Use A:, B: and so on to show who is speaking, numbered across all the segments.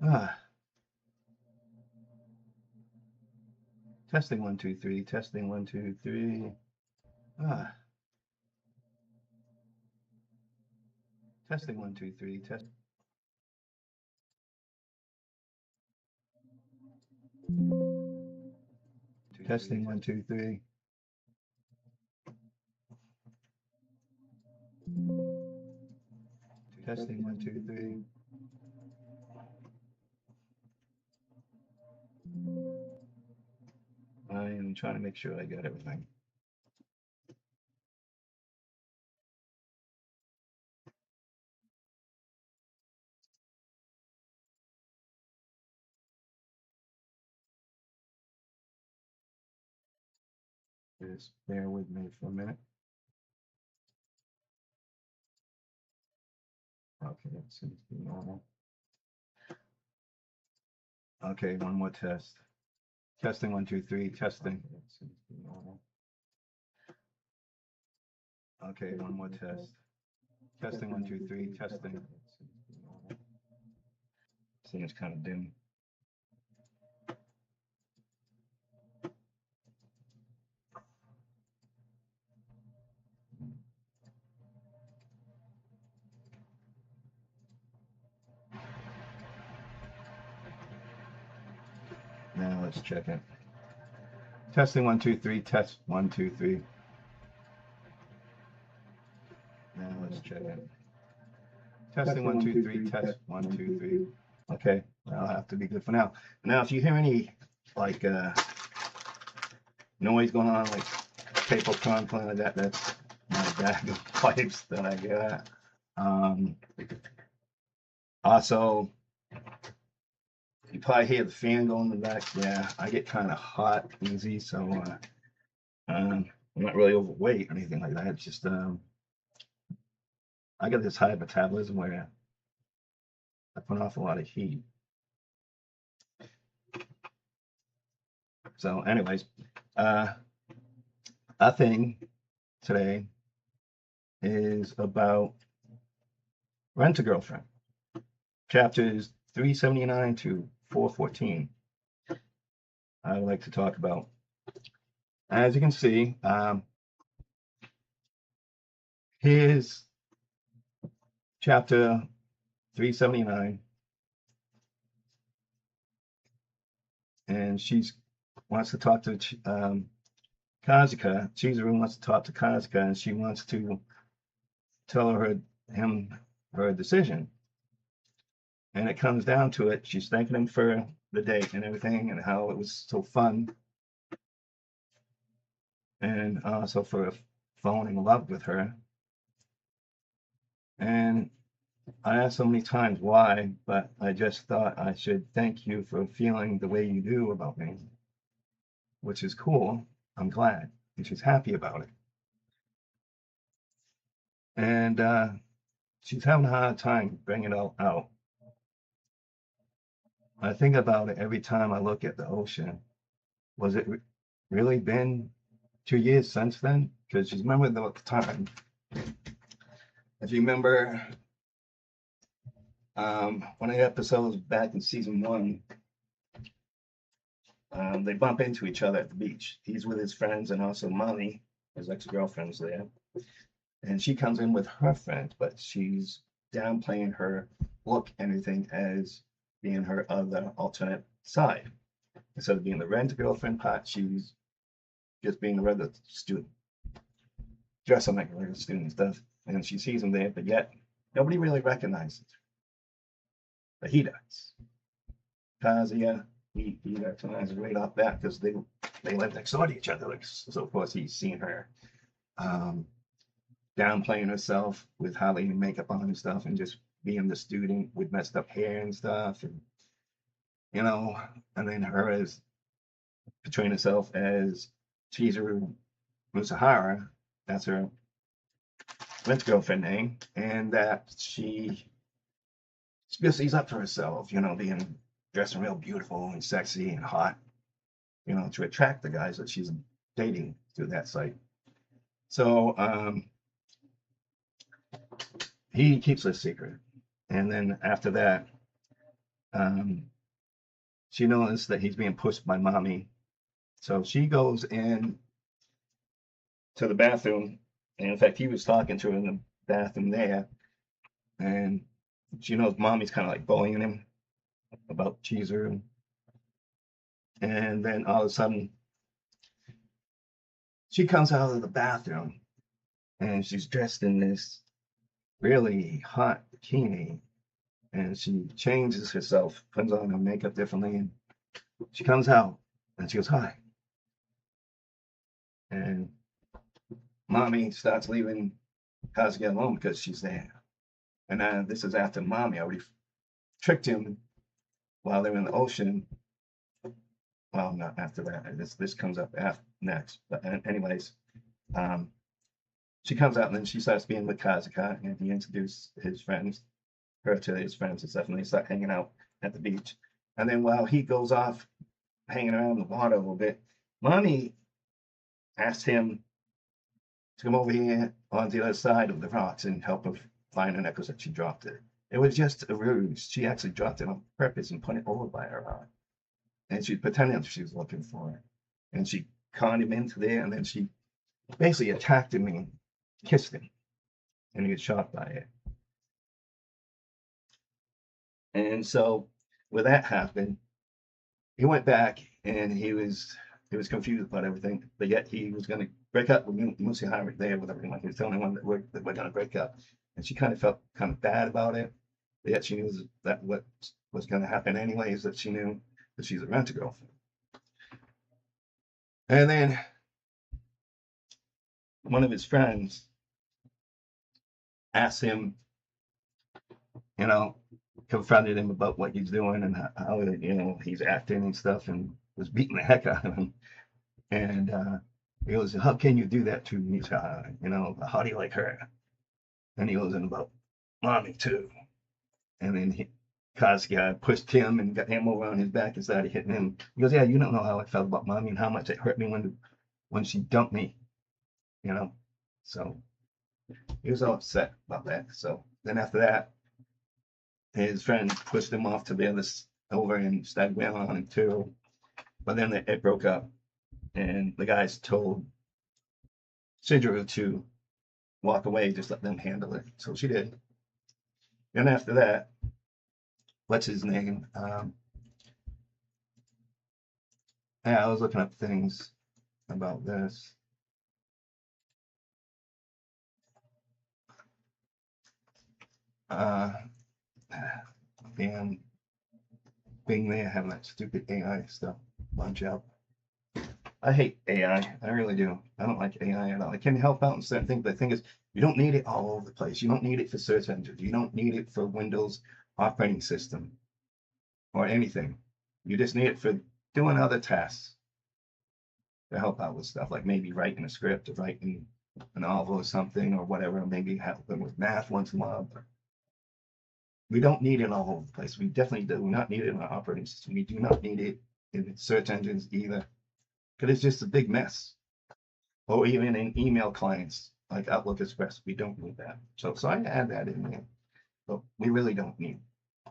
A: Ah, testing 1, 2, 3. Testing 1, 2, 3. Ah, testing 1, 2, 3. Testing 1, 2, 3. Testing 1, 2, 3. I am trying to make sure I got everything. Just bear with me for a minute. Okay, that seems to be normal. Okay, one more test. Testing 1, 2, 3. Testing. That seems to be normal. Okay, one more test. Testing 1, 2, 3. Testing. Seems kind of dim. Now let's check it. Testing 1, 2, 3. Test 1, 2, 3. Now let's check it. Testing 1, 2, 3. Test 1, 2, 3. Okay, that'll have to be good for now. Now, if you hear any like noise going on, like paper crumpling like that, that's my bag of pipes that I got. Also, you probably hear the fan going in the back. Yeah, I get kind of hot easy, so I'm not really overweight or anything like that. It's just I got this high metabolism where I put off a lot of heat. So, anyways, our thing today is about Rent-A-Girlfriend, chapters 379 to 414. I would like to talk about. As you can see, here's chapter 379, and she wants to talk to Kazuka. Chizuru wants to talk to Kazuka, and she wants to tell him her decision. And it comes down to it. She's thanking him for the date and everything, and how it was so fun, and also for falling in love with her. And I asked so many times why, but I just thought I should thank you for feeling the way you do about me, which is cool. I'm glad. And she's happy about it. And she's having a hard time bringing it all out. I think about it every time I look at the ocean. Was it really been 2 years since then? Because you remember the time. If you remember one of the episodes back in season 1, they bump into each other at the beach. He's with his friends, and also Molly, his ex-girlfriend's there. And she comes in with her friend, but she's downplaying her look and everything as being her other alternate side. Instead of being the Rent-A-Girlfriend part, she's just being the regular student, dressing like a regular student and stuff. And she sees him there, but yet nobody really recognizes her. But he does. Kazuya, he recognizes right off that because they live next door to each other. Like, so of course he's seen her downplaying herself with hardly any makeup on and stuff, and just being the student with messed up hair and stuff, and and then her as portraying herself as Chizuru Musahara. That's her Rent-A-Girlfriend name, and that she because she's up to herself, being dressing real beautiful and sexy and hot, to attract the guys that she's dating through that site. So he keeps it a secret. And then after that, she knows that he's being pushed by mommy. So she goes in to the bathroom. And in fact, he was talking to her in the bathroom there. And she knows mommy's kind of like bullying him about Chizuru. And then all of a sudden, she comes out of the bathroom and she's dressed in this really hot bikini. And she changes herself, puts on her makeup differently. And she comes out and she goes, hi. And mommy starts leaving Kazuya alone because she's there. And this is after mommy already tricked him while they're in the ocean. Well, not after that. This comes up after next. But anyways, she comes out and then she starts being with Kazuka, and he introduced her to his friends and stuff, and they start hanging out at the beach. And then while he goes off hanging around the water a little bit, mommy asks him to come over here on the other side of the rocks and help her find the necklace that she dropped it. It was just a ruse. She actually dropped it on purpose and put it over by her eye. And she pretended she was looking for it. And she conned him into there, and then she basically attacked him and kissed him. And he was shocked by it. And so when that happened, he went back and he was confused about everything, but yet he was going to break up with Musahara there with everyone. He was telling everyone that we're going to break up. And she kind of felt kind of bad about it, but yet she knew that what was going to happen anyways, that she knew that she's a Ren-A-girlffriend. And then one of his friends asked him, confronted him about what he's doing and how he's acting and stuff, and was beating the heck out of him. And he goes, how can you do that to me? How do you like her? And he goes in about mommy too. And then Kazuya pushed him and got him over on his back and started hitting him. He goes, yeah, you don't know how I felt about mommy and how much it hurt me when she dumped me, So he was all upset about that. So then after that, his friend pushed him off to the other over and started wailing on him too. But then it broke up, and the guys told Chizuru to walk away, just let them handle it. So she did. And after that, what's his name? I was looking up things about this. And being there having that stupid AI stuff launch out. I hate AI. I really do. I don't like AI at all. It can help out in certain things, but the thing is, you don't need it all over the place. You don't need it for search engines. You don't need it for Windows operating system or anything. You just need it for doing other tasks to help out with stuff, like maybe writing a script or writing a novel or something or whatever, maybe helping with math once in a while. But we don't need it all over the place. We definitely do not need it in our operating system. We do not need it in search engines either, because it's just a big mess. Or even in email clients like Outlook Express, we don't need that. So I add that in there. But we really don't need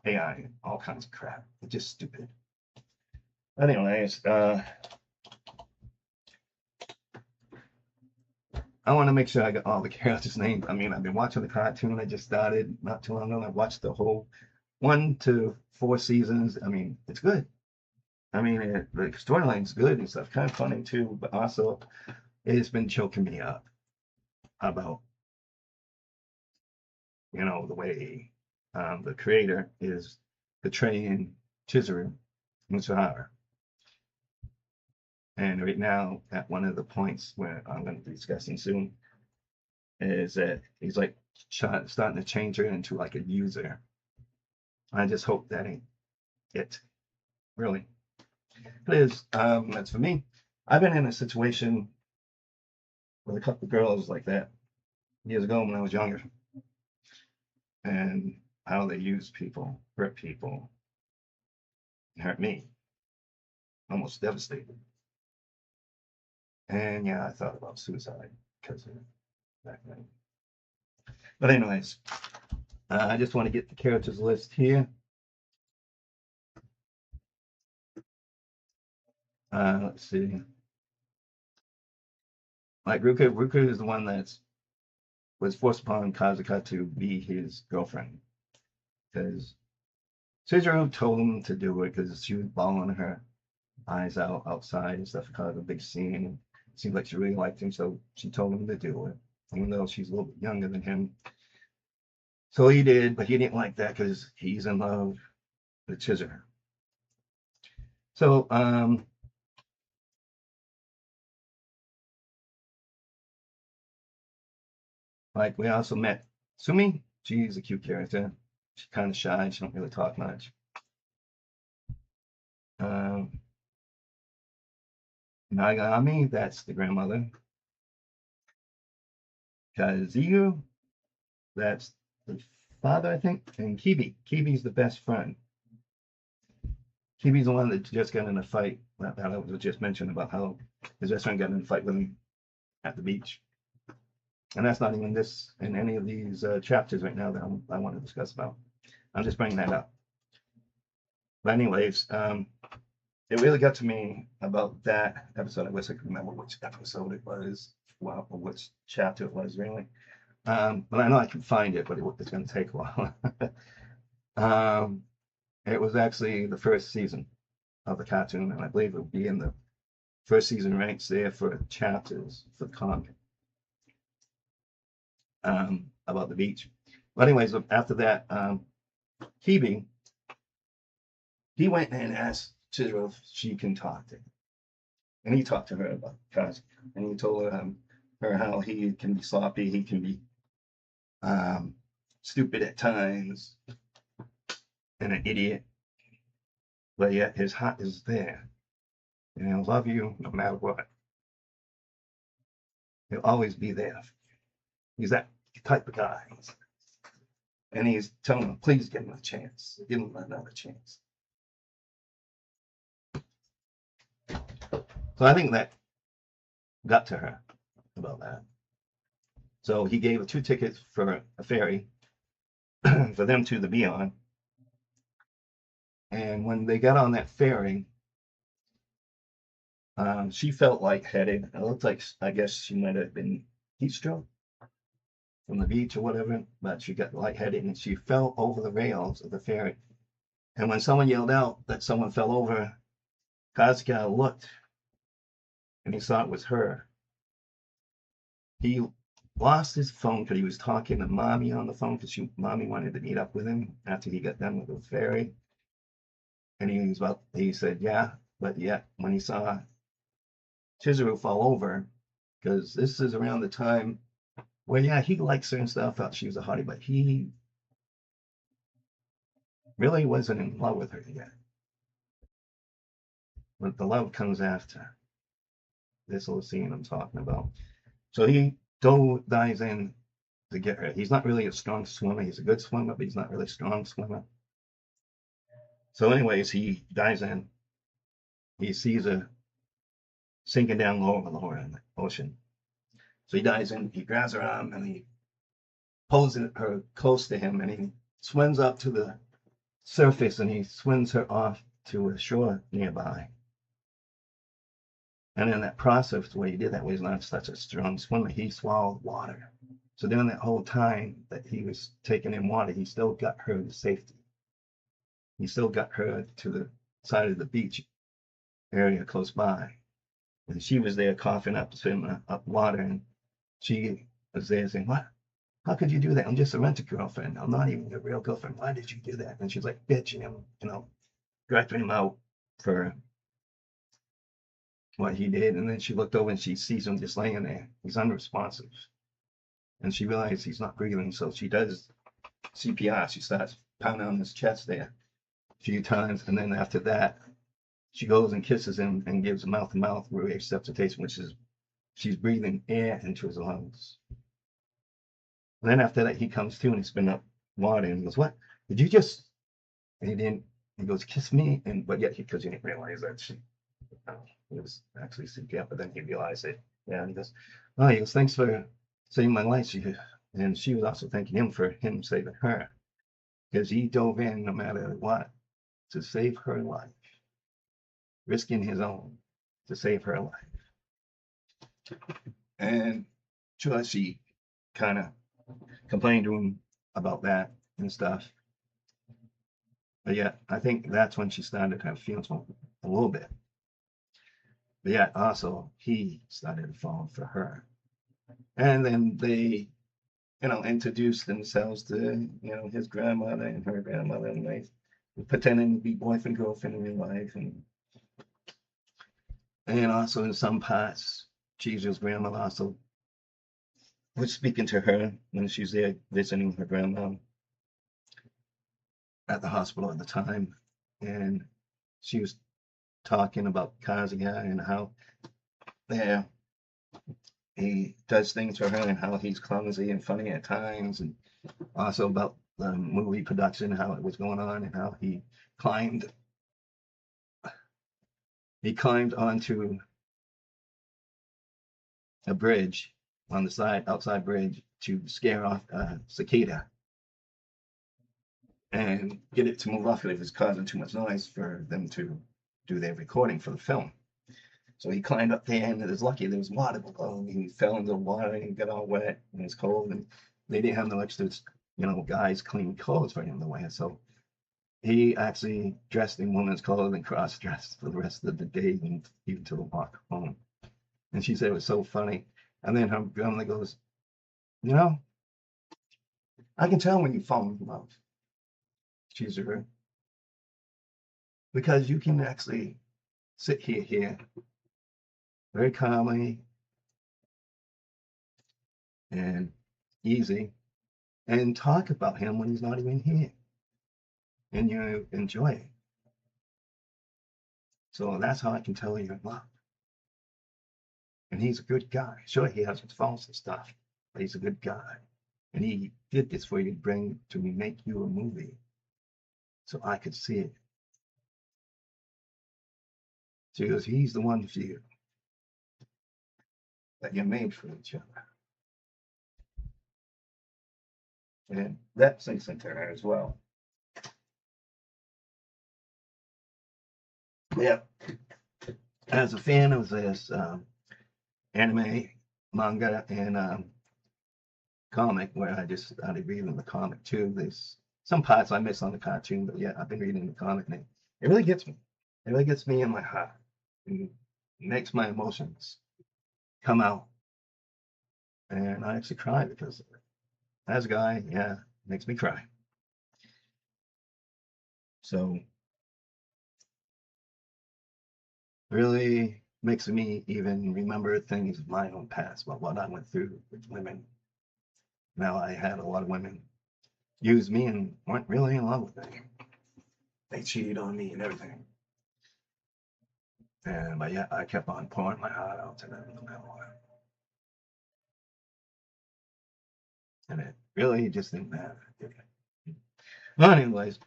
A: AI and all kinds of crap. It's just stupid. Anyways, I want to make sure I got all the characters' names. I mean, I've been watching the cartoon. I just started not too long ago. I watched the whole 1 to 4 seasons. I mean, it's good. I mean, the storyline's good and stuff. Kind of funny too, but also it's been choking me up about, the way the creator is portraying Chizuru Musahara. And right now, at one of the points where I'm going to be discussing soon, is that he's like starting to change her into like a user. I just hope that ain't it, really. Because that's for me. I've been in a situation with a couple of girls like that years ago when I was younger, and how they use people, hurt people, and hurt me. Almost devastated. And yeah, I thought about suicide because of that thing. But anyways, I just want to get the characters list here. Let's see. Like Ruka is the one that was forced upon Kazuka to be his girlfriend because Chizuru told him to do it because she was bawling her eyes out outside and stuff because of the big scene. It seemed like she really liked him, so she told him to do it, even though she's a little bit younger than him. So he did, but he didn't like that because he's in love with Chizuru. So, like we also met Sumi. She's a cute character. She's kind of shy. She don't really talk much. Um, Nagami, that's the grandmother. Kazuya, that's the father, I think. And Kibi's the best friend. Kibi's the one that just got in a fight. That I was just mentioned about how his best friend got in a fight with him at the beach. And that's not even this in any of these chapters right now that I want to discuss about. I'm just bringing that up. But anyways, it really got to me about that episode. I wish I could remember which episode it was, well, or which chapter it was really. But I know I can find it, but it's going to take a while. It was actually the first season of the cartoon, and I believe it would be in the first season ranks there for chapters for the comic about the beach. But anyways, after that, Kibi, he went and asked Chizuru if she can talk to him. And he talked to her about Kazuya. And he told her how he can be sloppy, he can be stupid at times, and an idiot. But yet his heart is there. And he'll love you no matter what. He'll always be there. He's that type of guy. And he's telling him, please give him a chance. Give him another chance. So I think that got to her about that. So he gave her 2 tickets for a ferry for them to the Beyond. And when they got on that ferry, she felt lightheaded. It looked like, I guess she might have been heat stroke from the beach or whatever, but she got lightheaded and she fell over the rails of the ferry. And when someone yelled out that someone fell over, Kazuya looked and he saw it was her. He lost his phone because he was talking to Mommy on the phone because Mommy wanted to meet up with him after he got done with the ferry. And he said, yeah, but yet when he saw Chizuru fall over, because this is around the time where, yeah, he liked certain stuff, thought she was a hottie, but he really wasn't in love with her yet. But the love comes after this little scene I'm talking about. So he dives in to get her. He's not really a strong swimmer. He's a good swimmer, but he's not really a strong swimmer. So anyways, he dives in. He sees her sinking down lower in the ocean. So he dives in, he grabs her arm, and he pulls her close to him, and he swims up to the surface, and he swims her off to a shore nearby. And in that process, the way he did that was not such a strong swimmer. He swallowed water. So during that whole time that he was taking in water, he still got her to safety. He still got her to the side of the beach area close by. And she was there coughing up, swimming up water, and she was there saying, what? How could you do that? I'm just a rent-a-girlfriend. I'm not even your real girlfriend. Why did you do that? And she's like bitching him, dragging him out for what he did. And then she looked over and she sees him just laying there. He's unresponsive. And she realizes he's not breathing. So she does CPR. She starts pounding on his chest there a few times. And then after that, she goes and kisses him and gives a mouth-to-mouth resuscitation, which is she's breathing air into his lungs. And then after that, he comes to and he's spitting up water and he goes, what? Did you just? And he didn't. He goes, kiss me. But yet, because he didn't realize that it was actually CPR, but then he realized it. Yeah, and he goes, thanks for saving my life. And she was also thanking him for him saving her, because he dove in no matter what to save her life, risking his own. to save her life. And sure, she kind of complained to him about that and stuff. But yeah, I think that's when she started to have feelings for him a little bit. But yeah, also he started to fall for her. And then they, introduced themselves to, his grandmother and her grandmother, and they pretending to be boyfriend, girlfriend in real life. And also in some parts, Chizu's grandmother also was speaking to her when she was there visiting her grandma at the hospital at the time. And she was talking about Kazuya and how there he does things for her and how he's clumsy and funny at times, and also about the movie production, how it was going on, and how he climbed onto a bridge on the outside bridge to scare off a cicada and get it to move off if it was causing too much noise for them to do their recording for the film. So he climbed up there, and it was lucky there was water below. He fell into the water and got all wet, and it was cold, and they didn't have no extra, guys clean clothes for him to wear. So he actually dressed in women's clothes and cross-dressed for the rest of the day and even to the walk home. And she said it was so funny. And then her grandmother goes, I can tell when you fall in love, Chizuru, because you can actually sit here very calmly and easy and talk about him when he's not even here, and you enjoy it. So that's how I can tell you're in love. And he's a good guy. Sure, he has his faults and stuff, but he's a good guy. And he did this for you to make you a movie so I could see it. So he goes, he's the one for you, that you're made for each other. And that sinks into her as well. Yeah. As a fan of this anime, manga, and comic, where I just started reading the comic too. There's some parts I miss on the cartoon, but yeah, I've been reading the comic, and it really gets me. It really gets me in my heart. It makes my emotions come out. And I actually cry because as a guy, yeah, it makes me cry. So really makes me even remember things of my own past, about what I went through with women. Now, I had a lot of women use me and weren't really in love with me. They cheated on me and everything. But yeah, I kept on pouring my heart out to them no matter what. And it really just didn't matter. Well, anyways,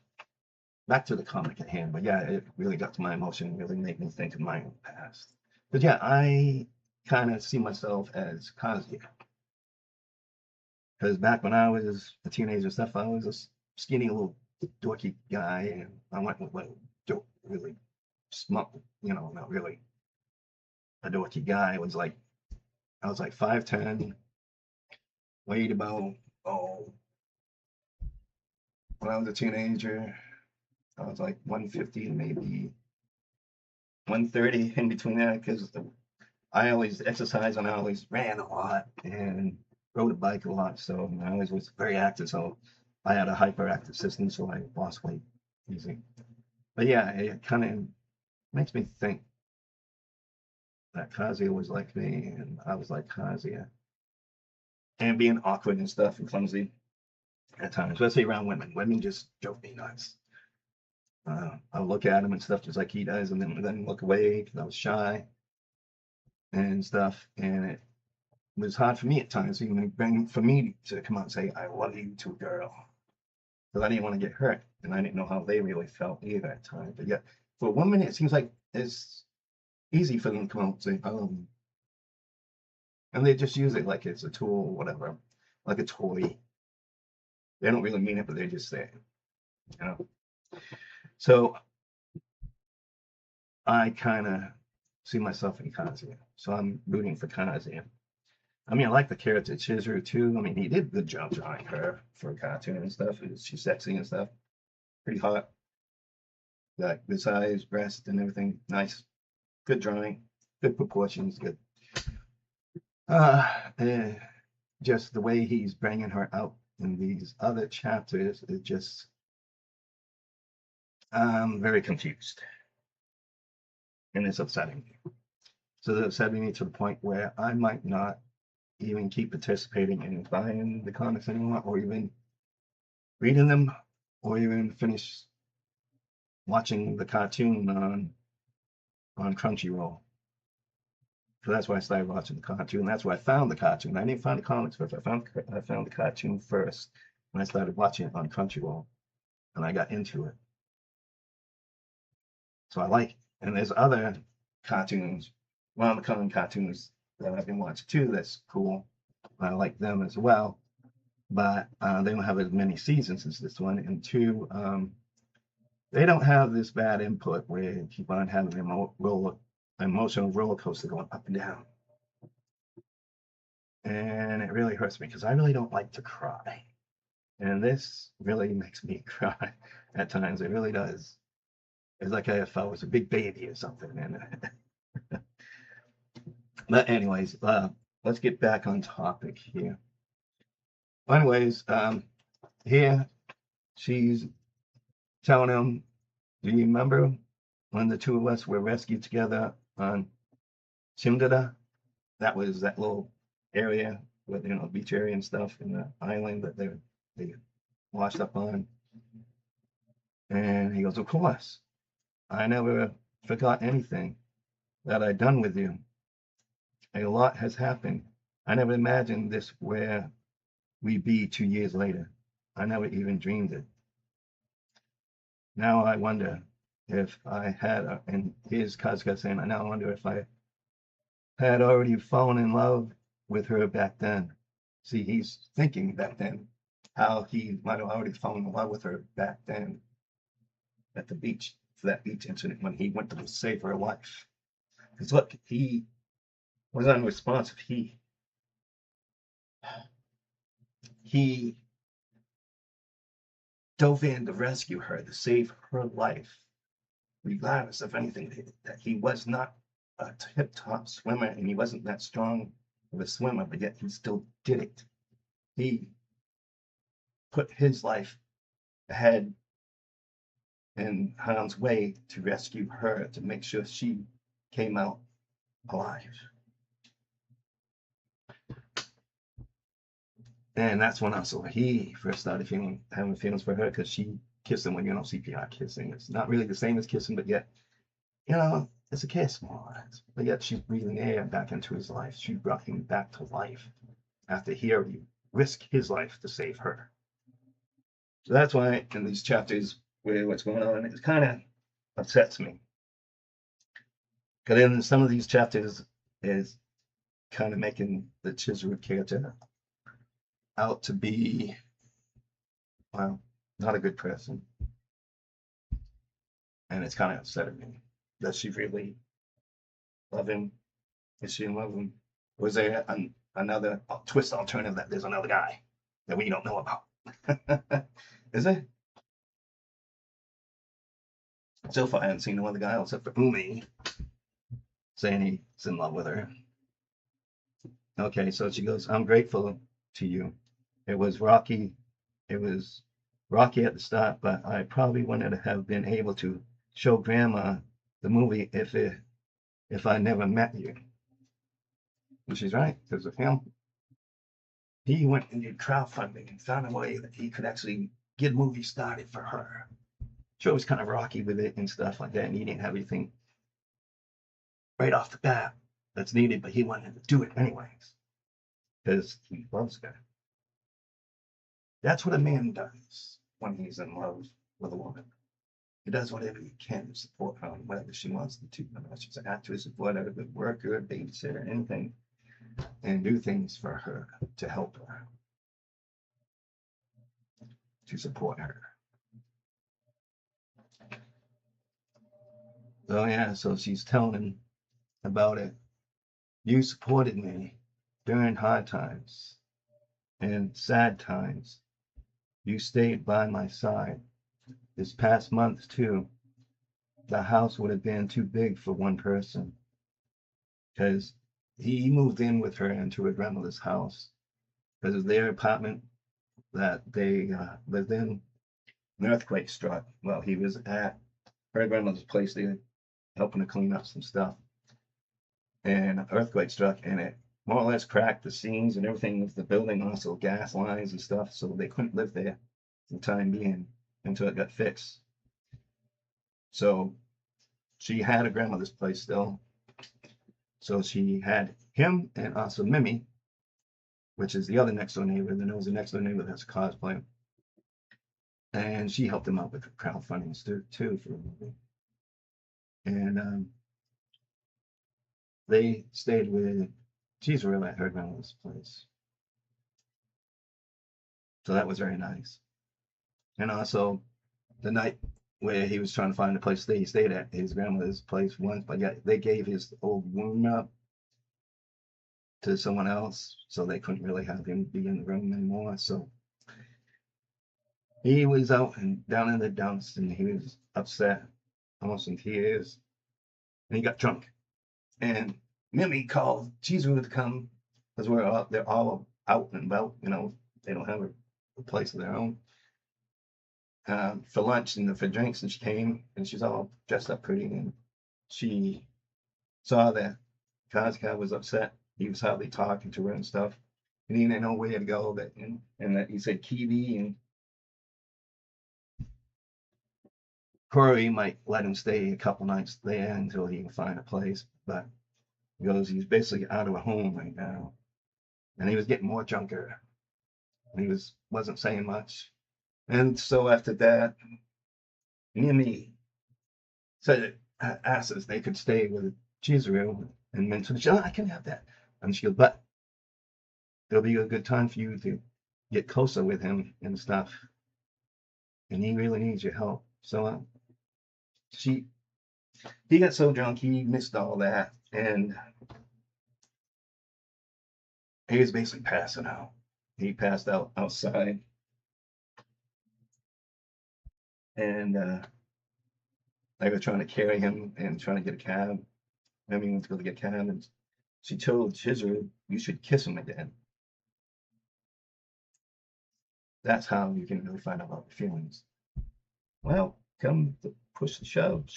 A: back to the comic at hand. But yeah, it really got to my emotion, really made me think of my own past. But yeah, I kind of see myself as Kazuya. Because back when I was a teenager and stuff, I was a skinny little dorky guy, and I went with like really smart, not really a dorky guy. I was like 5'10", weighed about, when I was a teenager, I was like 150, maybe 130, in between that, because I always exercised and I always ran a lot and rode a bike a lot. So I always was very active. So I had a hyperactive system, so I lost weight easy. But yeah, it kind of makes me think that Kazuya was like me and I was like Kazuya. And being awkward and stuff and clumsy at times, especially around women. Women just drove me nuts. I'll look at him and stuff just like he does, and then look away because I was shy and stuff. And it was hard for me at times, even for me to come out and say, I love you to a girl. Because I didn't want to get hurt. And I didn't know how they really felt either at times. But yeah, for women, it seems like it's easy for them to come out and say, I love you. And they just use it like it's a tool or whatever, like a toy. They don't really mean it, but they just say it. So I kind of see myself in Kazuya. So I'm rooting for Kazuya. I mean, I like the character Chizuru too. I mean, he did a good job drawing her for a cartoon and stuff. She's sexy and stuff. Pretty hot. Got good size, breast, and everything. Nice. Good drawing. Good proportions. Good. And just the way he's bringing her out in these other chapters is just, I'm very confused. And it's upsetting me. So it's upsetting me to the point where I might not even keep participating in buying the comics anymore, or even reading them, or even finish watching the cartoon on Crunchyroll. So that's why I started watching the cartoon. That's where I found the cartoon. I didn't find the comics first. I found the cartoon first, and I started watching it on Crunchyroll, and I got into it. So I like it. And there's other cartoons, rom-com cartoons that I've been watching too. That's cool. I like them as well, but they don't have as many seasons as this one. And two, they don't have this bad input where you keep on having an emotional roller coaster going up and down. And it really hurts me because I really don't like to cry. And this really makes me cry at times. It really does. It's like if I was a big baby or something. And but anyways, let's get back on topic here. Anyways, here she's telling him, do you remember when the two of us were rescued together on Chimdada? That was that little area with, beach area and stuff in the island that they washed up on. And he goes, of course. I never forgot anything that I'd done with you. A lot has happened. I never imagined this where we'd be 2 years later. I never even dreamed it. Now I wonder if I had, and here's Kazuya saying, now I wonder if I had already fallen in love with her back then. See, he's thinking back then how he might have already fallen in love with her back then at the beach, for that beach incident when he went to save her life. Because look, he was unresponsive. He dove in to rescue her, to save her life, regardless of anything, that he was not a tip-top swimmer and he wasn't that strong of a swimmer, but yet he still did it. He put his life ahead in harm's way to rescue her, to make sure she came out alive. And that's when also he first started having feelings for her, because she kissed him when CPR kissing. It's not really the same as kissing, but yet, it's a kiss more. But yet she's breathing air back into his life. She brought him back to life after he already risked his life to save her. So that's why in these chapters where what's going on, it kind of upsets me. Because in some of these chapters is kind of making the Chizuru character out to be, well, not a good person. And it's kind of upsetting me. Does she really love him? Is she in love with him? Or is there another twist alternative that there's another guy that we don't know about? Is it? So far, I haven't seen no other guy except for Umi saying he's in love with her. Okay, so she goes, I'm grateful to you. It was rocky. It was rocky at the start, but I probably wouldn't have been able to show Grandma the movie if I never met you. And she's right, because of him. He went and did crowdfunding and found a way that he could actually get movies started for her. Sure, it was kind of rocky with it and stuff like that, and he didn't have anything right off the bat that's needed, but he wanted to do it anyways because he loves her. That's what a man does when he's in love with a woman. He does whatever he can to support her, whatever she wants to do. Whether she's an actress, whatever, a worker, a babysitter, anything, and do things for her to help her, to support her. So yeah, so she's telling him about it. You supported me during hard times and sad times. You stayed by my side. This past month, too, the house would have been too big for one person because he moved in with her into her grandmother's house because it was their apartment that they lived in. An earthquake struck while he was at her grandmother's place there helping to clean up some stuff. And an earthquake struck and it more or less cracked the seams and everything of the building, also gas lines and stuff, so they couldn't live there for the time being until it got fixed. So she had a grandmother's place still. So she had him and also Mimi, which is the other next door neighbor. Then there was the next door neighbor that's a cosplayer. And she helped him out with crowdfunding too for a movie. And they stayed with Chizuru at her grandmother's place. So that was very nice. And also the night where he was trying to find a place to stay, he stayed at his grandmother's place once, but they gave his old room up to someone else, so they couldn't really have him be in the room anymore. So he was out and down in the dumps, and he was upset, almost in tears, and he got drunk. And Mimi called Chizuru to come because they're all out and about, they don't have a place of their own. For lunch and for drinks, and she came and she's all dressed up pretty, and she saw that Kazuya was upset. He was hardly talking to her and stuff, and he didn't know where to go. And that he said Kiwi and Corey might let him stay a couple nights there until he can find a place, but he goes, he's basically out of a home right now, and he was getting more drunker, and he wasn't saying much. And so after that, Mimi said asked if they could stay with Chizuru, and mentioned, oh, I can have that. And she goes, but it'll be a good time for you to get closer with him and stuff. And he really needs your help. So he got so drunk, he missed all that. And he was basically passing out. He passed out outside. And they were trying to carry him and trying to get a cab. I mean, to go to get a cab. And she told Chizuru, you should kiss him again. That's how you can really find out about your feelings. Well, come to push the shove,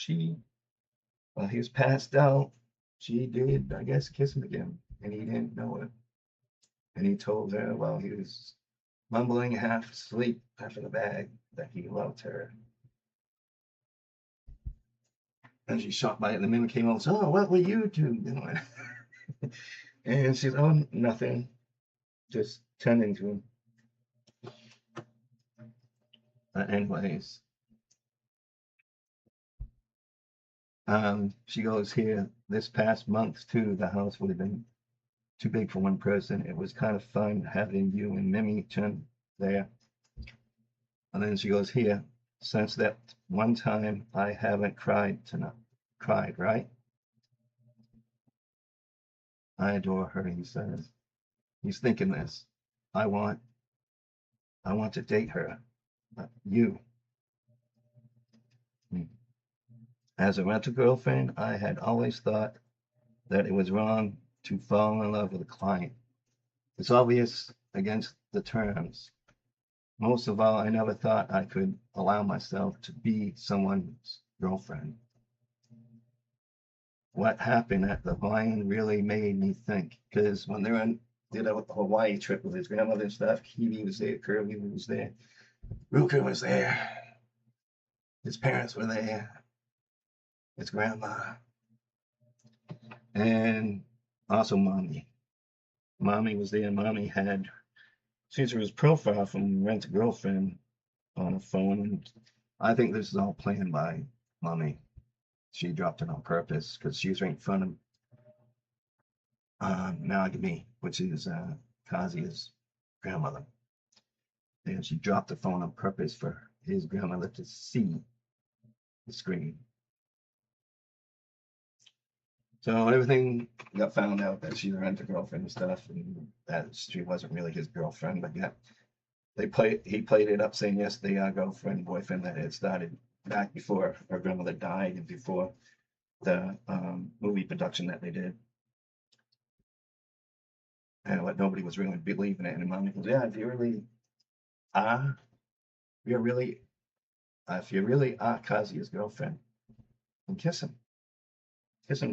A: while he was passed out, she did, I guess, kiss him again, and he didn't know it. And he told her while he was mumbling, half asleep, half in the bag, that he loved her. And she shocked by it. And the men came over and said, oh, what were you two doing? And she's, oh, nothing, just tending to him. Anyways, she goes here, this past month too, the house would have been too big for one person. It was kind of fun having you and Mimi Chun there. And then she goes here, since that one time I haven't cried tonight. Cried, right? I adore her, he says. He's thinking this. I want to date her. You. As a rental girlfriend, I had always thought that it was wrong to fall in love with a client. It's obvious against the terms. Most of all, I never thought I could allow myself to be someone's girlfriend. What happened at the Hawaiian really made me think, because when they did a Hawaii trip with his grandmother and stuff, Kiwi was there, Curly was there, Ruka was there, his parents were there, his grandma, and also Mommy. Mommy was there. Mommy had Caesar's profile from Rent-A-Girlfriend on her phone, and I think this is all planned by Mommy. She dropped it on purpose because she was right in front of Nagami, which is Kazuya's grandmother. And she dropped the phone on purpose for his grandmother to see the screen. So everything got found out that she's a rent-a-girlfriend and stuff, and that she wasn't really his girlfriend. But yeah, he played it up saying yes, they are girlfriend boyfriend, that had started back before her grandmother died and before the movie production that they did. And what nobody was really believing it. And mommy goes, yeah, if you really are, you're really, if you really are Kazuya's girlfriend, then kiss him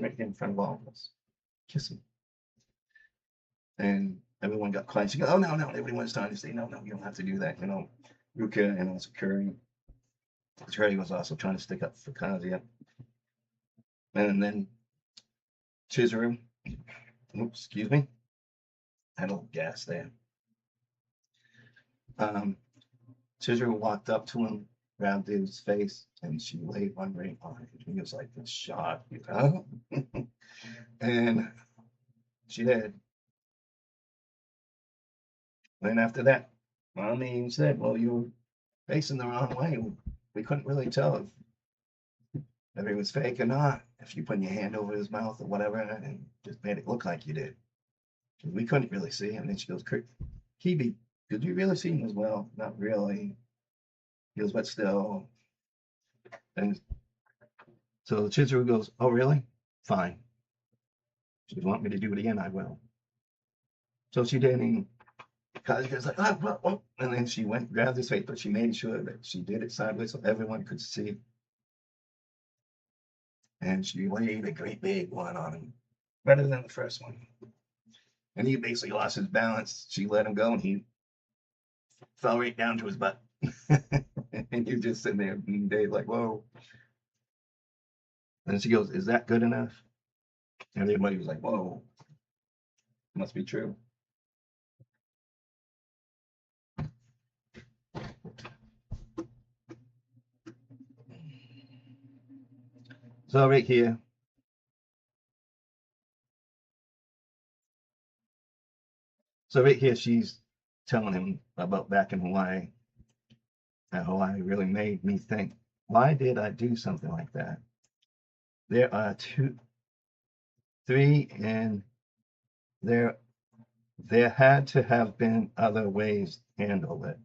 A: right in front of all of us, kiss him. And everyone got quiet. She goes, oh, no, no. Everyone's trying to say, no, no, you don't have to do that. You know, Ruka and also Curry was also trying to stick up for Kazuya. And then Chizuru, oops, excuse me, had a little gas there. Chizuru walked up to him, grabbed his face, and she laid one ring on it. He was like, this shot, you know? And she did. Then after that, mommy said, well, you were facing the wrong way. We couldn't really tell if it was fake or not, if you put your hand over his mouth or whatever, and just made it look like you did. We couldn't really see him. And then she goes, Kibi, could you really see him as well? Not really. He goes, but still. And so Chizuru goes, oh, really? Fine. If you want me to do it again, I will. So she did, and Kazuya's like, oh. And then she went, grabbed his face, but she made sure that she did it sideways so everyone could see. And she laid a great big one on him, better than the first one. And he basically lost his balance. She let him go, and he fell right down to his butt. And you're just sitting there, and Dave's like, whoa. And she goes, is that good enough? And everybody was like, whoa, must be true. So right here, she's telling him about back in Hawaii. And Hawaii really made me think, why did I do something like that? There are three, and there had to have been other ways to handle it.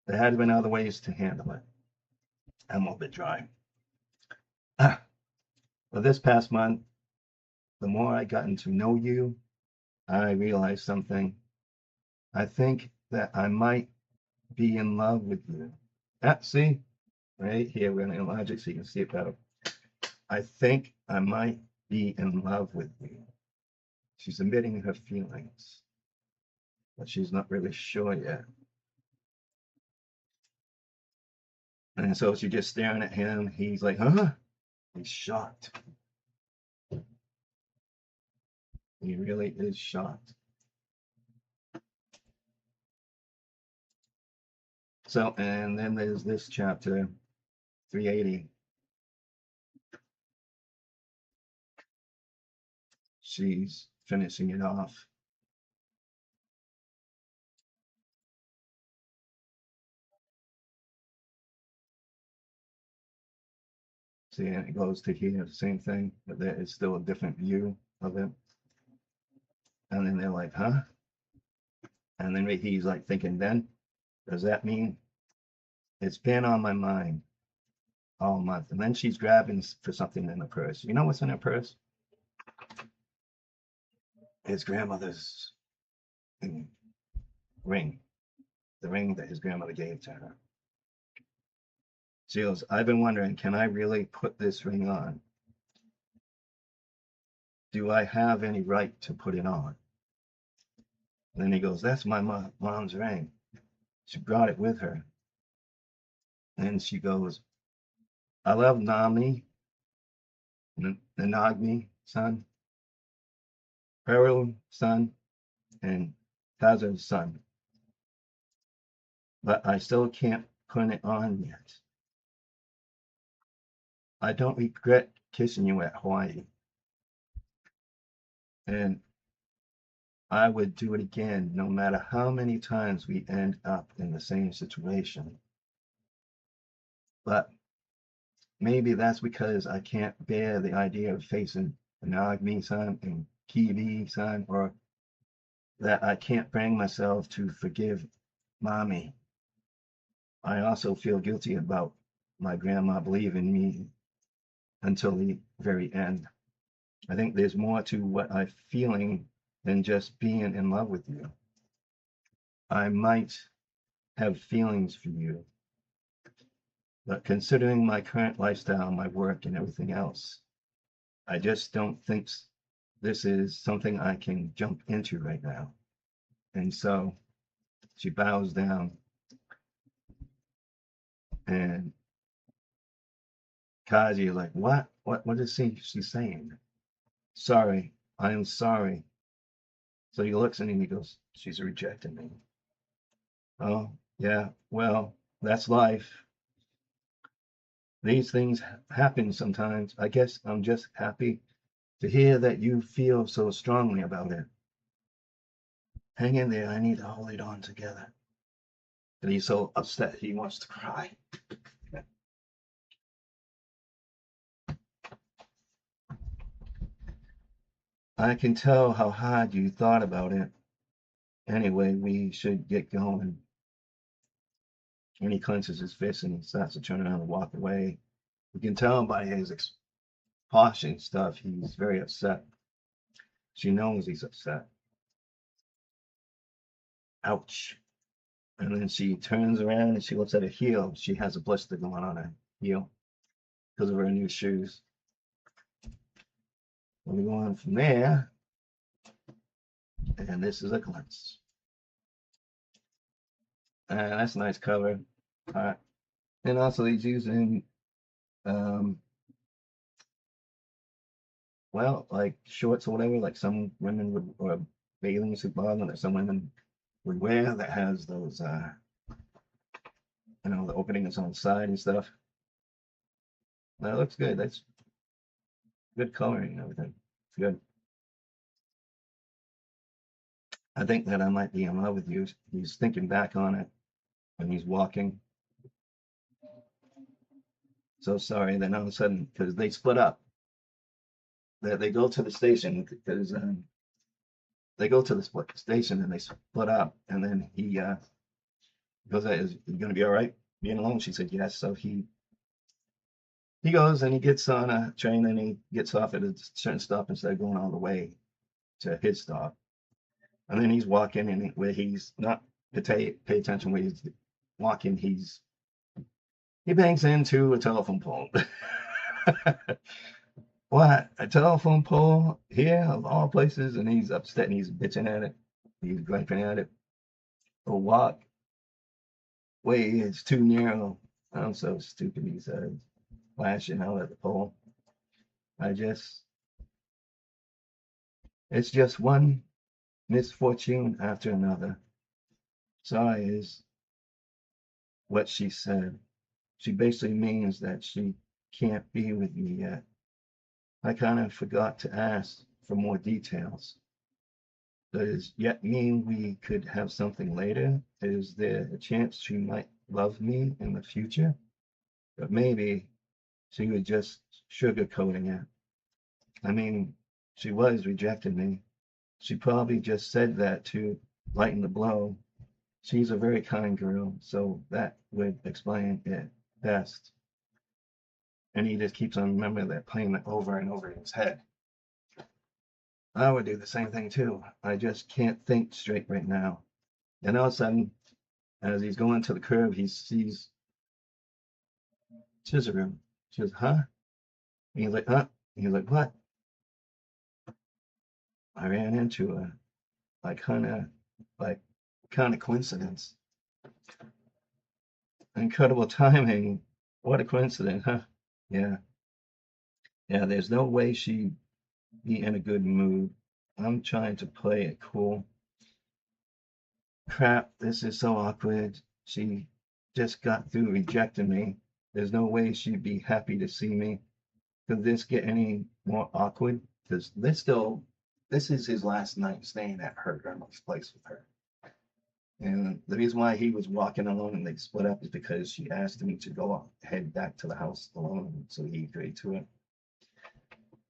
A: There had been other ways to handle it. I'm a little bit dry. But this past month, the more I gotten to know you, I realized something. I think that I might be in love with you. See, right here, we're going to enlarge it so you can see it better. I think I might be in love with you. She's admitting her feelings, but she's not really sure yet. And so she's just staring at him. He's like, huh? He's shocked. He really is shocked. So, and then there's this chapter, 380. She's finishing it off. See, and it goes to here, the same thing, but there is still a different view of it. And then they're like, huh? And then he's like thinking, then, does that mean it's been on my mind all month? And then she's grabbing for something in the purse. You know what's in her purse? His grandmother's ring, the ring that his grandmother gave to her. She goes, I've been wondering, can I really put this ring on? Do I have any right to put it on? And then he goes, that's my mom's ring. She brought it with her. And she goes, I love Nami, Nanagmi-san, Pearl-san, and Kazu-san. But I still can't put it on yet. I don't regret kissing you at Hawaii. And I would do it again, no matter how many times we end up in the same situation. But maybe that's because I can't bear the idea of facing monogamy-san and Kibi-san, or that I can't bring myself to forgive mommy. I also feel guilty about my grandma believing me until the very end. I think there's more to what I'm feeling than just being in love with you. I might have feelings for you, but considering my current lifestyle, my work, and everything else, I just don't think this is something I can jump into right now. And so she bows down, and Kaji is like, what? What is she saying? Sorry, I am sorry. So he looks at him and he goes, she's rejecting me. Oh, yeah, well, that's life. These things happen sometimes. I guess I'm just happy to hear that you feel so strongly about it. Hang in there. I need to hold it on together. And he's so upset he wants to cry. I can tell how hard you thought about it. Anyway, we should get going. And he clenches his fist and he starts to turn around and walk away. You can tell by his expression stuff, he's very upset. She knows he's upset. Ouch. And then she turns around and she looks at her heel. She has a blister going on her heel because of her new shoes. We go on from there. And this is a glimpse. That's a nice cover. And also he's using, well, like shorts or whatever, like some women would, or a bathing suit bottom that some women would wear that has those, the openings on the side and stuff. That looks good. That's good coloring and everything. It's good. I think that I might be in love with you. He's thinking back on it when he's walking. So sorry. Then all of a sudden, because they split up, they go to the station because they go to the station and they split up. And then he goes, "Is you going to be all right being alone?" She said, "Yes." So he goes and he gets on a train and he gets off at a certain stop instead of going all the way to his stop. And then he's walking and where he's not to pay attention where he's walking, he bangs into a telephone pole. What? A telephone pole here of all places? And he's upset and he's bitching at it. He's griping at it. A walk way is too narrow. I'm so stupid, he says, flashing out at the pole. It's just one misfortune after another. Sorry is what she said. She basically means that she can't be with me yet. I kind of forgot to ask for more details. Does yet mean we could have something later? Is there a chance she might love me in the future? But maybe she was just sugarcoating it. I mean, she was rejecting me. She probably just said that to lighten the blow. She's a very kind girl, so that would explain it best. And he just keeps on remembering that, playing it over and over in his head. I would do the same thing too. I just can't think straight right now. And all of a sudden, as he's going to the curb, he sees Chizuru. She goes, huh? And he's like, huh? And he's like, what? I ran into a like kind of coincidence. Incredible timing. What a coincidence, huh? Yeah. Yeah, there's no way she'd be in a good mood. I'm trying to play it cool. Crap, this is so awkward. She just got through rejecting me. There's no way she'd be happy to see me. Could this get any more awkward? Because this is his last night staying at her grandma's place with her. And the reason why he was walking alone and they split up is because she asked him to head back to the house alone. So he agreed to it.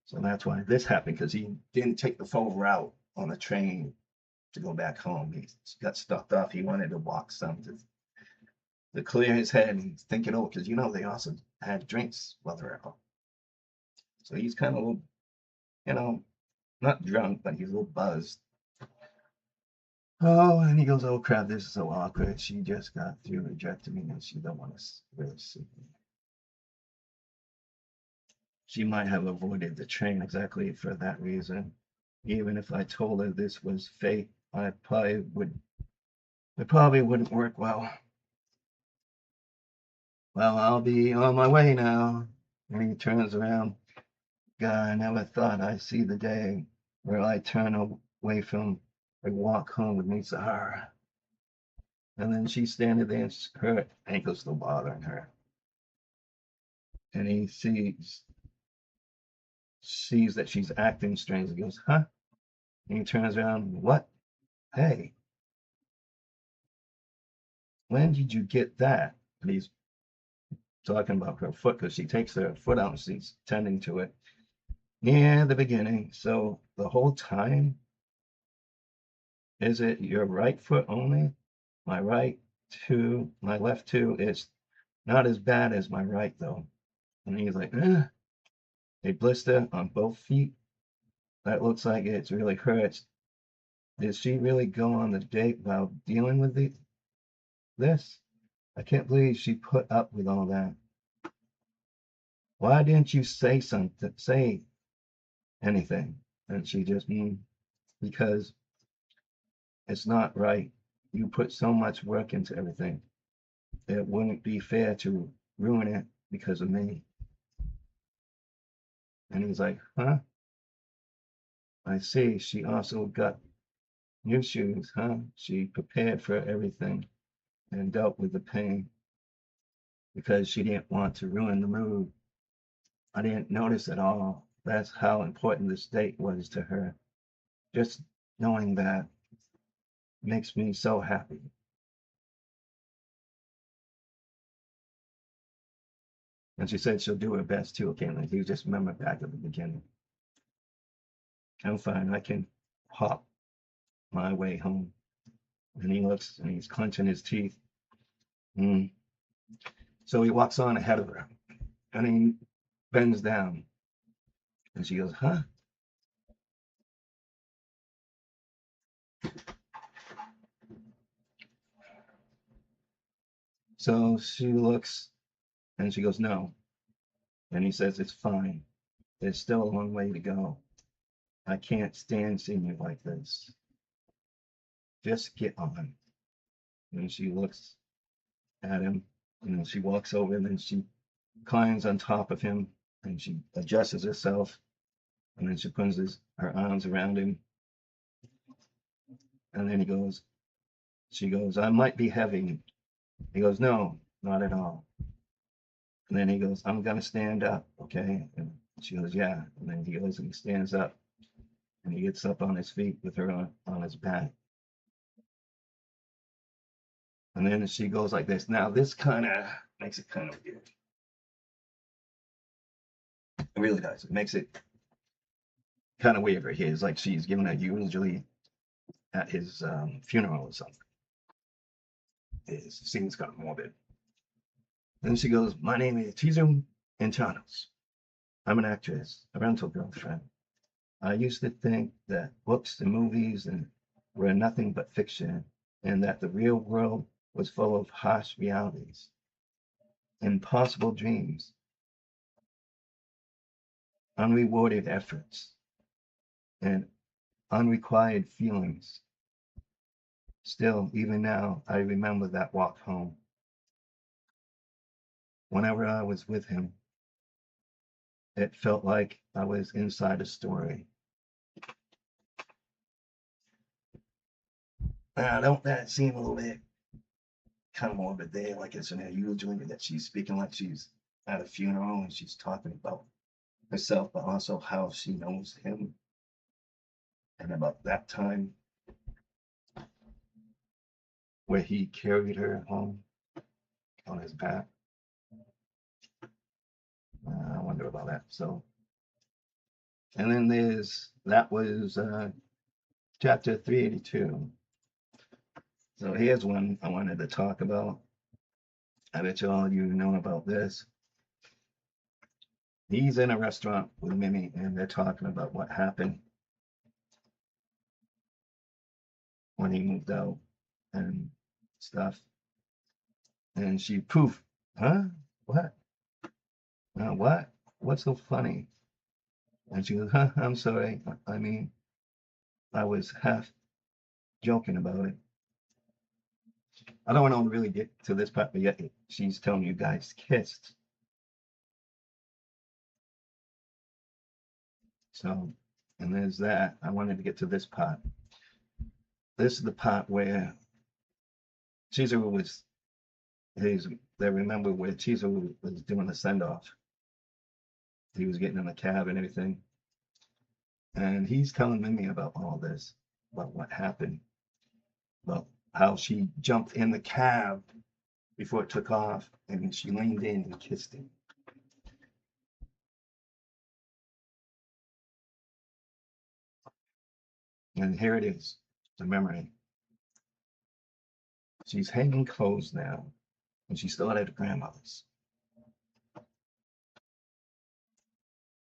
A: So that's why this happened, because he didn't take the full route on the train to go back home. He got stuck off. He wanted to walk some to clear his head and think it over, because they also had drinks while they were out. So he's kind of, not drunk, but he's a little buzzed. Oh, and he goes, "Oh crap, this is so awkward. She just got through rejecting me and she don't want to really see me." She might have avoided the train exactly for that reason. Even if I told her this was fate, it probably wouldn't work well. Well, I'll be on my way now. And he turns around. God, I never thought I'd see the day where I turn away from and walk home with me, Sahara. And then she's standing there and her ankle's still bothering her. And he sees that she's acting strange. He goes, "Huh?" And he turns around, "What? Hey, when did you get that?" And he's talking about her foot, because she takes her foot out and she's tending to it near the beginning. So the whole time, is it your right foot only? My left too is not as bad as my right though. And he's like, a blister on both feet. That looks like it's really hurts. Did she really go on the date while dealing with this? I can't believe she put up with all that. Why didn't you say anything? And she just, because it's not right. You put so much work into everything. It wouldn't be fair to ruin it because of me. And he's like, huh? I see. She also got new shoes, huh? She prepared for everything and dealt with the pain because she didn't want to ruin the mood. I didn't notice at all. That's how important this date was to her. Just knowing that makes me so happy. And she said she'll do her best too. Okay, like you just remember back at the beginning. I'm fine. I can hop my way home. And he looks and he's clenching his teeth. Mm. So he walks on ahead of her and he bends down. And she goes, huh? So she looks and she goes, no. And he says, it's fine. There's still a long way to go. I can't stand seeing you like this. Just get on. And she looks at him and then she walks over and then she climbs on top of him and she adjusts herself and then she puts her arms around him. And then she goes, I might be heavy. He goes, no, not at all. And then he goes, I'm going to stand up, okay? And she goes, yeah. And then he goes and he stands up and he gets up on his feet with her on his back. And then she goes like this. Now, this kind of makes it kind of weird. It really does. It makes it kind of weird right here. It's like she's giving a eulogy at his funeral or something. It seems kind of morbid. Then she goes, my name is Chizuru Kazuya. I'm an actress, a rental girlfriend. I used to think that books and movies were nothing but fiction, and that the real world was full of harsh realities, impossible dreams, unrewarded efforts, and unrequited feelings. Still, even now, I remember that walk home. Whenever I was with him, it felt like I was inside a story. Now, don't that seem a little bit kind of morbid there? Like it's an eulogy that she's speaking like she's at a funeral and she's talking about herself, but also how she knows him and about that time. where he carried her home on his back. I wonder about that. So, and then that was chapter 382. So here's one I wanted to talk about. I bet you all you know about this. He's in a restaurant with Mimi, and they're talking about what happened when he moved out and stuff. And she, poof, huh? What? What? What's so funny? And she goes, huh, I'm sorry. I mean, I was half joking about it. I don't want to really get to this part, but yet she's telling you guys kissed. So, and there's that. I wanted to get to this part. This is the part where Chizuru was, they remember where Chizuru was doing the send off. He was getting in the cab and everything. And he's telling Mimi about all this, about what happened, about how she jumped in the cab before it took off, and she leaned in and kissed him. And here it is, the memory. She's hanging clothes now, and she's still at her grandmother's.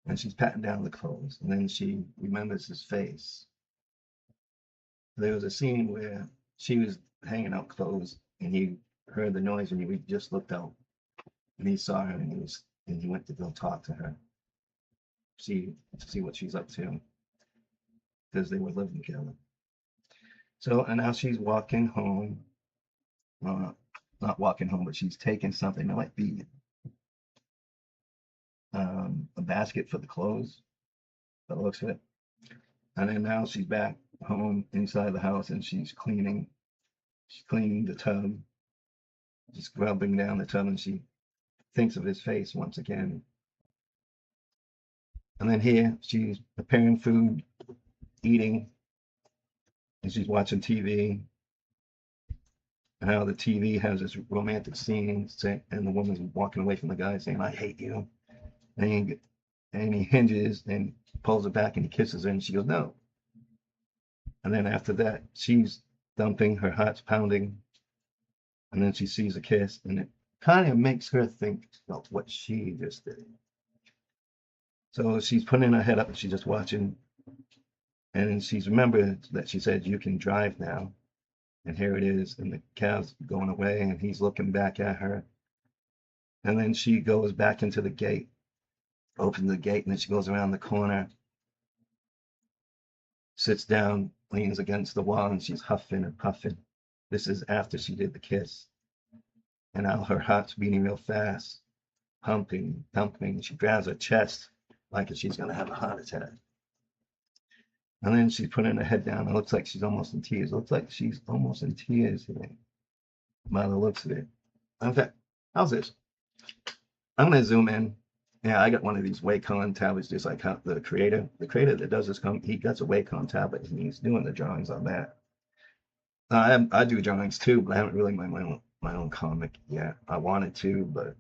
A: And she's patting down the clothes, and then she remembers his face. There was a scene where she was hanging out clothes, and he heard the noise, and he just looked out, and he saw her, and he went to go talk to her, to see what she's up to, because they were living together. So, and now she's walking home. Well, not walking home, but she's taking something that might be a basket for the clothes, by the looks of it. And then now she's back home inside the house, and she's cleaning the tub, just rubbing down the tub, and she thinks of his face once again. And then here she's preparing food, eating, and she's watching TV. And how the TV has this romantic scene, and the woman's walking away from the guy saying, "I hate you." And he hinges and pulls her back and he kisses her, and she goes, "No." And then after that, she's thumping, her heart's pounding, and then she sees a kiss, and it kind of makes her think about what she just did. So she's putting her head up and she's just watching, and she's remembered that she said, "You can drive now." And here it is, and the cab's going away, and he's looking back at her. And then she goes back into the gate, opens the gate, and then she goes around the corner, sits down, leans against the wall, and she's huffing and puffing. This is after she did the kiss. And now her heart's beating real fast, pumping, pumping. She grabs her chest like she's going to have a heart attack. And then she's putting her head down. It looks like she's almost in tears. It looks like she's almost in tears here, by the looks of it. In fact, how's this? I'm going to zoom in. Yeah, I got one of these Wacom tablets, just like how the creator that does this, he got a Wacom tablet, and he's doing the drawings on that. I do drawings too, but I haven't really made my own comic yet. I wanted to, but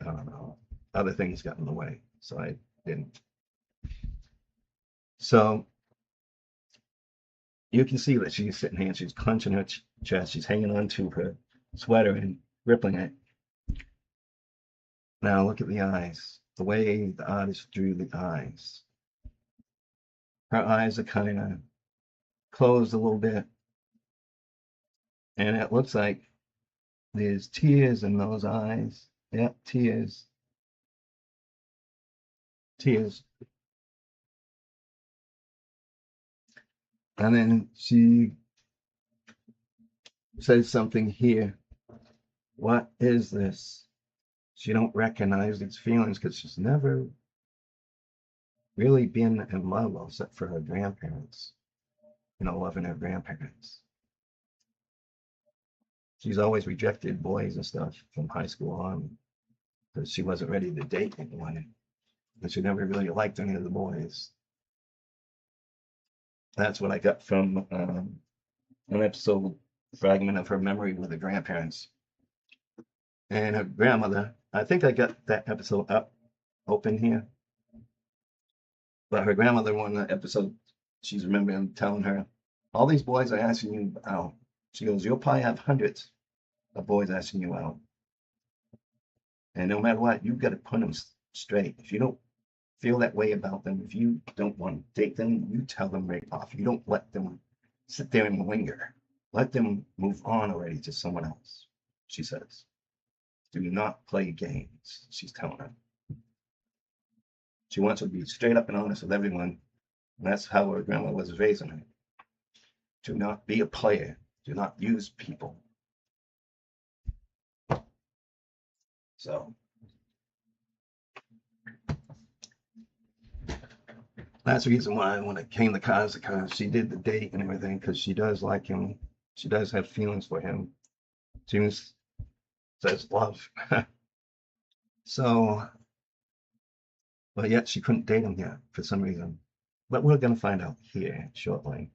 A: I don't know. Other things got in the way, so I didn't. So you can see that she's sitting here, she's clenching her chest, she's hanging on to her sweater and rippling it. Now look at the eyes, the way the artist drew the eyes. Her eyes are kind of closed a little bit, and it looks like there's tears in those eyes. Yep, tears. Tears. And then she says something here. What is this? She don't recognize these feelings because she's never really been in love except for her grandparents, loving her grandparents. She's always rejected boys and stuff from high school on because she wasn't ready to date anyone. But she never really liked any of the boys. That's what I got from an episode fragment of her memory with her grandparents. And her grandmother, I think I got that episode up open here. But her grandmother, one episode, she's remembering telling her, all these boys are asking you out. She goes, you'll probably have hundreds of boys asking you out. And no matter what, you've got to put them straight. If you don't feel that way about them, if you don't want to date them, you tell them right off. You don't let them sit there and linger. Let them move on already to someone else, she says. Do not play games, she's telling her. She wants her to be straight up and honest with everyone. And that's how her grandma was raising her. Do not be a player. Do not use people. So that's the reason why when it came to Kazuka, she did the date and everything because she does like him. She does have feelings for him. She says love. So, but yet she couldn't date him yet for some reason. But we're going to find out here shortly.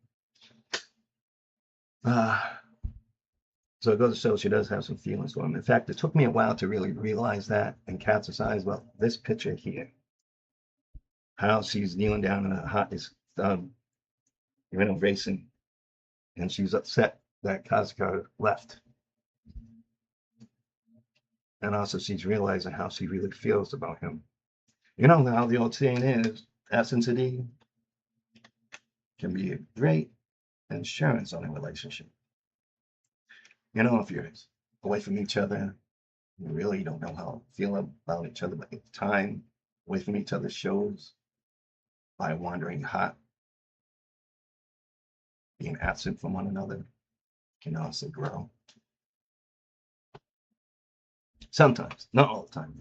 A: So it goes to show she does have some feelings for him. In fact, it took me a while to really realize that and catch well, this picture here. How she's kneeling down in a hot, racing, and she's upset that Kazuka left. And also she's realizing how she really feels about him. You know how the old saying is, ethnicity can be a great insurance on a relationship. You know, if you're away from each other, you really don't know how to feel about each other, but time away from each other shows by wandering hot, being absent from one another can also grow. Sometimes, not all the time,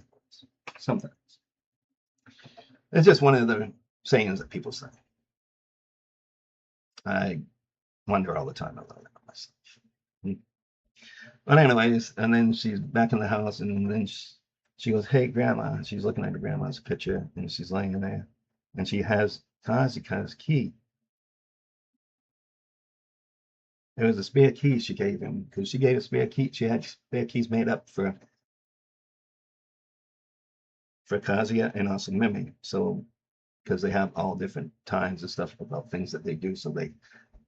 A: sometimes. It's just one of the sayings that people say. I wonder all the time about that myself. But anyways, and then she's back in the house, and then she goes, hey, Grandma. And she's looking at her grandma's picture, and she's laying there, and she has Kazuka's key. It was a spare key she gave him, because she gave a spare key. She had spare keys made up for Kazuya and also Mimi. So, because they have all different times and stuff about things that they do, so they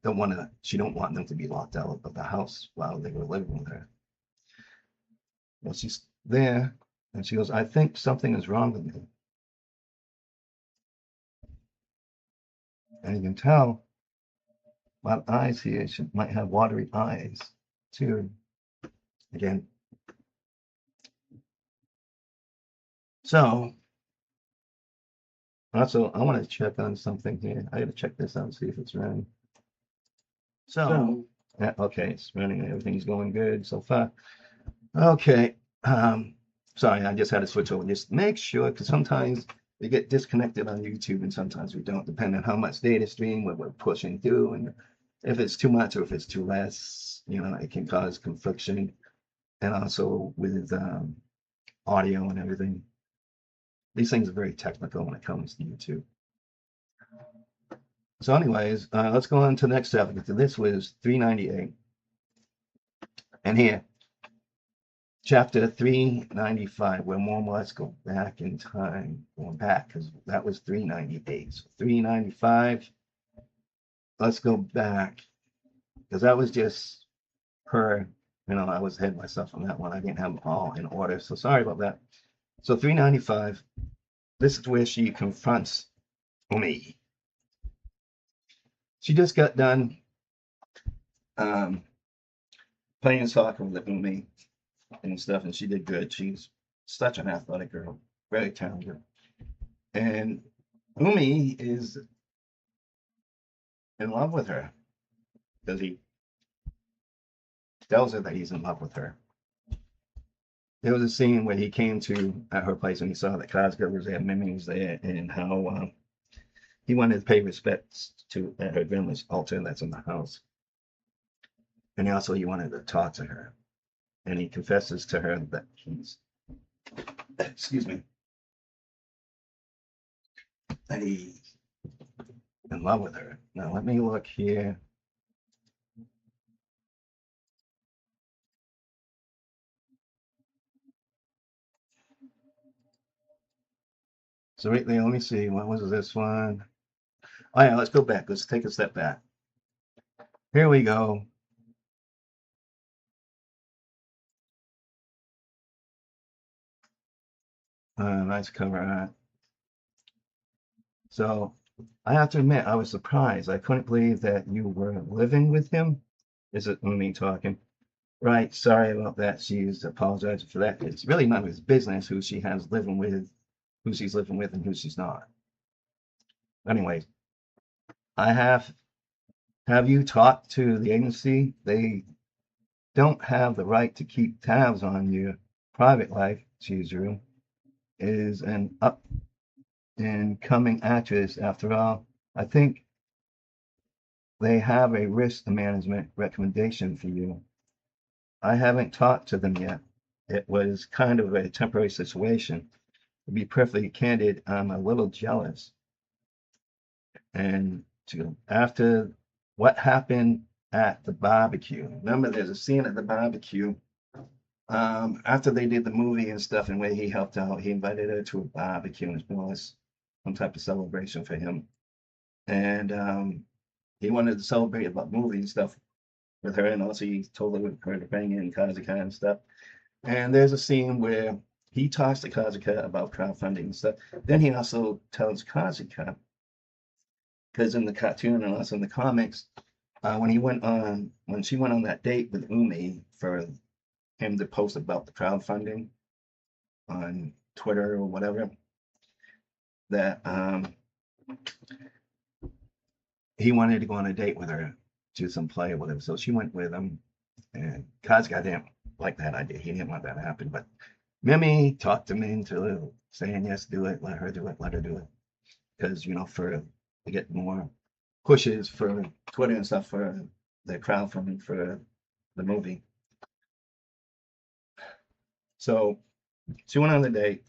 A: don't want to. She don't want them to be locked out of the house while they were living with her. Well, she's there, and she goes, I think something is wrong with me. And you can tell my eyes here, she might have watery eyes too. Again. So, also, I want to check on something here. I got to check this out and see if it's running. So, yeah, okay, it's running. Everything's going good so far. Okay. Sorry, I just had to switch over. Just make sure, because sometimes we get disconnected on YouTube and sometimes we don't, depending on how much data stream what we're pushing through. And if it's too much or if it's too less, you know, it can cause confliction. And also with audio and everything. These things are very technical when it comes to YouTube. So anyways, let's go on to the next chapter. This was 398. And here, chapter 395, where more let's go back in time. Going back, because that was 398. So 395, let's go back. Because that was just her, you know, I was ahead myself on that one. I didn't have them all in order, so sorry about that. So 395, this is where she confronts Umi. She just got done playing soccer with Umi and stuff, and she did good. She's such an athletic girl, very talented. And Umi is in love with her because he tells her that he's in love with her. There was a scene where he came to at her place and he saw that Kazuka was there, Mimi was there, and how he wanted to pay respects to at her grandma's altar that's in the house. And also he wanted to talk to her. And he confesses to her that he's, excuse me, that he's in love with her. Now let me look here. So right there, let me see. What was this one? Oh yeah, let's go back. Let's take a step back. Here we go. Nice cover art. So I have to admit, I was surprised. I couldn't believe that you were living with him. Is it me talking? Right. Sorry about that. She's apologizing for that. It's really none of his business who she has living with, who she's living with, and who she's not. Anyway, I have you talked to the agency? They don't have the right to keep tabs on your private life. Chizuru is an up and coming actress after all. I think they have a risk management recommendation for you. I haven't talked to them yet. It was kind of a temporary situation. To be perfectly candid, I'm a little jealous. And after what happened at the barbecue, remember there's a scene at the barbecue. After they did the movie and stuff, and where he helped out, he invited her to a barbecue, and it's more or less some type of celebration for him. And he wanted to celebrate about movie and stuff with her, and also he told her to bring in Kazuya and stuff. And there's a scene where he talks to Kazuya about crowdfunding and stuff. Then he also tells Kazuya, because in the cartoon and also in the comics, when she went on that date with Umi for him to post about the crowdfunding on Twitter or whatever, that he wanted to go on a date with her to some play or whatever. So she went with him, and Kazuya didn't like that idea. He didn't want that to happen. But Mimi talked him into saying, yes, do it, let her do it, let her do it. Because, to get more pushes for Twitter and stuff for the crowdfunding for the movie. So she went on the date,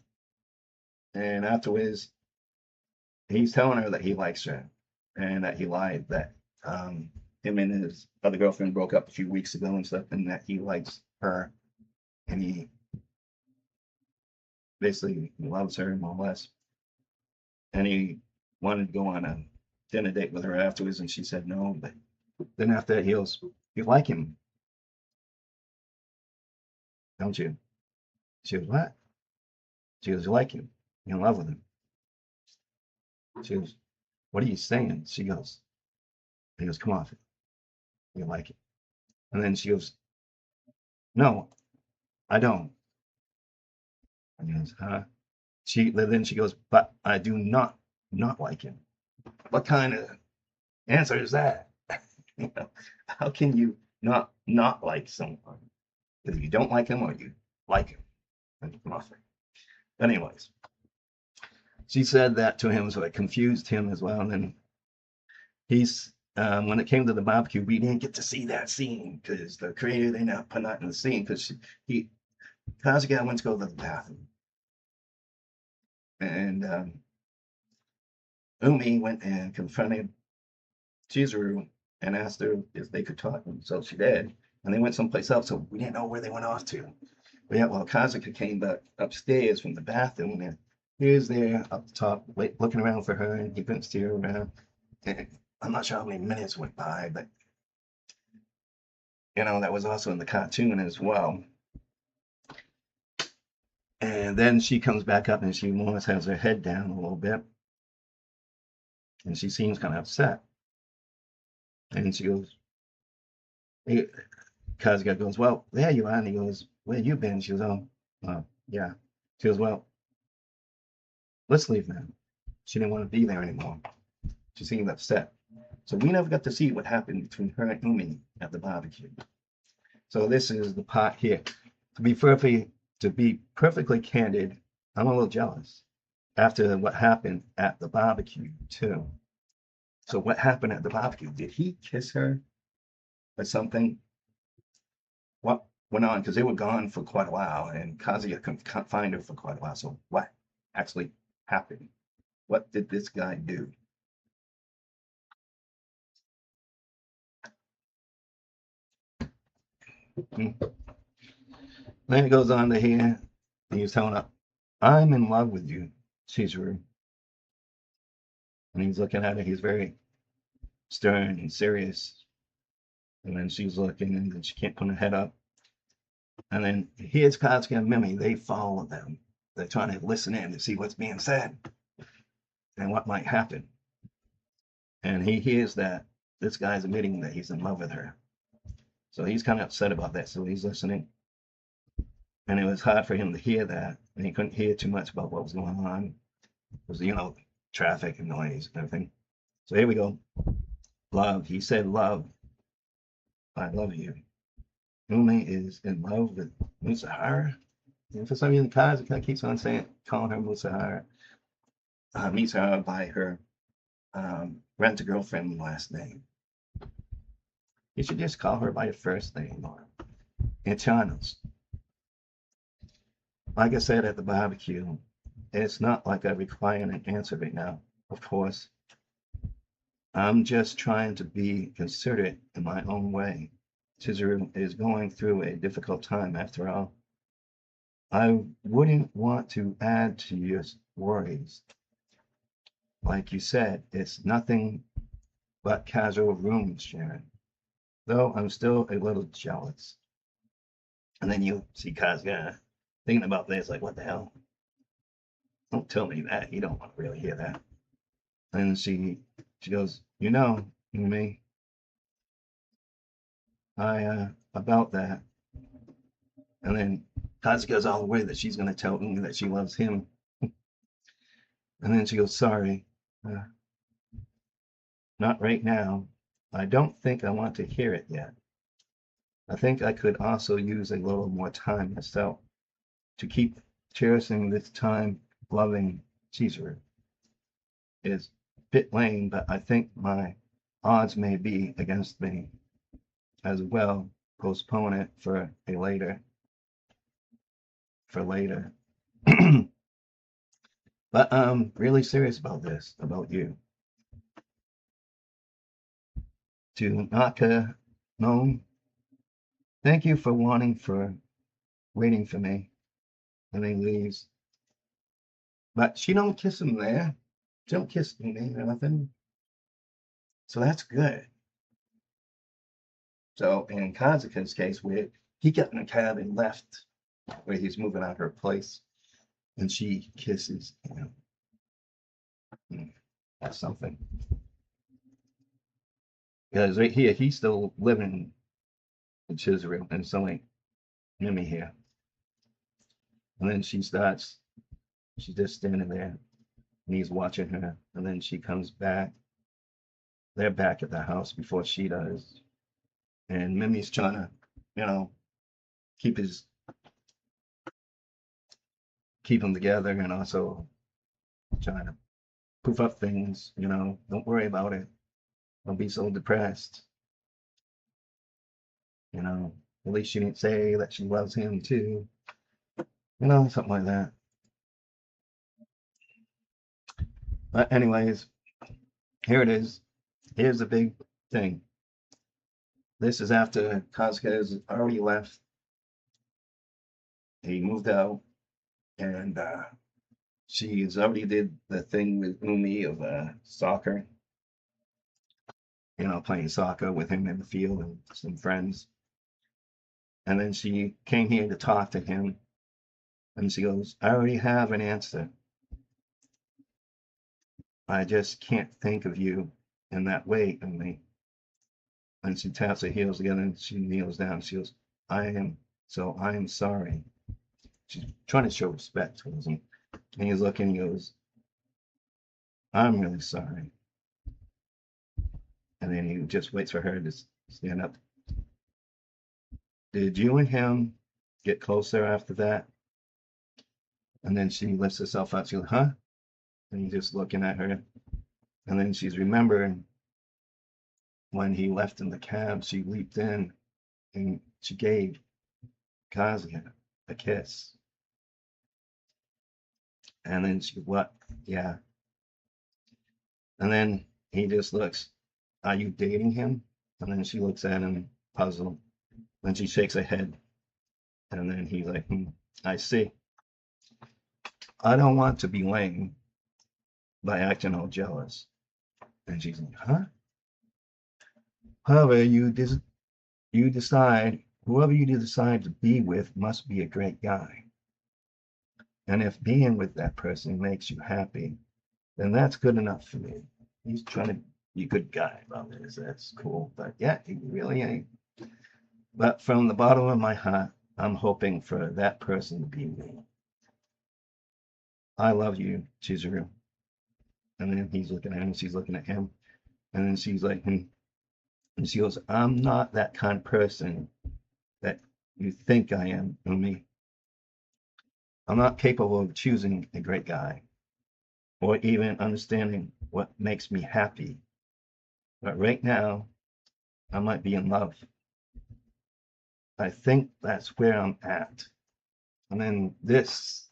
A: and afterwards, he's telling her that he likes her and that he lied that him and his other girlfriend broke up a few weeks ago and stuff, and that he likes her, and he basically loves her more or less. And he wanted to go on a dinner date with her afterwards, and she said no. But then after that, he goes, "You like him, don't you?" She goes, "What?" She goes, "You like him? You're in love with him?" She goes, "What are you saying?" He goes, "Come off it. You like it." And then she goes, "No, I don't." And he goes, "Huh?" Then she goes, "But I do not like him." What kind of answer is that? How can you not like someone? Either you don't like him or you like him. And come off it. But anyways, she said that to him, so it confused him as well. And then he's when it came to the barbecue, we didn't get to see that scene because the creator they not put that in the scene because Kazuya went to go to the bathroom, and Umi went and confronted Chizuru and asked her if they could talk, and so she did. And they went someplace else, so we didn't know where they went off to. But yeah, well, Kazuya came back upstairs from the bathroom, and he was there up the top, looking around for her, and he couldn't see her around. And I'm not sure how many minutes went by, but that was also in the cartoon as well. And then she comes back up, and she more or less has her head down a little bit, and she seems kind of upset. And she goes, Kazuya goes, "Well, there you are." And he goes, "Where you been?" She goes, "Oh, yeah." She goes, "Well, let's leave now." She didn't want to be there anymore. She seemed upset. So we never got to see what happened between her and Umi at the barbecue. So this is the part here. To be perfectly candid, I'm a little jealous after what happened at the barbecue too. So what happened at the barbecue? Did he kiss her or something? What went on? Because they were gone for quite a while, and Kazuya couldn't find her for quite a while. So what actually happened? What did this guy do? Hmm. Then it goes on to here. He's telling her, "I'm in love with you, Chizuru. And he's looking at her. He's very stern and serious. And then she's looking, and then she can't put her head up. And then here's Kazuya and Mimi. They follow them. They're trying to listen in to see what's being said and what might happen. And he hears that this guy's admitting that he's in love with her. So he's kind of upset about that. So he's listening. And it was hard for him to hear that. And he couldn't hear too much about what was going on. It was, traffic and noise and everything. So here we go. Love. He said, love. I love you. Umi is in love with Musahara. And for some reason, Kazuka keeps on calling her Musahara. Musahara by her Ren-A-girlffriend last name. You should just call her by her first name or Echanos. Like I said at the barbecue, it's not like I require an answer right now, of course. I'm just trying to be considerate in my own way. Chizuru is going through a difficult time after all. I wouldn't want to add to your worries. Like you said, it's nothing but casual room sharing. Though I'm still a little jealous. And then you see Kazuya thinking about this, like, what the hell? Don't tell me that. You don't want to really hear that. And she goes, me, about that. And then Kazuya's all the way that she's going to tell Umi that she loves him. And then she goes, sorry. Not right now. I don't think I want to hear it yet. I think I could also use a little more time myself to keep cherishing this time loving Chizuru. It's a bit lame, but I think my odds may be against me as well. Postpone it for later. But I'm really serious about this, about you. To Naka Nome, thank you for waiting for me. And then leaves. But she don't kiss him there. She don't kiss me or nothing. So that's good. So in Kazuka's case, where he got in a cab and left, where he's moving out her place, and she kisses him. That's something. Because right here, he's still living in Chizuru, and so ain't Mimi here. And then she's just standing there, and he's watching her, and then she comes back. They're back at the house before she does. And Mimi's trying to, keep them together, and also trying to poof up things, don't worry about it. Don't be so depressed. At least she didn't say that she loves him too. Something like that. But anyways, here it is. Here's the big thing. This is after Kazuka has already left. He moved out, and she's already did the thing with Umi of soccer. Playing soccer with him in the field and some friends. And then she came here to talk to him. And she goes, I already have an answer. I just can't think of you in that way, Umi. And she taps her heels together and she kneels down. She goes, I am sorry. She's trying to show respect towards him. And he's looking and he goes, I'm really sorry. And then he just waits for her to stand up. Did you and him get closer after that? And then she lifts herself up. She's like, huh? And he's just looking at her. And then she's remembering when he left in the cab, she leaped in and she gave Kazuya a kiss. And then she, what? Yeah. And then he just looks, are you dating him? And then she looks at him, puzzled. Then she shakes her head. And then he's like, I see. I don't want to be lame by acting all jealous. And she's like, huh? However, you decide, whoever you decide to be with must be a great guy. And if being with that person makes you happy, then that's good enough for me. He's trying to be a good guy about this. That's cool. But yeah, he really ain't. But from the bottom of my heart, I'm hoping for that person to be me. I love you, Chizuru. And then he's looking at him, and she's looking at him. And then she's like, hmm. And she goes, I'm not that kind of person that you think I am, Umi. I'm not capable of choosing a great guy or even understanding what makes me happy. But right now, I might be in love. I think that's where I'm at. And then this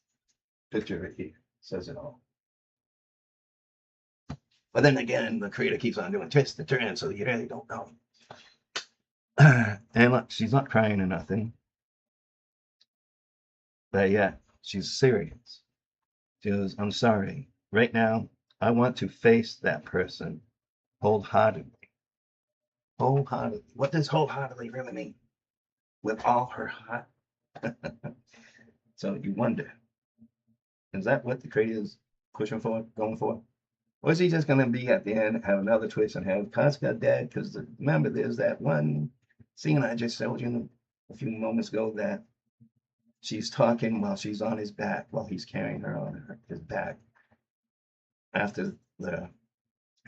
A: picture right here says it all. But then again, the creator keeps on doing twists and turns, so you really don't know. And look, she's not crying or nothing. But yeah, she's serious. She goes, I'm sorry. Right now, I want to face that person wholeheartedly. Wholeheartedly. What does wholeheartedly really mean? With all her heart. So you wonder, is that what the creator is pushing for, going for? Or is he just going to be at the end, have another twist and have Kasuga dead? Because remember, there's that one scene I just showed you a few moments ago that she's talking while she's on his back, while he's carrying her on his back after the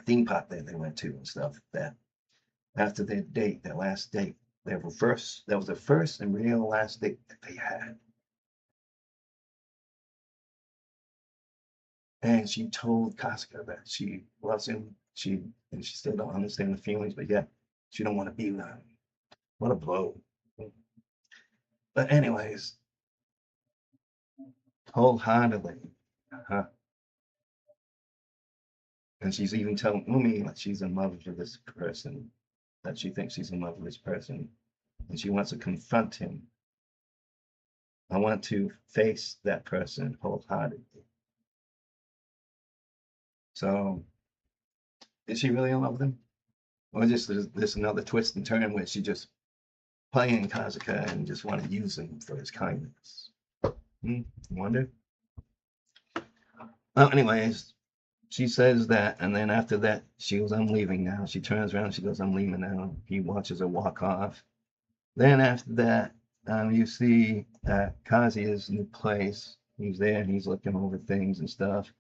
A: theme park that they went to and stuff. That after their date, their last date, that was the first and real last date that they had. And she told Kasuga that she loves him. She still don't understand the feelings, but yet she don't want to be with him. What a blow. But anyways, wholeheartedly. Uh-huh. And she's even telling Umi that she's in love with this person, that she thinks she's in love with this person, and she wants to confront him. I want to face that person wholeheartedly. So, is she really in love with him? Or just this another twist and turn where she just playing Kazuka and just want to use him for his kindness? Wonder. Well, anyways, she says that, and then after that, she goes, I'm leaving now. She turns around, she goes, I'm leaving now. He watches her walk off. Then after that, you see Kazuya's new place. He's there and he's looking over things and stuff.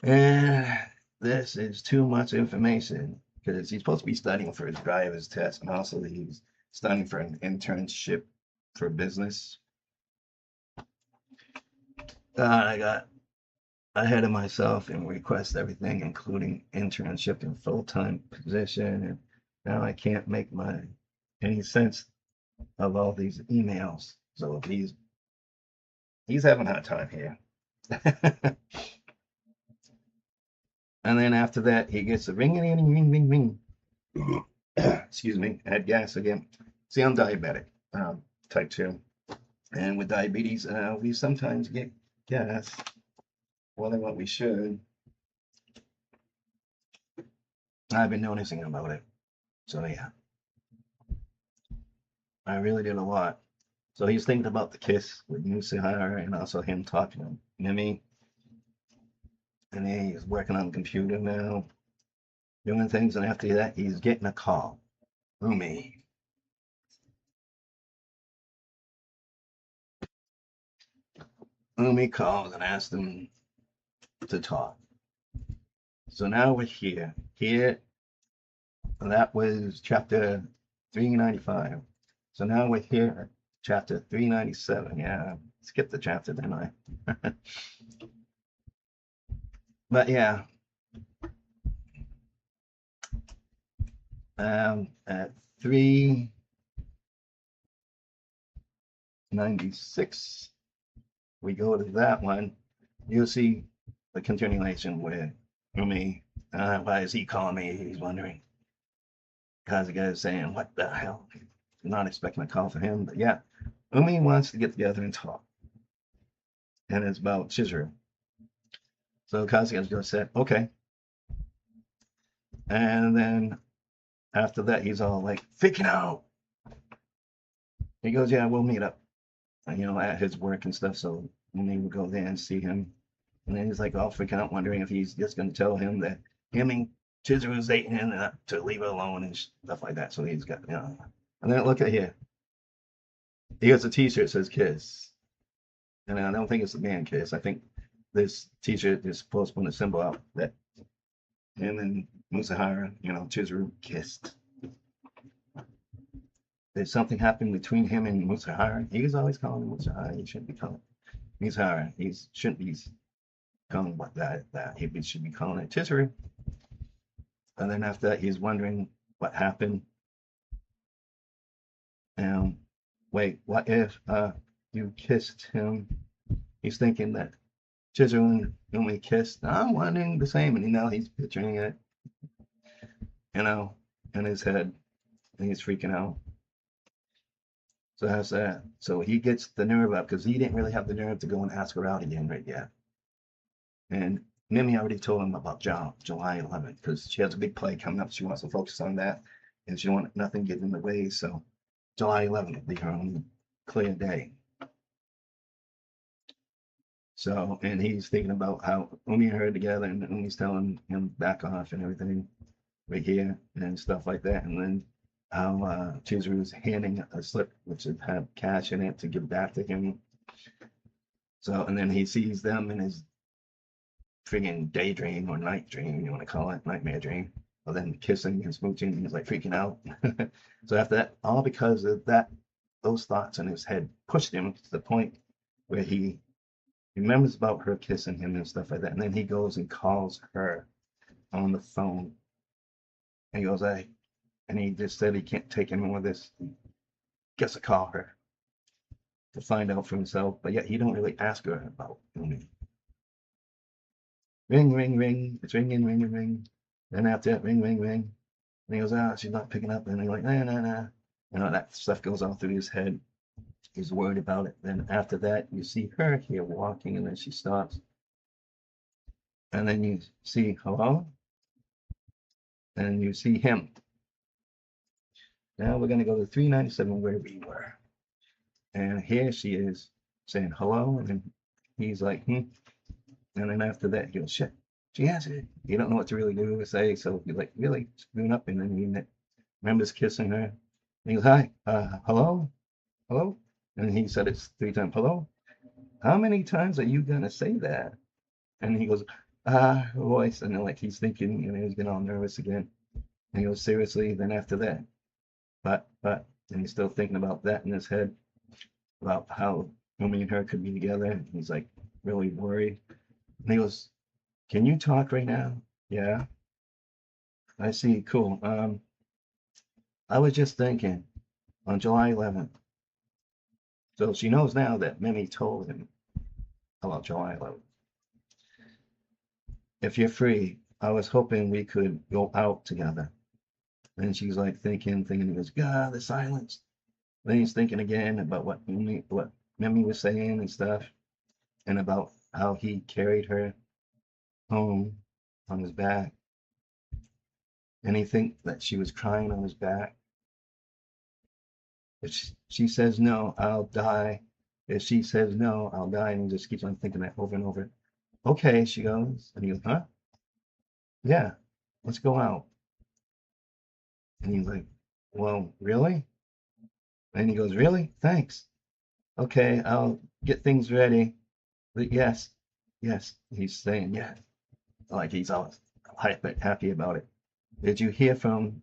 A: And this is too much information because he's supposed to be studying for his driver's test, and also he's studying for an internship for business. I got ahead of myself and request everything, including internship and full-time position, and now I can't make any sense of all these emails. So he's having a hard time here. And then after that, he gets a ring, ring, ring, ring. Excuse me, add gas again. See, I'm diabetic, type 2. And with diabetes, we sometimes get gas more than what we should. I've been noticing about it. So yeah, I really did a lot. So he's thinking about the kiss with Musahara and also him talking to Mimi. And he's working on the computer now, doing things. And after that, he's getting a call. Umi. Umi calls and asks him to talk. So now we're here. That was chapter 395. So now we're here at chapter 397. Yeah, skip the chapter, didn't I? But yeah. At 396, we go to that one. You'll see the continuation with Umi. Why is he calling me? He's wondering. Kazuga is saying, what the hell? Not expecting a call from him, but yeah. Umi wants to get together and talk. And it's about Chizuru. So Kazuga just said, okay. And then after that, he's all like freaking out. He goes, yeah, we'll meet up, at his work and stuff. So when they would go there and see him, and then he's like all freaking out, wondering if he's just going to tell him that him and Chizuru's dating and to leave it alone and stuff like that. So he's got, And then look at here. He has a T-shirt that says "Kiss," and I don't think it's a man kiss. I think this T-shirt is supposed to put a symbol out that him and Musahara, Chizuru kissed. Did something happen between him and Musahara? He was always calling him Musahara. He shouldn't be calling Musahara. He shouldn't be calling what that. He should be calling it Chizuru. And then after that, he's wondering what happened. Wait, what if you kissed him? He's thinking that Chizuru and we kissed. I'm wondering the same, and now he's picturing it, in his head, and he's freaking out. So that's that. So he gets the nerve up because he didn't really have the nerve to go and ask her out again right yet. And Mimi already told him about July 11th because she has a big play coming up. She wants to focus on that, and she wants nothing get in the way. So July 11th will be her own clear day. So, and he's thinking about how Umi and her together, and Umi's telling him back off and everything right here and stuff like that. And then how Chizuru's handing a slip which had cash in it to give back to him. So, and then he sees them in his freaking daydream or night dream, you want to call it, nightmare dream. But then kissing and smooching, and he's like freaking out. So after that, all because of those thoughts in his head pushed him to the point where he remembers about her kissing him and stuff like that. And then he goes and calls her on the phone. And he goes, and he just said he can't take any more of this. Guess I call her to find out for himself. But yet he don't really ask her about Umi. Ring, ring, ring. It's ringing, ringing, ring. Then after that, ring, ring, ring. And he goes, she's not picking up. And he's like, nah, nah, nah. That stuff goes all through his head. He's worried about it. Then after that, you see her here walking, and then she stops. And then you see hello, and you see him. Now we're going to go to 397 where we were. And here she is saying hello, and he's like, And then after that, he goes, shit, she answered. You don't know what to really do or say, so he's like really screwing up, and then he remembers kissing her. And he goes, hi, hello, hello. And he said it 3 times, hello. How many times are you going to say that? And he goes, voice. And then like he's thinking, he's getting all nervous again. And he goes, seriously. Then after that, but, and he's still thinking about that in his head, about how Umi and her could be together. And he's like really worried. And he goes, can you talk right now? Yeah. I see. Cool. I was just thinking on July 11th. So she knows now that Mimi told him about July 11th. If you're free, I was hoping we could go out together. And she's like thinking, he goes, God, the silence. Then he's thinking again about what Mimi was saying and stuff, and about how he carried her home on his back. And he thinks that she was crying on his back. If she says no, I'll die. If she says no, I'll die. And he just keeps on thinking that over and over. Okay, she goes. And he goes, huh? Yeah, let's go out. And he's like, well, really? And he goes, really? Thanks. Okay, I'll get things ready. But yes, he's saying yes. Like he's all happy about it. Did you hear from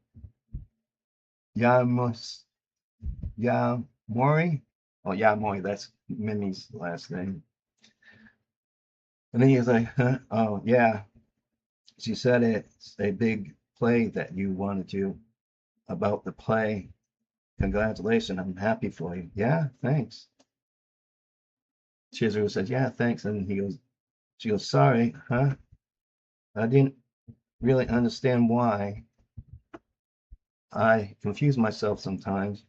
A: Yamori? Oh, Yamori, that's Mimi's last name. And then he's like, huh? Oh, yeah. She said it's a big play that you wanted to about the play. Congratulations, I'm happy for you. Yeah, thanks. Chizuru says, yeah, thanks. And she goes, sorry, huh? I didn't really understand why. I confuse myself sometimes.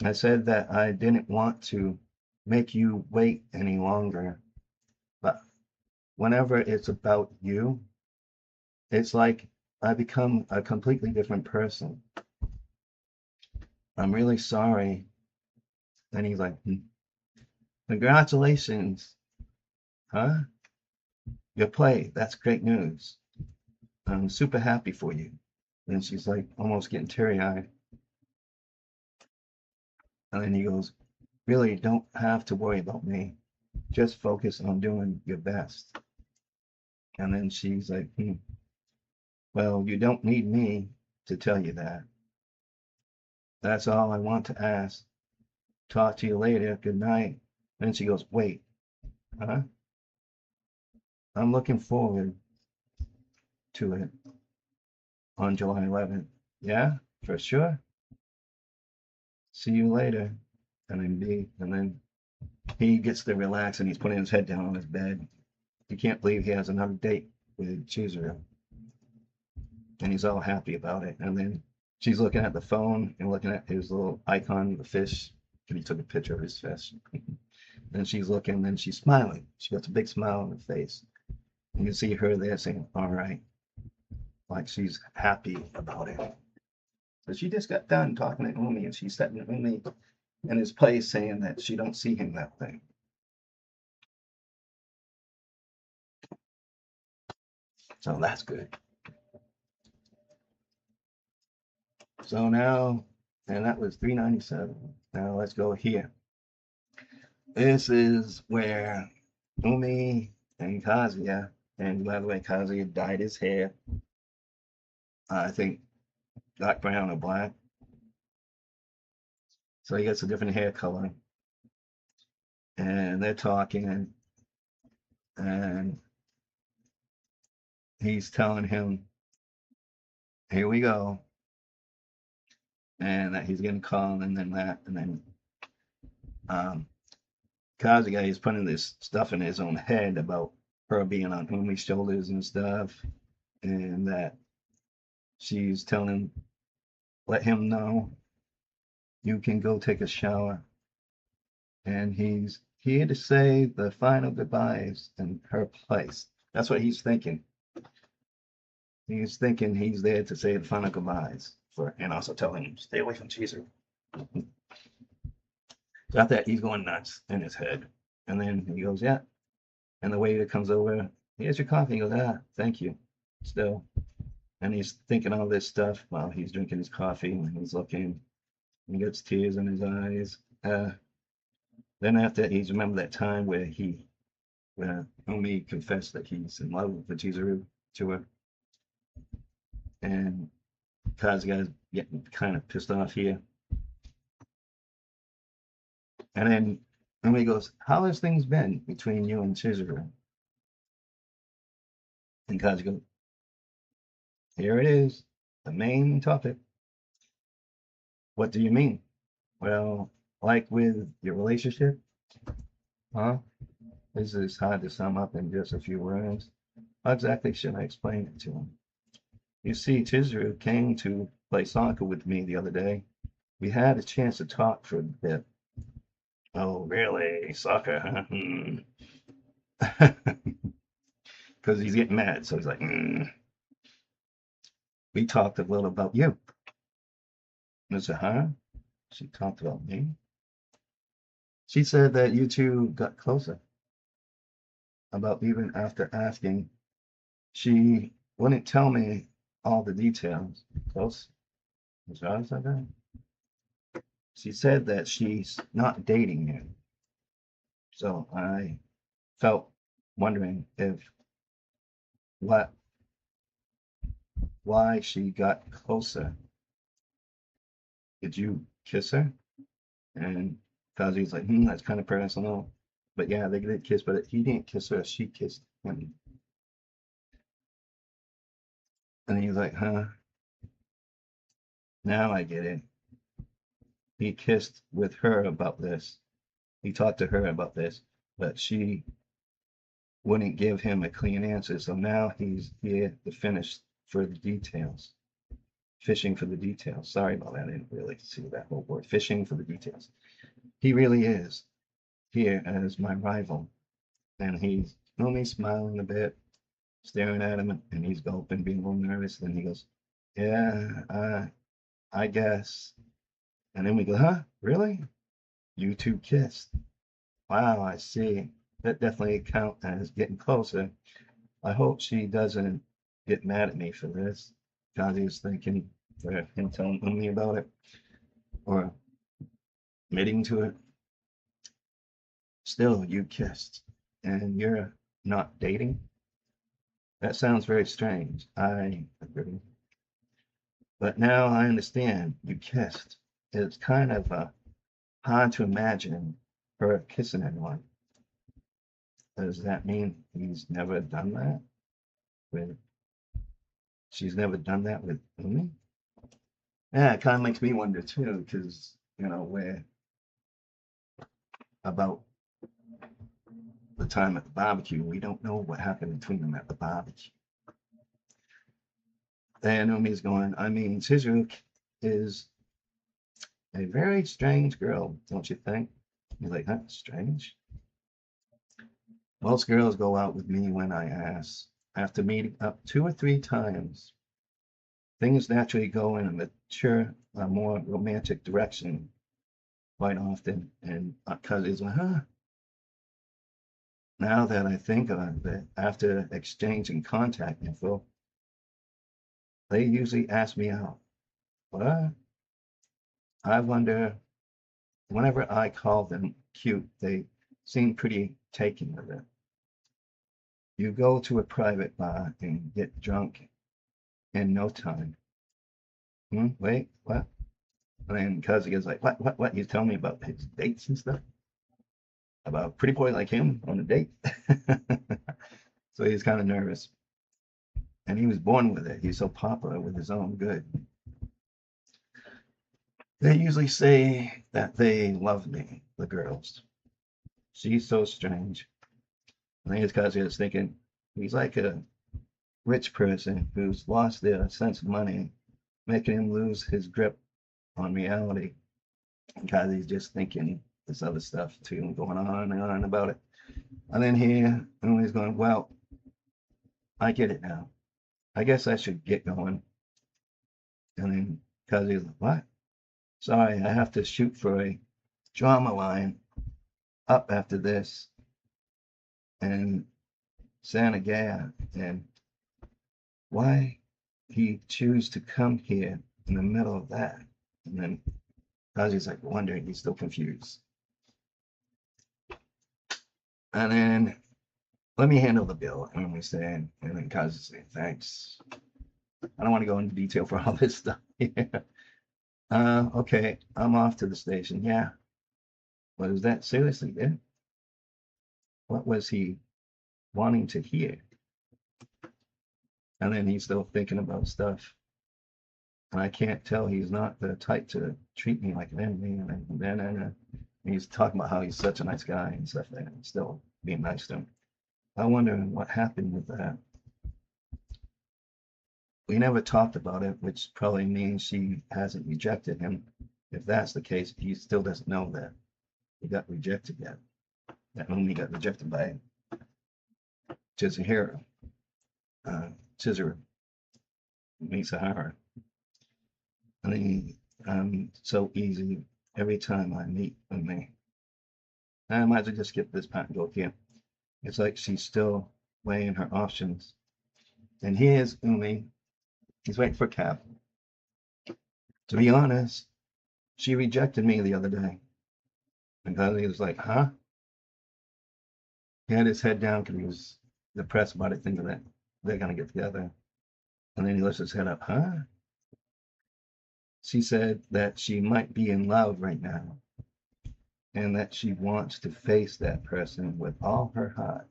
A: I said that I didn't want to make you wait any longer, but whenever it's about you, it's like I become a completely different person. I'm really sorry. And he's like, congratulations, huh? Your play, that's great news. I'm super happy for you. And she's like almost getting teary-eyed. And then he goes, really don't have to worry about me. Just focus on doing your best. And then she's like, well, you don't need me to tell you that. That's all I want to ask. Talk to you later. Good night. Then she goes, wait, huh? I'm looking forward to it on July 11th. Yeah, for sure. See you later. And then he gets to relax and he's putting his head down on his bed. He can't believe he has another date with Chizuru. And he's all happy about it. And then she's looking at the phone and looking at his little icon, the fish. And he took a picture of his fish. And she's looking and she's smiling. She got a big smile on her face. And you can see her there saying, all right. Like she's happy about it. So she just got done talking to Umi and she's sitting Umi in his place saying that she don't see him that way. So that's good. So now, and that was 397. Now let's go here. This is where Umi and Kazuya, and by the way, Kazuya dyed his hair. I think dark brown or black. So he gets a different hair color. And they're talking, and he's telling him, here we go. And that he's getting called, and then that, and then Kazuya is putting this stuff in his own head about her being on Umi's shoulders and stuff, and that she's telling him, let him know you can go take a shower. And he's here to say the final goodbyes in her place. That's what he's thinking. He's thinking he's there to say the final goodbyes for, and also tell him, stay away from Chizuru. So after that, he's going nuts in his head. And then he goes, yeah. And the waiter comes over, here's your coffee. He goes, thank you. Still. And he's thinking all this stuff while he's drinking his coffee and he's looking. He gets tears in his eyes. Then after he's remembered that time where Umi confessed that he's in love with Chizuru to her. And Kazuya's getting kind of pissed off here. And then Umi goes, how has things been between you and Chizuru? And Kazuya goes, here it is, the main topic. What do you mean? Well, like with your relationship? Huh? This is hard to sum up in just a few words. How exactly should I explain it to him? You see, Chizuru came to play soccer with me the other day. We had a chance to talk for a bit. Oh, really? Soccer, huh? Because he's getting mad, so he's like, We talked a little about you. I said, huh? She talked about me? She said that you two got closer. About even after asking, she wouldn't tell me all the details. Close? Was I said that? She said that she's not dating you. So I felt wondering if what why she got closer. Did you kiss her? And Kazu's like, that's kind of personal. But yeah, they did kiss, but he didn't kiss her, she kissed him. And he's like, huh? Now I get it. He kissed with her about this. He talked to her about this, but she wouldn't give him a clean answer. So now he's here to finish for the details. Fishing for the details. Sorry about that. I didn't really see that whole word. Fishing for the details. He really is here as my rival. And he's only smiling a bit. staring at him, and he's gulping, being a little nervous. Then he goes, "Yeah, I guess." And then we go, "Huh? Really? You two kissed? Wow, I see. That definitely counts as getting closer. I hope she doesn't get mad at me for this." Kazi was thinking for him telling me about it or admitting to it. Still, you kissed and you're not dating? That sounds very strange. I agree. But now I understand you kissed. It's kind of hard to imagine her kissing anyone. Does that mean he's never done that with, she's never done that with me? Yeah, it kind of makes me wonder too, because, we're about the time at the barbecue. We don't know what happened between them at the barbecue. Then Umi's going, I mean, Chizuru is a very strange girl, don't you think? He's like, huh, strange? Most girls go out with me when I ask. After meeting up 2 or 3 times, things naturally go in a mature, more romantic direction quite often. And Kazi's like, huh? Now that I think of it, after exchanging contact info, they usually ask me out. What? I wonder, whenever I call them cute, they seem pretty taken with it. You go to a private bar and get drunk in no time. Wait, what? And then Kazuya's like, what? He's telling me about his dates and stuff? About a pretty boy like him on a date? So he's kind of nervous. And he was born with it. He's so popular with his own good. They usually say that they love me, the girls. She's so strange. I think it's Kazuya's thinking he's like a rich person who's lost their sense of money, making him lose his grip on reality. And Kazuya's just thinking this other stuff too, going on and on about it. And then here, Umi's going, well, I get it now. I guess I should get going. And then Kazuya's like, what? Sorry, I have to shoot for a drama line up after this. And Santa Gaya. And why he choose to come here in the middle of that? And then Kazuya's like wondering, he's still confused. And then let me handle the bill. And we saying, and then Kazuya's saying, thanks. I don't want to go into detail for all this stuff. Yeah. Okay, I'm off to the station. Yeah. Was that seriously it? What was he wanting to hear? And then he's still thinking about stuff. And I can't tell he's not the type to treat me like an enemy. And then he's talking about how he's such a nice guy and stuff, and still being nice to him. I wonder what happened with that. We never talked about it, which probably means she hasn't rejected him. If that's the case, he still doesn't know that he got rejected yet. That only got rejected by Chizuru, Chizuru, Misahara. I mean, so easy every time I meet with me. I might as well just skip this part and go here. It's like she's still weighing her options. And here's Umi. He's waiting for a cab. To be honest, she rejected me the other day. And he was like, huh? He had his head down because he was depressed about it, thinking that they're going to get together. And then he lifts his head up, huh? She said that she might be in love right now and that she wants to face that person with all her heart.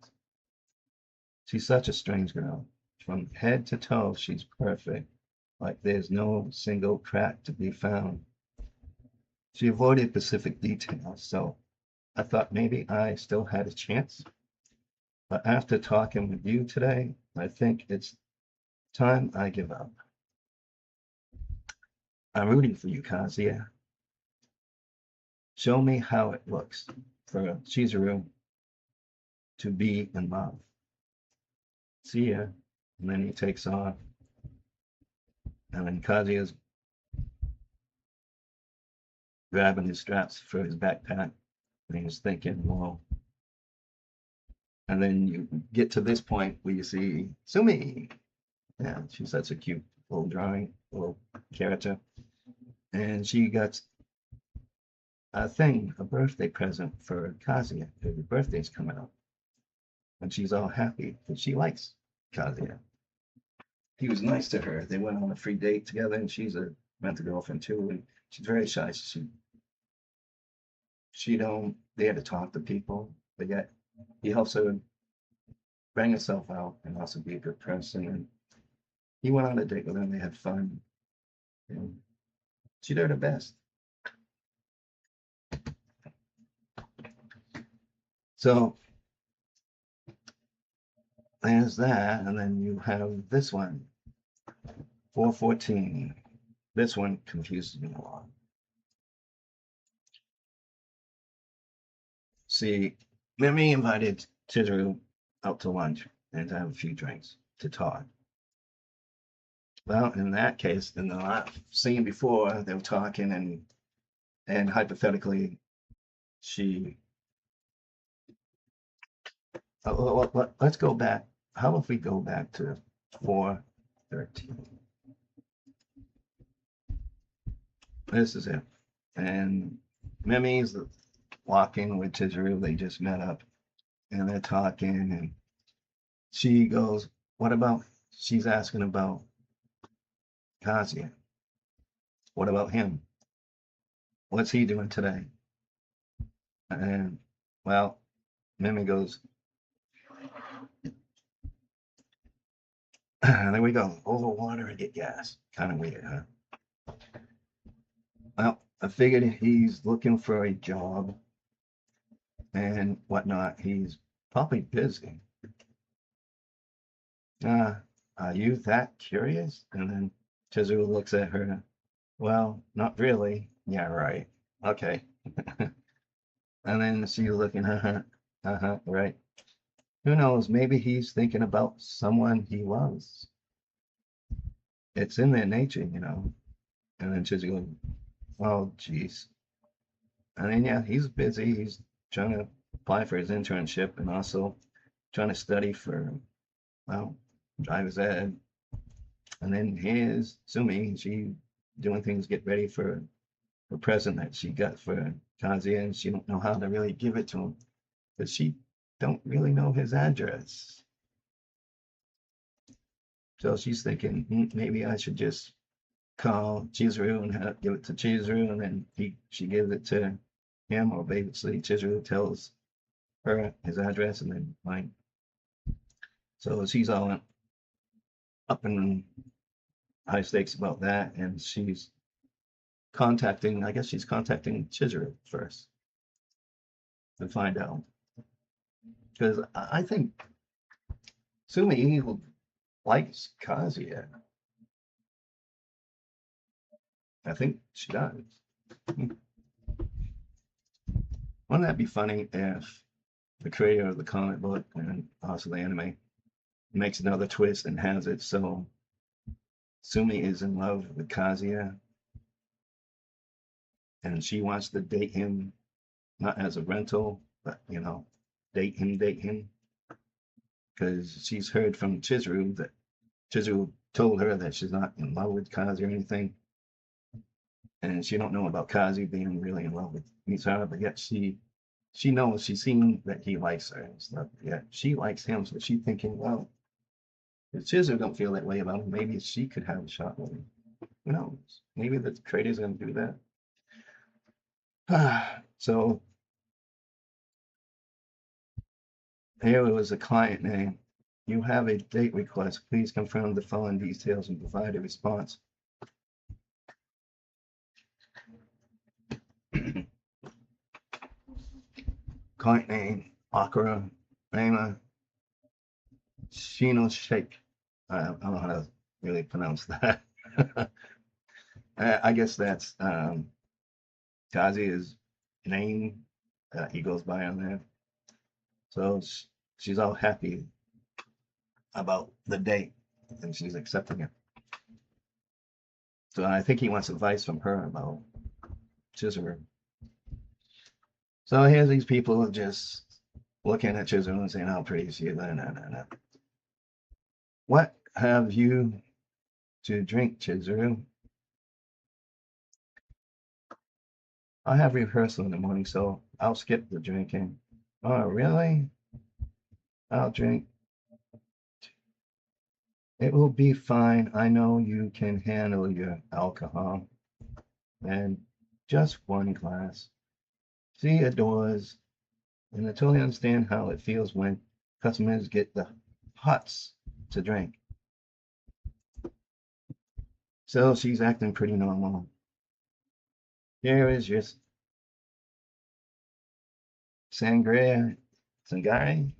A: She's such a strange girl. From head to toe, she's perfect. Like there's no single crack to be found. She avoided specific details, so I thought maybe I still had a chance. But after talking with you today, I think it's time I give up. I'm rooting for you, Kazuya. Show me how it looks for Chizuru to be in love. see ya. And then he takes off. And then Kazuya's grabbing his straps for his backpack. And he's thinking, well, and then you get to this point where you see Sumi. Yeah, she's such a cute little drawing, little character. And she got a birthday present for Kazuya. Her birthday's coming up. And she's all happy because she likes Kazuya. He was nice to her. They went on a free date together, and she's a Ren-A-girlffriend too. And she's very shy. She don't dare to talk to people, but yet he helps her bring herself out and also be a good person. And he went on a date with her, and they had fun. And she did her best. So there's that, and then you have this one, 414. This one confuses me a lot. See, Mimi invited Chizuru out to lunch and to have a few drinks to talk. Well, in that case, in the scene before, they were talking, and hypothetically, she. Let's go back. How if we go back to 413? This is it. And Mimi's walking with Chizuru. They just met up, and they're talking, and she goes, "What about?" She's asking about Kazuya. What about him? What's he doing today? And well, Mimi goes, there we go, over water and get gas. Kind of weird, huh? Well, I figured he's looking for a job and whatnot. He's probably busy. Are you that curious? And then Chizuru looks at her. Well, not really. Yeah, right. Okay. And then she's looking, right. Who knows? Maybe he's thinking about someone he loves. It's in their nature, you know. And then she's going, oh, geez. And then, yeah, he's busy. He's trying to apply for his internship and also trying to study for, well, driver's ed. And then here's Sumi. She doing things, get ready for the present that she got for Kazuya, and she don't know how to really give it to him. But she don't really know his address. So she's thinking, maybe I should just call Chizuru and give it to Chizuru, and then she gives it to him, or basically Chizuru tells her his address, and then mine. So she's all up in high stakes about that, and she's contacting, I guess she's contacting Chizuru first to find out. Because I think Sumi likes Kazuya. I think she does. Wouldn't that be funny if the creator of the comic book and also the anime makes another twist and has it so Sumi is in love with Kazuya and she wants to date him, not as a rental, but date him, because she's heard from Chizuru that Chizuru told her that she's not in love with Kazuya or anything, and she don't know about Kazuya being really in love with Mitsuha, but yet she knows, she's seen that he likes her and stuff. Yet she likes him, so she's thinking, well, if Chizuru don't feel that way about him, maybe she could have a shot with him. Who knows? Maybe the creator's gonna do that. So here was a client name. You have a date request. Please confirm the following details and provide a response. Client name, Akira Rama Shino Shake. I don't know how to really pronounce that. I guess that's Kazuya's name he goes by on there. So she's all happy about the date, and she's accepting it. So I think he wants advice from her about Chizuru. So here's these people just looking at Chizuru and saying how pretty she is. Nah, nah, nah, nah. What have you to drink, Chizuru? I have rehearsal in the morning, so I'll skip the drinking. Oh, really? I'll drink. It will be fine. I know you can handle your alcohol. And just one glass. She adores, and I totally understand how it feels when customers get the hots to drink. So she's acting pretty normal. Here is your sangria, sangari.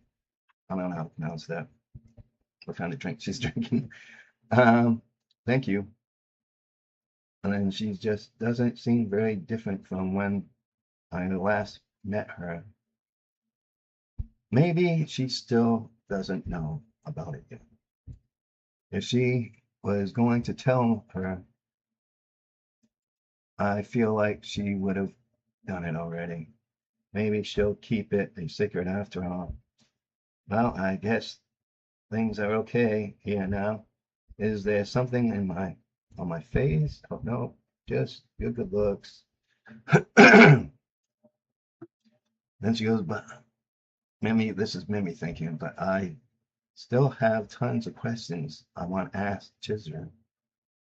A: I don't know how to pronounce that. What kind of drink she's drinking? Um, Thank you. And then she just doesn't seem very different from when I last met her. Maybe she still doesn't know about it yet. If she was going to tell her, I feel like she would have done it already. Maybe she'll keep it a secret after all. Well, I guess things are okay here now. Is there something in my on my face? Oh no, just your good looks. Then she goes, but Mimi, this is Mimi thinking, but I still have tons of questions I want to ask Chizuru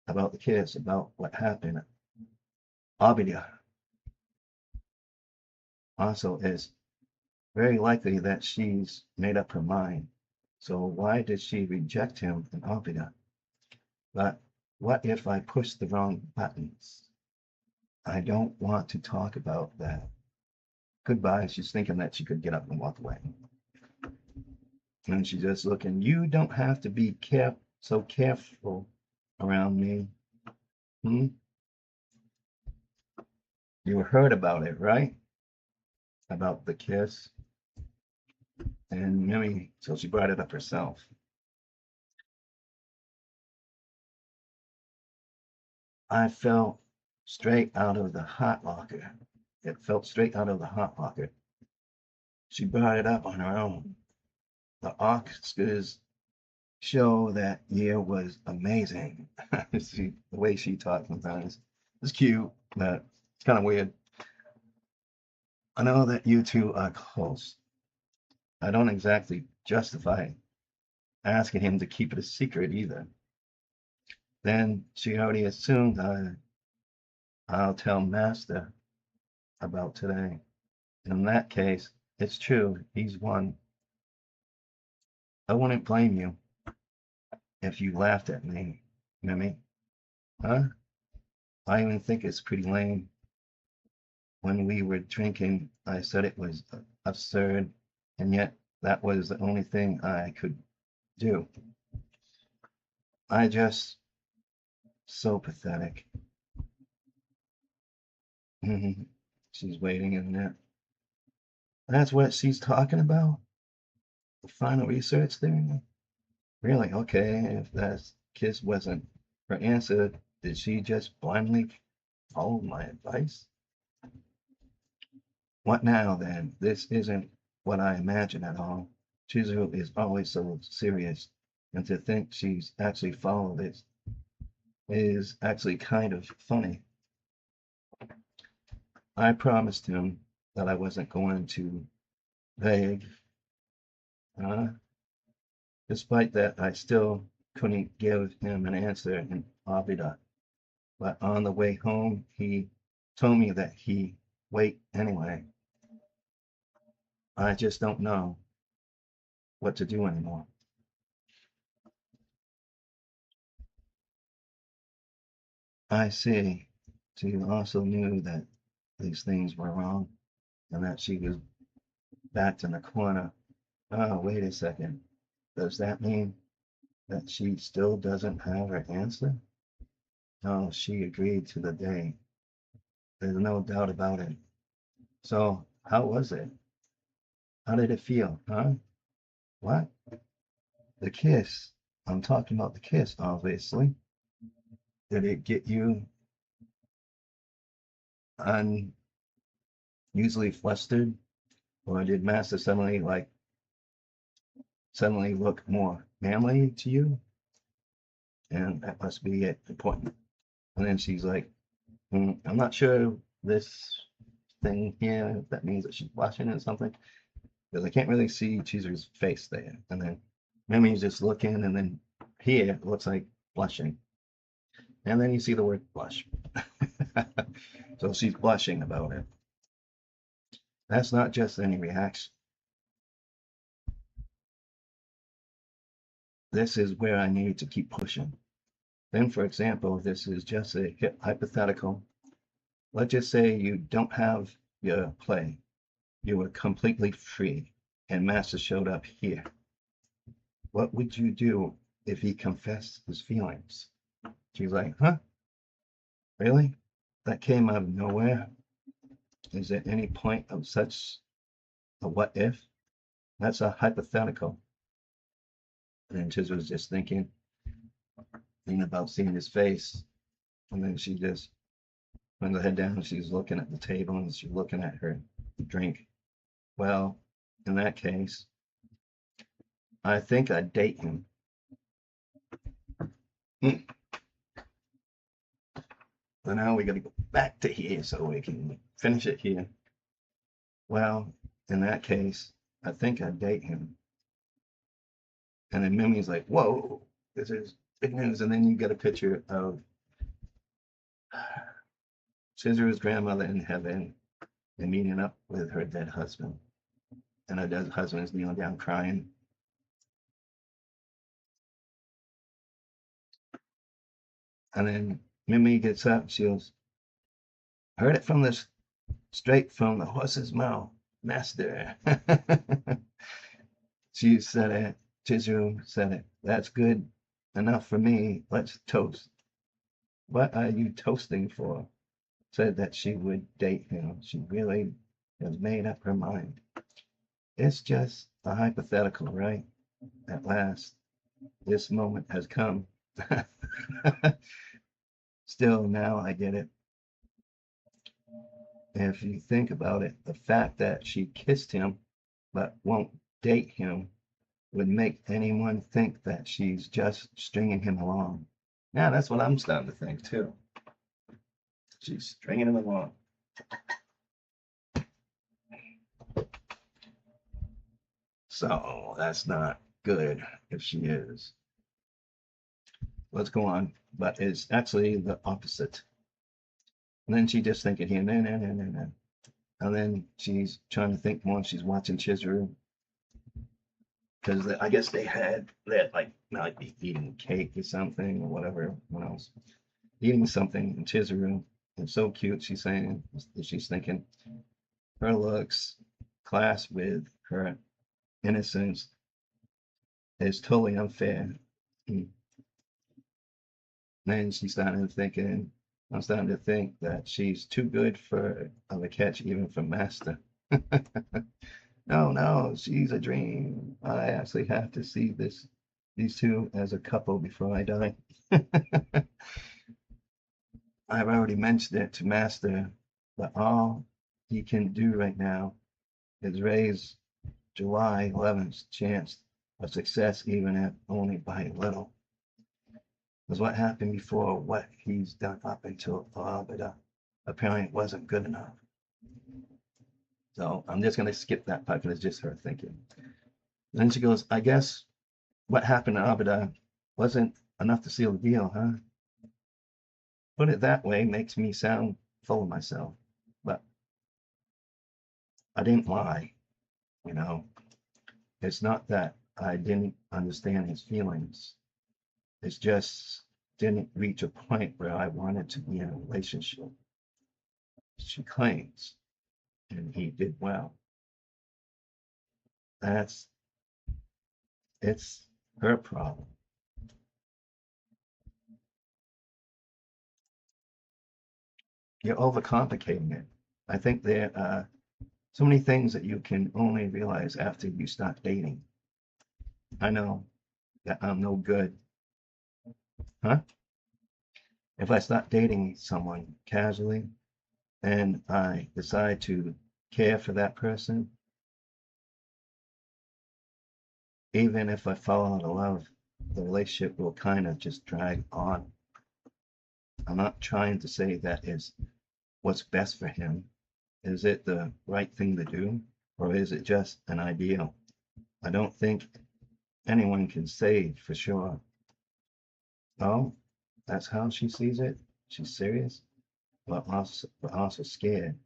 A: about the kiss, about what happened. Abida also is very likely that she's made up her mind. So why did she reject him in Abida? But what if I push the wrong buttons? I don't want to talk about that. Goodbye. She's thinking that she could get up and walk away. And she's just looking, you don't have to be so careful around me. Hmm? You heard about it, right? About the kiss. And Mimi, so she brought it up herself. I fell straight out of the hot locker. It felt straight out of the hot locker. She brought it up on her own. The Oscars show that year was amazing. The way she talks sometimes is cute, but it's kind of weird. I know that you two are close. I don't exactly justify asking him to keep it a secret either. Then she already assumed I'll tell Master about today. In that case, it's true. He's won. I wouldn't blame you if you laughed at me, Mimi. Huh? I even think it's pretty lame. When we were drinking, I said it was absurd, and yet that was the only thing I could do. I just so pathetic. She's waiting, isn't it? That's what she's talking about? The final research theory? Really? Okay, if that kiss wasn't her answer, did she just blindly follow my advice? What now then? This isn't what I imagined at all. Chizuru is always so serious, and to think she's actually followed it is actually kind of funny. I promised him that I wasn't going to beg. Uh, Despite that, I still couldn't give him an answer in Abida. But on the way home, he told me that he wait anyway. I just don't know what to do anymore. I see. She also knew that these things were wrong and that she was backed in the corner. Oh, wait a second. Does that mean that she still doesn't have her answer? No, she agreed to the day. There's no doubt about it. So, how was it? How did it feel? Huh? What? The kiss, I'm talking about the kiss, obviously. Did it get you unusually flustered? Or did Master suddenly look more manly to you? And that must be it, important. And then she's like, I'm not sure this thing here, that means that she's blushing or something. Because I can't really see Chizuru's face there. And then Mimi's just looking, and then here it looks like blushing. And then you see the word blush. So she's blushing about it. That's not just any reaction. This is where I need to keep pushing. Then, for example, this is just a hypothetical. Let's just say you don't have your play. You were completely free, and Master showed up here. What would you do if he confessed his feelings? She's like, huh? Really? That came out of nowhere? Is there any point of such a what if? That's a hypothetical. And Chiz was just thinking about seeing his face. And then she just went her head down and she's looking at the table and she's looking at her drink. Well, in that case, I think I'd date him. So now we got to go back to here so we can finish it here. Well, in that case, I think I'd date him. And then Mimi's like, whoa, this is big news. And then you get a picture of Chizuru's grandmother in heaven and meeting up with her dead husband. And her dead husband is kneeling down crying. And then Mimi gets up. She goes, heard it from this straight from the horse's mouth, master. She said it. Chizuru said it. That's good enough for me. Let's toast. What are you toasting for? Said that she would date him. She really has made up her mind. It's just a hypothetical, right? At last, this moment has come. Still, now I get it. If you think about it, the fact that she kissed him but won't date him would make anyone think that she's just stringing him along. Yeah, that's what I'm starting to think too. She's stringing him along. So that's not good if she is. Let's go on. But it's actually the opposite. And then she just thinking here, nah, nah, nah, nah, nah. And then she's trying to think more. She's watching Chizuru. Because I guess they had like might be eating cake or something or whatever. What else? Eating something. And Chizuru is so cute. She's saying, she's thinking, her looks, class with her innocence, is totally unfair. And then she started thinking, I'm starting to think that she's too good for of a catch, even for Master. No, no, she's a dream. I actually have to see these two as a couple before I die. I've already mentioned it to Master, but all he can do right now is raise July 11th's chance of success, even if only by a little. Because what happened before, what he's done up until Arbiter, apparently wasn't good enough. So I'm just going to skip that part because it's just her thinking. Then she goes, I guess what happened to Abida wasn't enough to seal the deal, huh? Put it that way makes me sound full of myself. But I didn't lie, you know. It's not that I didn't understand his feelings. It's just didn't reach a point where I wanted to be in a relationship. She claims, and he did well. It's her problem. You're overcomplicating it. I think there are so many things that you can only realize after you start dating. I know that I'm no good, huh? If I start dating someone casually and I decide to care for that person, even if I fall out of love, the relationship will kind of just drag on. I'm not trying to say that is what's best for him. Is it the right thing to do, or is it just an ideal? I don't think anyone can say for sure. Oh, that's how she sees it. She's serious, but also scared.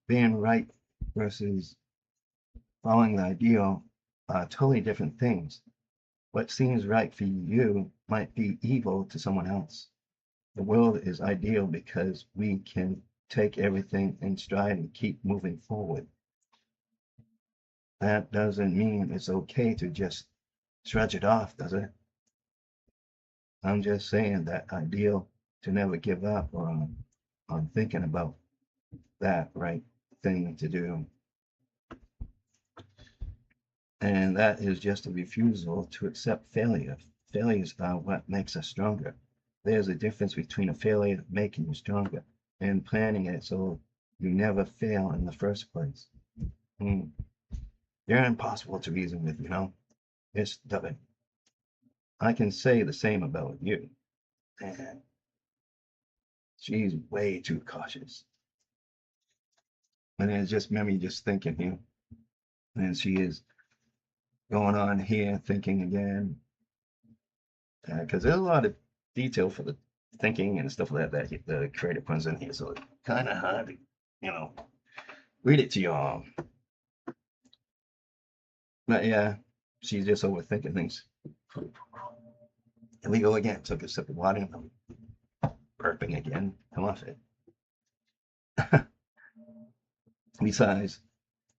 A: Being right versus following the ideal are totally different things. What seems right for you might be evil to someone else. The world is ideal because we can take everything in stride and keep moving forward. That doesn't mean it's okay to just shrug it off, does it? I'm just saying that ideal to never give up on thinking about that right thing to do. And that is just a refusal to accept failure. Failures are what makes us stronger. There's a difference between a failure making you stronger and planning it so you never fail in the first place. Mm. You're impossible to reason with, you know? It's stubborn. I can say the same about you. And she's way too cautious. And it's just Mary just thinking here. And she is going on here thinking again. Because there's a lot of detail for the thinking and stuff like that the creator puts in here. So it's kind of hard to, you know, read it to y'all. But yeah, she's just overthinking things. Here we go again. Took a sip of water and I'm burping again. Come off it. Besides,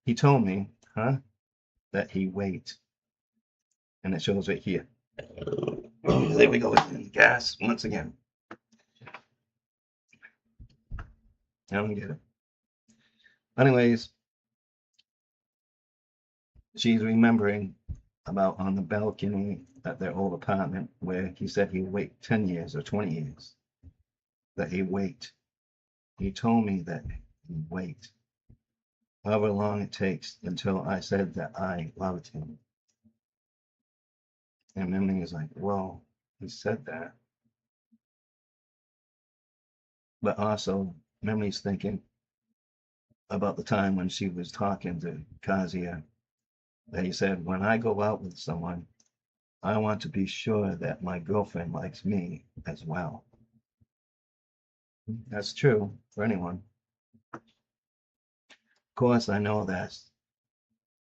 A: he told me, huh, that he wait. And it shows right here. There we go again. Gas once again. I don't get it. Anyways, she's remembering about on the balcony at their old apartment where he said he'd wait 10 years or 20 years. That he'd wait. He told me that he'd wait. However long it takes until I said that I loved him. And Miming is like, well, he said that. But also, Mimi's thinking about the time when she was talking to Kazuya that he said, when I go out with someone, I want to be sure that my girlfriend likes me as well. That's true for anyone. Of course, I know that's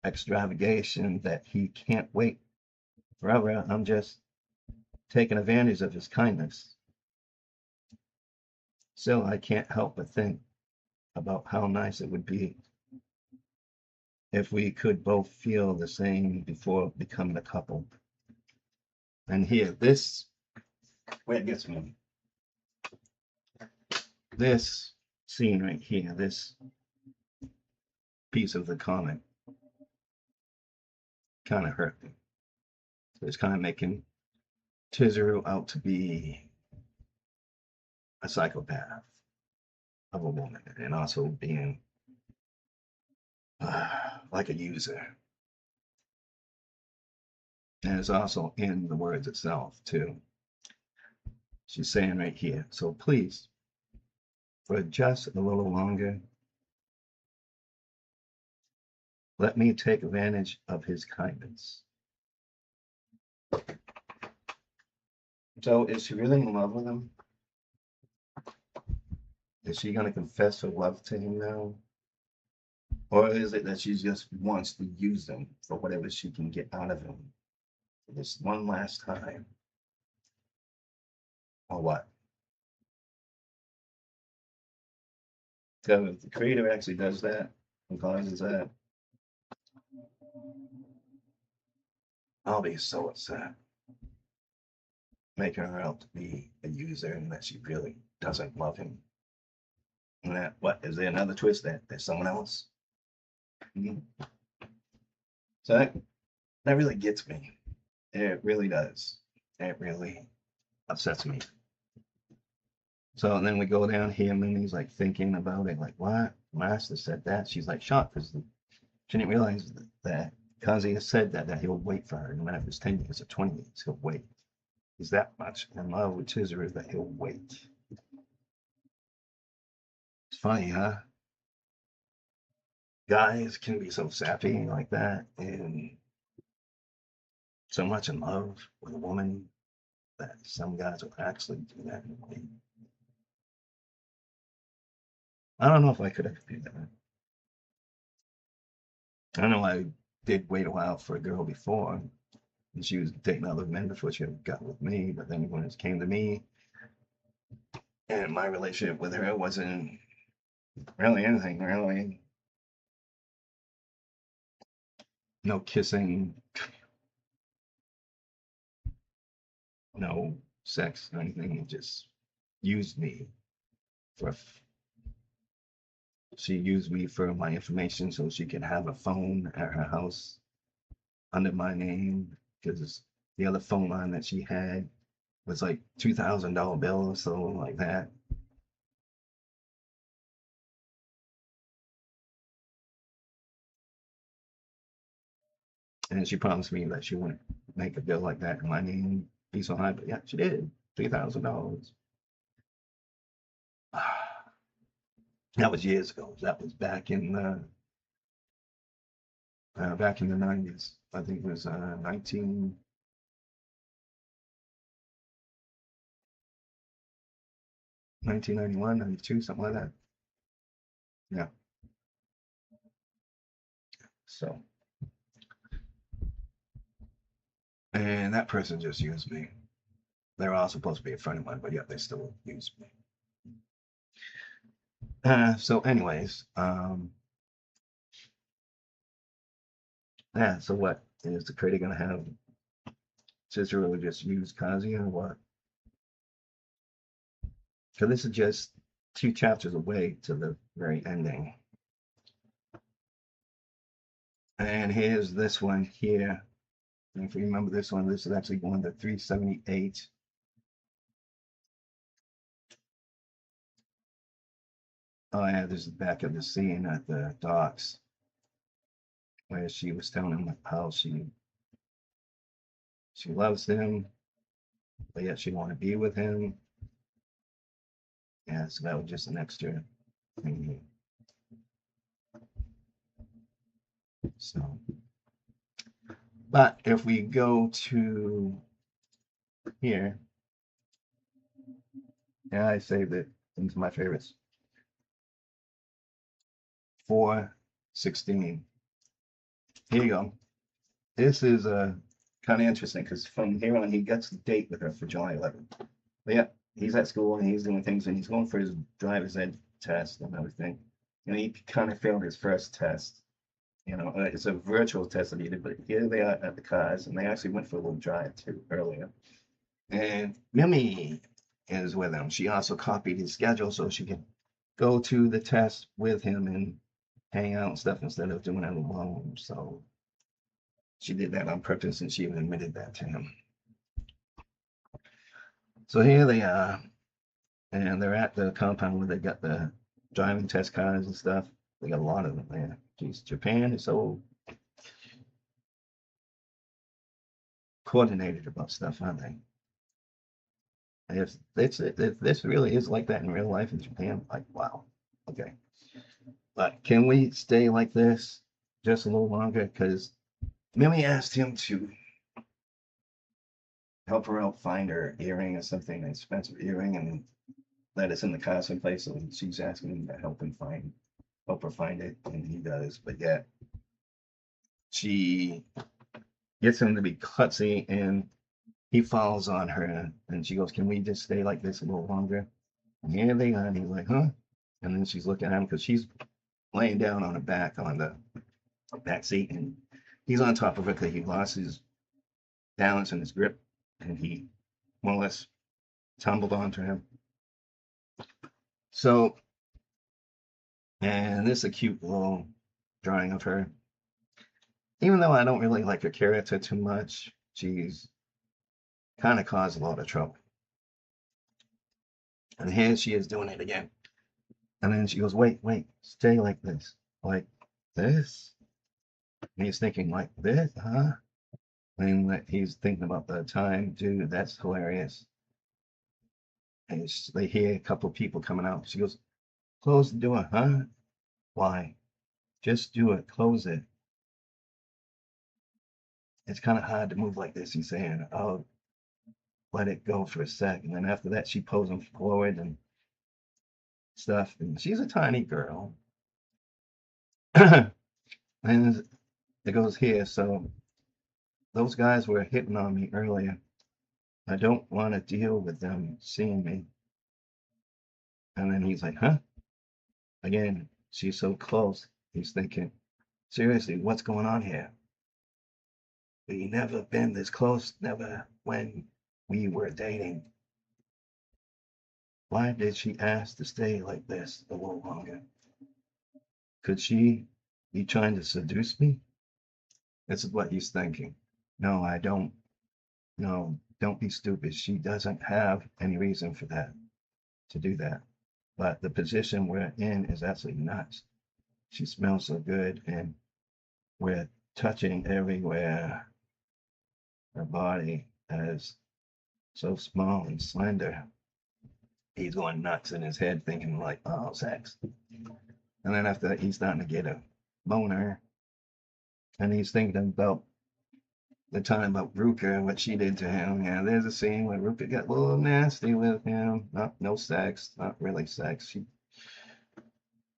A: extravagation, that he can't wait forever. I'm just taking advantage of his kindness. Still, I can't help but think about how nice it would be if we could both feel the same before becoming a couple. And here, this, where it gets me, this scene right here, this piece of the comic kind of hurt me. So it's kind of making Chizuru out to be a psychopath of a woman and also being like a user. And it's also in the words itself, too. She's saying right here, so please, for just a little longer, let me take advantage of his kindness. So is she really in love with him? Is she going to confess her love to him now? Or is it that she just wants to use him for whatever she can get out of him for this one last time? Or what? So if the creator actually does that and causes that, I'll be so upset. Making her out to be a user and that she really doesn't love him. And that, what, is there another twist that there's someone else? Mm-hmm. So that really gets me. It really does. It really upsets me. So then we go down here, and Mimi's like thinking about it, like, what? Master said that. She's like shocked because she didn't realize that Kazuya said that he'll wait for her, no matter if it's 10 years or 20 years, he'll wait. He's that much in love with Chizuru that he'll wait. It's funny, huh? Guys can be so sappy like that and so much in love with a woman that some guys will actually do that. I don't know if I could ever do that. I know I did wait a while for a girl before, and she was dating other men before she got with me. But then when it came to me, and my relationship with her wasn't really anything, really. No kissing, no sex, or anything. It just used me for. She used me for my information so she could have a phone at her house under my name because the other phone line that she had was like $2,000 bill or so like that. And she promised me that she wouldn't make a bill like that in my name be so high, but yeah, she did. $3,000. That was years ago. That was back in the 90s. I think it was 1991, 92, something like that. Yeah. So, and that person just used me. They were all supposed to be a friend of mine, but yet they still used me. So, anyways, yeah. So, what is the creator gonna have? Chizuru just use Kazuya or what? Because this is just 2 chapters away to the very ending. And here's this one here. And if you remember this one, this is actually going to 378. Oh yeah, this is back of the scene at the docks where she was telling him how she loves him, but yet she want to be with him. Yeah, so that was just an extra thing. So, but if we go to here, yeah, I saved it into my favorites. 416. Here you go. This is kind of interesting because from here on he gets the date with her for July 11th. But yeah, he's at school and he's doing things and he's going for his driver's ed test and everything. And he kind of failed his first test. It's a virtual test that he did, but here they are at the cars and they actually went for a little drive too earlier. And Mimi is with him. She also copied his schedule so she could go to the test with him and hang out and stuff instead of doing it alone. So she did that on purpose and she even admitted that to him. So here they are, and they're at the compound where they got the driving test cars and stuff. They got a lot of them there. Geez, Japan is so coordinated about stuff, aren't they? If this really is like that in real life in Japan, like wow, okay. But can we stay like this just a little longer? Because Mimi asked him to help her out find her earring or something, an expensive earring, and that is in the car someplace. So she's asking him to help her find it, and he does. But yet she gets him to be klutzy, and he falls on her, and she goes, "Can we just stay like this a little longer?" And here they are, and he's like, "Huh?" And then she's looking at him because she's laying down on her back on the back seat, and he's on top of her because he lost his balance and his grip, and he more or less tumbled onto him. So, and this is a cute little drawing of her. Even though I don't really like her character too much, she's kind of caused a lot of trouble. And here she is doing it again. And then she goes, wait, stay like this. Like this? And he's thinking, like this, huh? And he's thinking about the time, dude, that's hilarious. And they hear a couple of people coming out. She goes, close the door, huh? Why? Just do it, close it. It's kind of hard to move like this. He's saying, I'll let it go for a sec. And then after that, she pulls him forward and stuff. And she's a tiny girl. And it goes here. So those guys were hitting on me earlier. I don't want to deal with them seeing me. And then he's like, huh? Again, she's so close. He's thinking, seriously, what's going on here? We never been this close, never when we were dating. Why did she ask to stay like this a little longer? Could she be trying to seduce me? This is what he's thinking. No, I don't. No, don't be stupid. She doesn't have any reason for that, to do that. But the position we're in is absolutely nuts. She smells so good and we're touching everywhere. Her body is so small and slender. He's going nuts in his head thinking like, oh, sex. And then after that, he's starting to get a boner. And he's thinking about the time about Ruka, what she did to him. Yeah, there's a scene where Ruka got a little nasty with him. No sex, not really sex.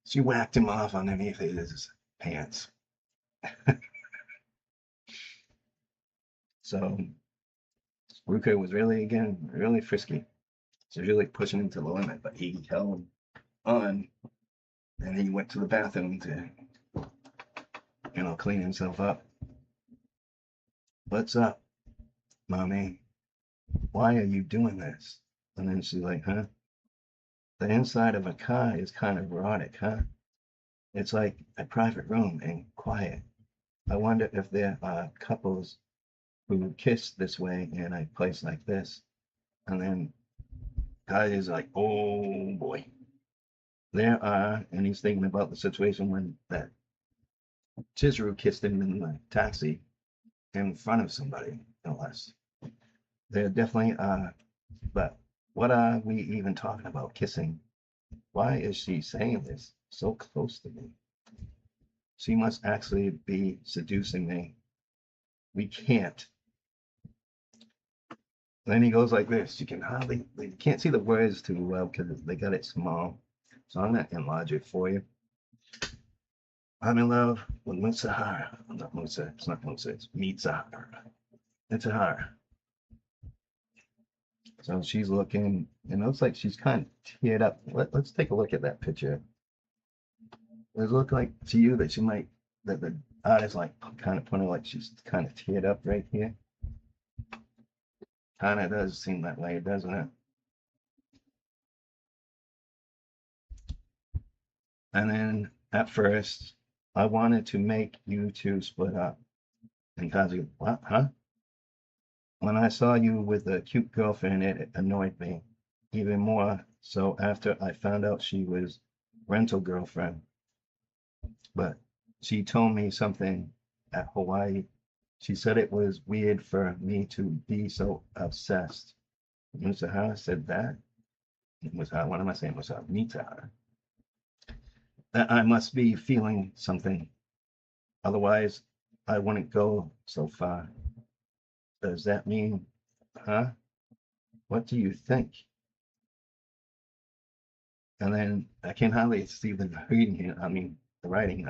A: She whacked him off underneath his pants. So Ruka was really, again, really frisky. She was really pushing him to the limit, but he held on and he went to the bathroom to, clean himself up. What's up, mommy? Why are you doing this? And then she's like, huh? The inside of a car is kind of erotic, huh? It's like a private room and quiet. I wonder if there are couples who kiss this way in a place like this. And then guy is like, oh boy. There are, and he's thinking about the situation when that Chizuru kissed him in the taxi in front of somebody, no less. There definitely are, but what are we even talking about kissing? Why is she saying this so close to me? She must actually be seducing me. We can't. Then he goes like this. You can't see the words too well because they got it small. So I'm going to enlarge it for you. I'm in love with Musahara. Not Musa. It's not Musa. It's Mitsahara. It's a her. So she's looking, and it looks like she's kind of teared up. Let's take a look at that picture. Does it look like to you that that the artist like kind of putting like she's kind of teared up right here? Kind of does seem that way, doesn't it? And then at first, I wanted to make you two split up. And Kazuya, what, huh? When I saw you with a cute girlfriend, it annoyed me even more. So after I found out she was rental girlfriend, but she told me something at Hawaii. She said it was weird for me to be so obsessed. Musahara said that. Musahara, what am I saying? Musahara, Mitahara. That I must be feeling something. Otherwise, I wouldn't go so far. Does that mean, huh? What do you think? And then I can hardly see the reading here. I mean, the writing,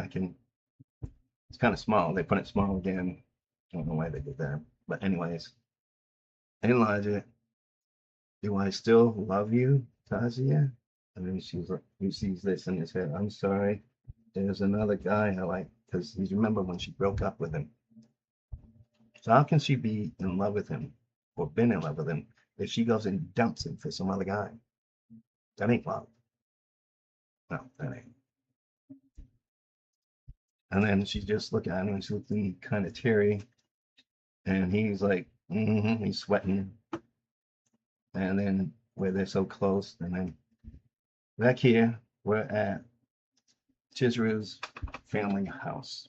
A: it's kind of small. They put it small again. I don't know why they did that. But anyways, enlarge it. Do I still love you, Tasia? And then he sees this in his head. I'm sorry. There's another guy I like, because he's remember when she broke up with him. So how can she be in love with him or been in love with him if she goes and dumps him for some other guy? That ain't love. No, that ain't. And then she's just looking at him and she's looking kind of teary. And he's like, He's sweating. And then where they're so close. And then back here, we're at Chizuru's family house.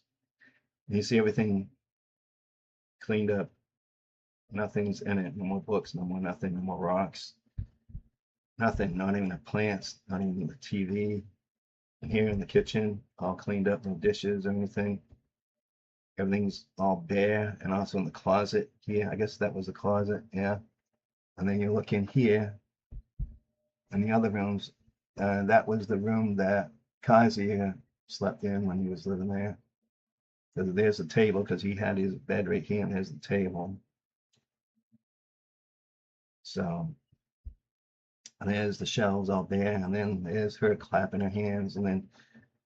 A: And you see everything cleaned up. Nothing's in it. No more books, no more nothing, no more rocks. Nothing, not even the plants, not even the TV. And here in the kitchen, all cleaned up, no dishes or anything. Everything's all bare. And also in the closet here, I guess that was the closet, yeah. And then you look in here, in the other rooms, that was the room that Kazuya slept in when he was living there. Because there's the table, because he had his bed right here, and there's the table. So, and there's the shelves all there, and then there's her clapping her hands, and then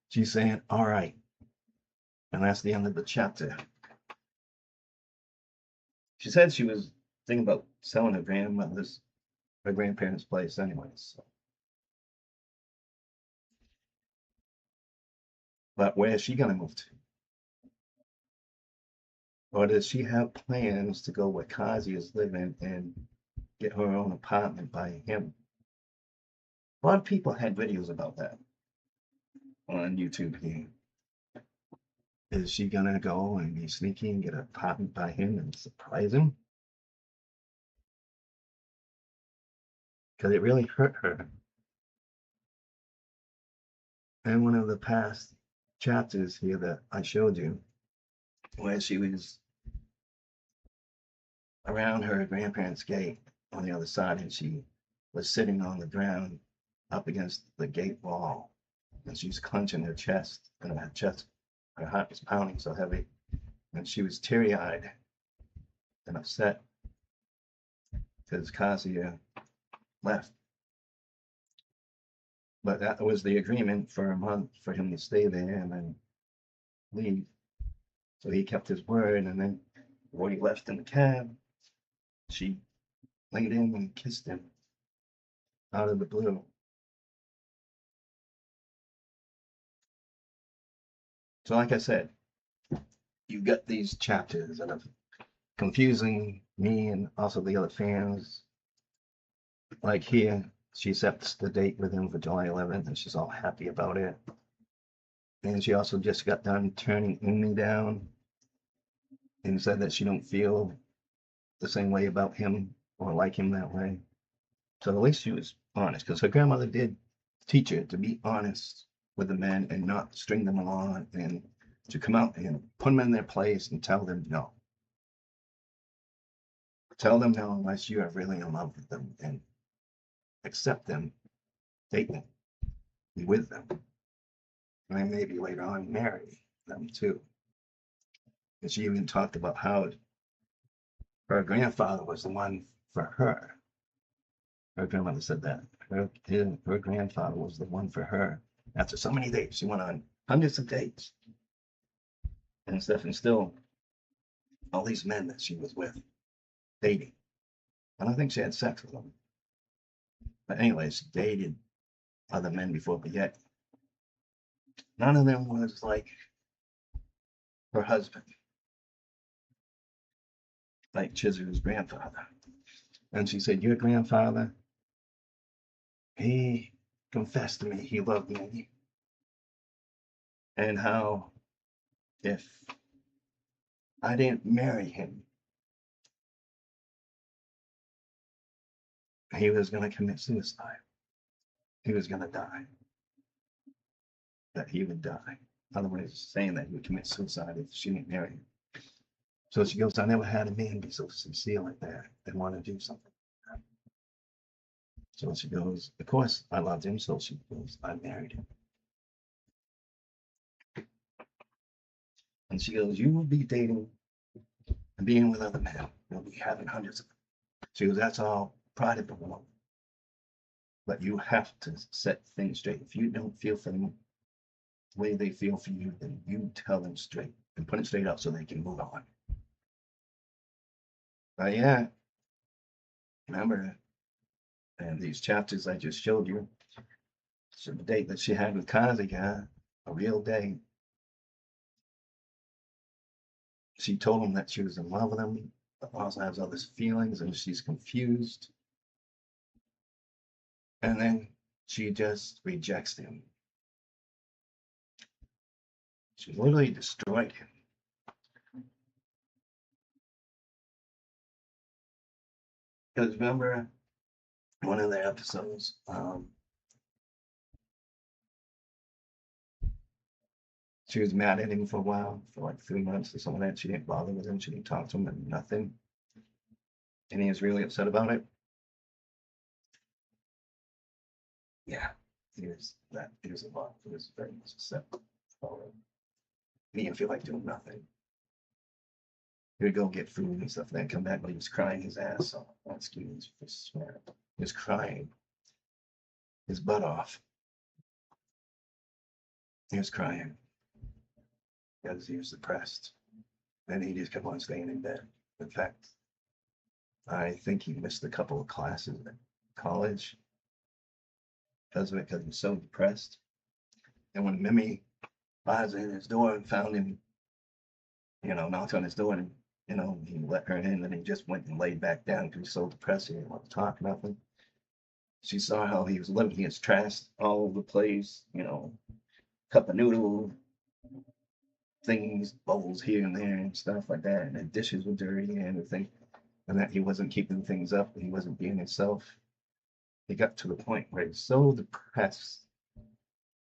A: she's saying, all right. And that's the end of the chapter. She said she was thinking about selling her grandparents' place anyways. So. But where is she gonna move to? Or does she have plans to go where Kazi is living and get her own apartment by him? A lot of people had videos about that on YouTube here. Is she gonna go and be sneaky and get an apartment by him and surprise him? Because it really hurt her. And one of the past chapters here that I showed you, where she was around her grandparents' gate on the other side, and she was sitting on the ground up against the gate wall, and she was clenching her chest, and her heart was pounding so heavy, and she was teary-eyed and upset because Kazuya left. But that was the agreement for a month for him to stay there and then leave. So he kept his word, and then when he left in the cab, she laid in and kissed him out of the blue. So like I said, you've got these chapters that are confusing me and also the other fans. Like here, she sets the date with him for July 11th, and she's all happy about it. And she also just got done turning Umi down and said that she don't feel the same way about him or like him that way. So at least she was honest, because her grandmother did teach her to be honest with the men and not string them along, and to come out and put them in their place and tell them no. Tell them no unless you are really in love with them, and accept them, date them, be with them, and then maybe later on marry them too. And she even talked about how her grandfather was the one for her. Her grandmother said that her grandfather was the one for her. After so many dates, she went on hundreds of dates and stuff, and still all these men that she was with, dating. I don't think she had sex with them. But anyways, she dated other men before, but yet none of them was like her husband, like Chizuru's grandfather. And she said, your grandfather, he confessed to me he loved me. And how if I didn't marry him, he was going to commit suicide. He was going to die. That he would die. In other words, saying that he would commit suicide if she didn't marry him. So she goes, I never had a man be so sincere like that and want to do something. So she goes, of course I loved him. So she goes, I married him. And she goes, you will be dating and being with other men. You'll be having hundreds of them. She goes, that's all private of a woman. But you have to set things straight. If you don't feel for them the way they feel for you, then you tell them straight and put it straight up so they can move on. But yeah, remember, and these chapters I just showed you, so the date that she had with Kazuya, a real date. She told him that she was in love with him, also has all these feelings and she's confused. And then she just rejects him. She literally destroyed him. Because remember one of the episodes, she was mad at him for a while, for like 3 months or something like that. She didn't bother with him. She didn't talk to him and nothing. And he was really upset about it. Yeah, he was a lot. He was very much upset about it. He didn't feel like doing nothing. He would go get food and stuff, and then come back, but he was crying his ass off. Excuse me for swearing. He was crying his butt off. He was crying because he was depressed. And he just kept on staying in bed. In fact, I think he missed a couple of classes at college because of it, because he was so depressed. And when Mimi buys in his door and found him, knocked on his door and, he let her in and he just went and laid back down because he was so depressed he didn't want to talk, nothing. She saw how he was living his trash all over the place, cup of noodle things, bowls here and there and stuff like that. And the dishes were dirty and everything. And that he wasn't keeping things up, he wasn't being himself. He got to the point where he was so depressed,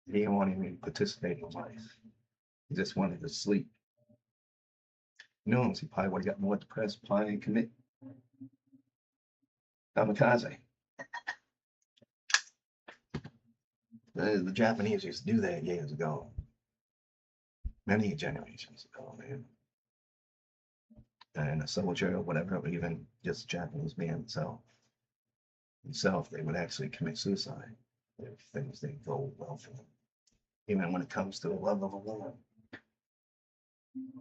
A: he didn't want to even participate in life. He just wanted to sleep. He probably would have got more depressed, probably commit kamikaze. The Japanese used to do that years ago, many generations ago, man. And a soldier or whatever, or even just a Japanese man himself, they would actually commit suicide if things didn't go well for them. Even when it comes to the love of a woman,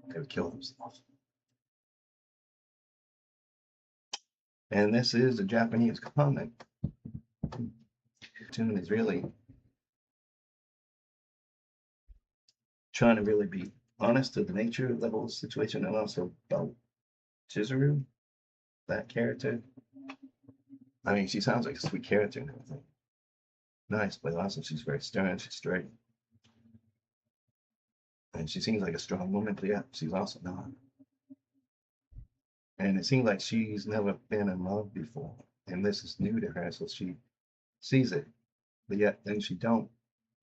A: they would kill themselves. And this is a Japanese comic. Tune is really trying to really be honest to the nature of the whole situation and also about Chizuru, that character. I mean, she sounds like a sweet character and everything. Nice, but also she's very stern, she's straight. And she seems like a strong woman, but yeah, she's also not. And it seems like she's never been in love before. And this is new to her, so she sees it. But yet then she don't.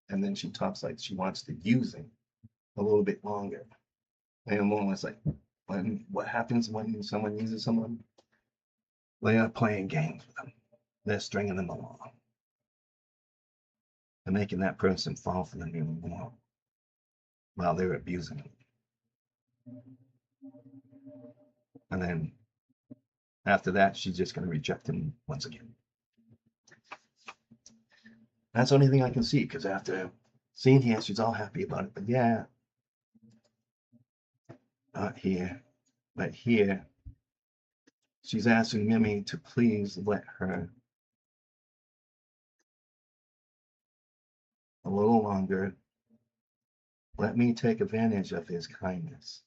A: And then she talks like she wants to use him a little bit longer. And I'm almost like, what happens when someone uses someone? They are playing games with them. They're stringing them along. They're making that person fall for them even more while they're abusing them. And then after that, she's just going to reject him once again. That's the only thing I can see, because after seeing here, she's all happy about it. But yeah, not here, but here, she's asking Mimi to please let her a little longer. Let me take advantage of his kindness.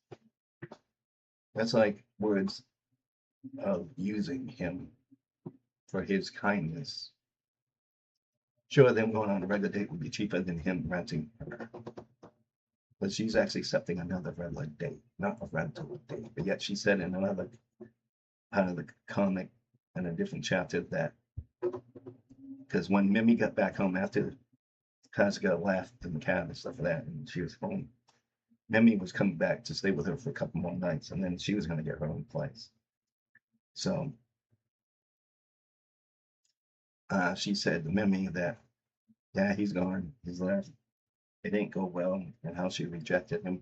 A: That's like words of using him for his kindness. Sure, them going on a regular date would be cheaper than him renting her. But she's actually accepting another regular date, not a rental date. But yet she said in another part of the comic in a different chapter that because when Mimi got back home after Kazuya left in the cab and stuff like that, and she was home, Mimi was coming back to stay with her for a couple more nights, and then she was going to get her own place. So she said to Mimi that, yeah, he's gone, he's left. It didn't go well, and how she rejected him.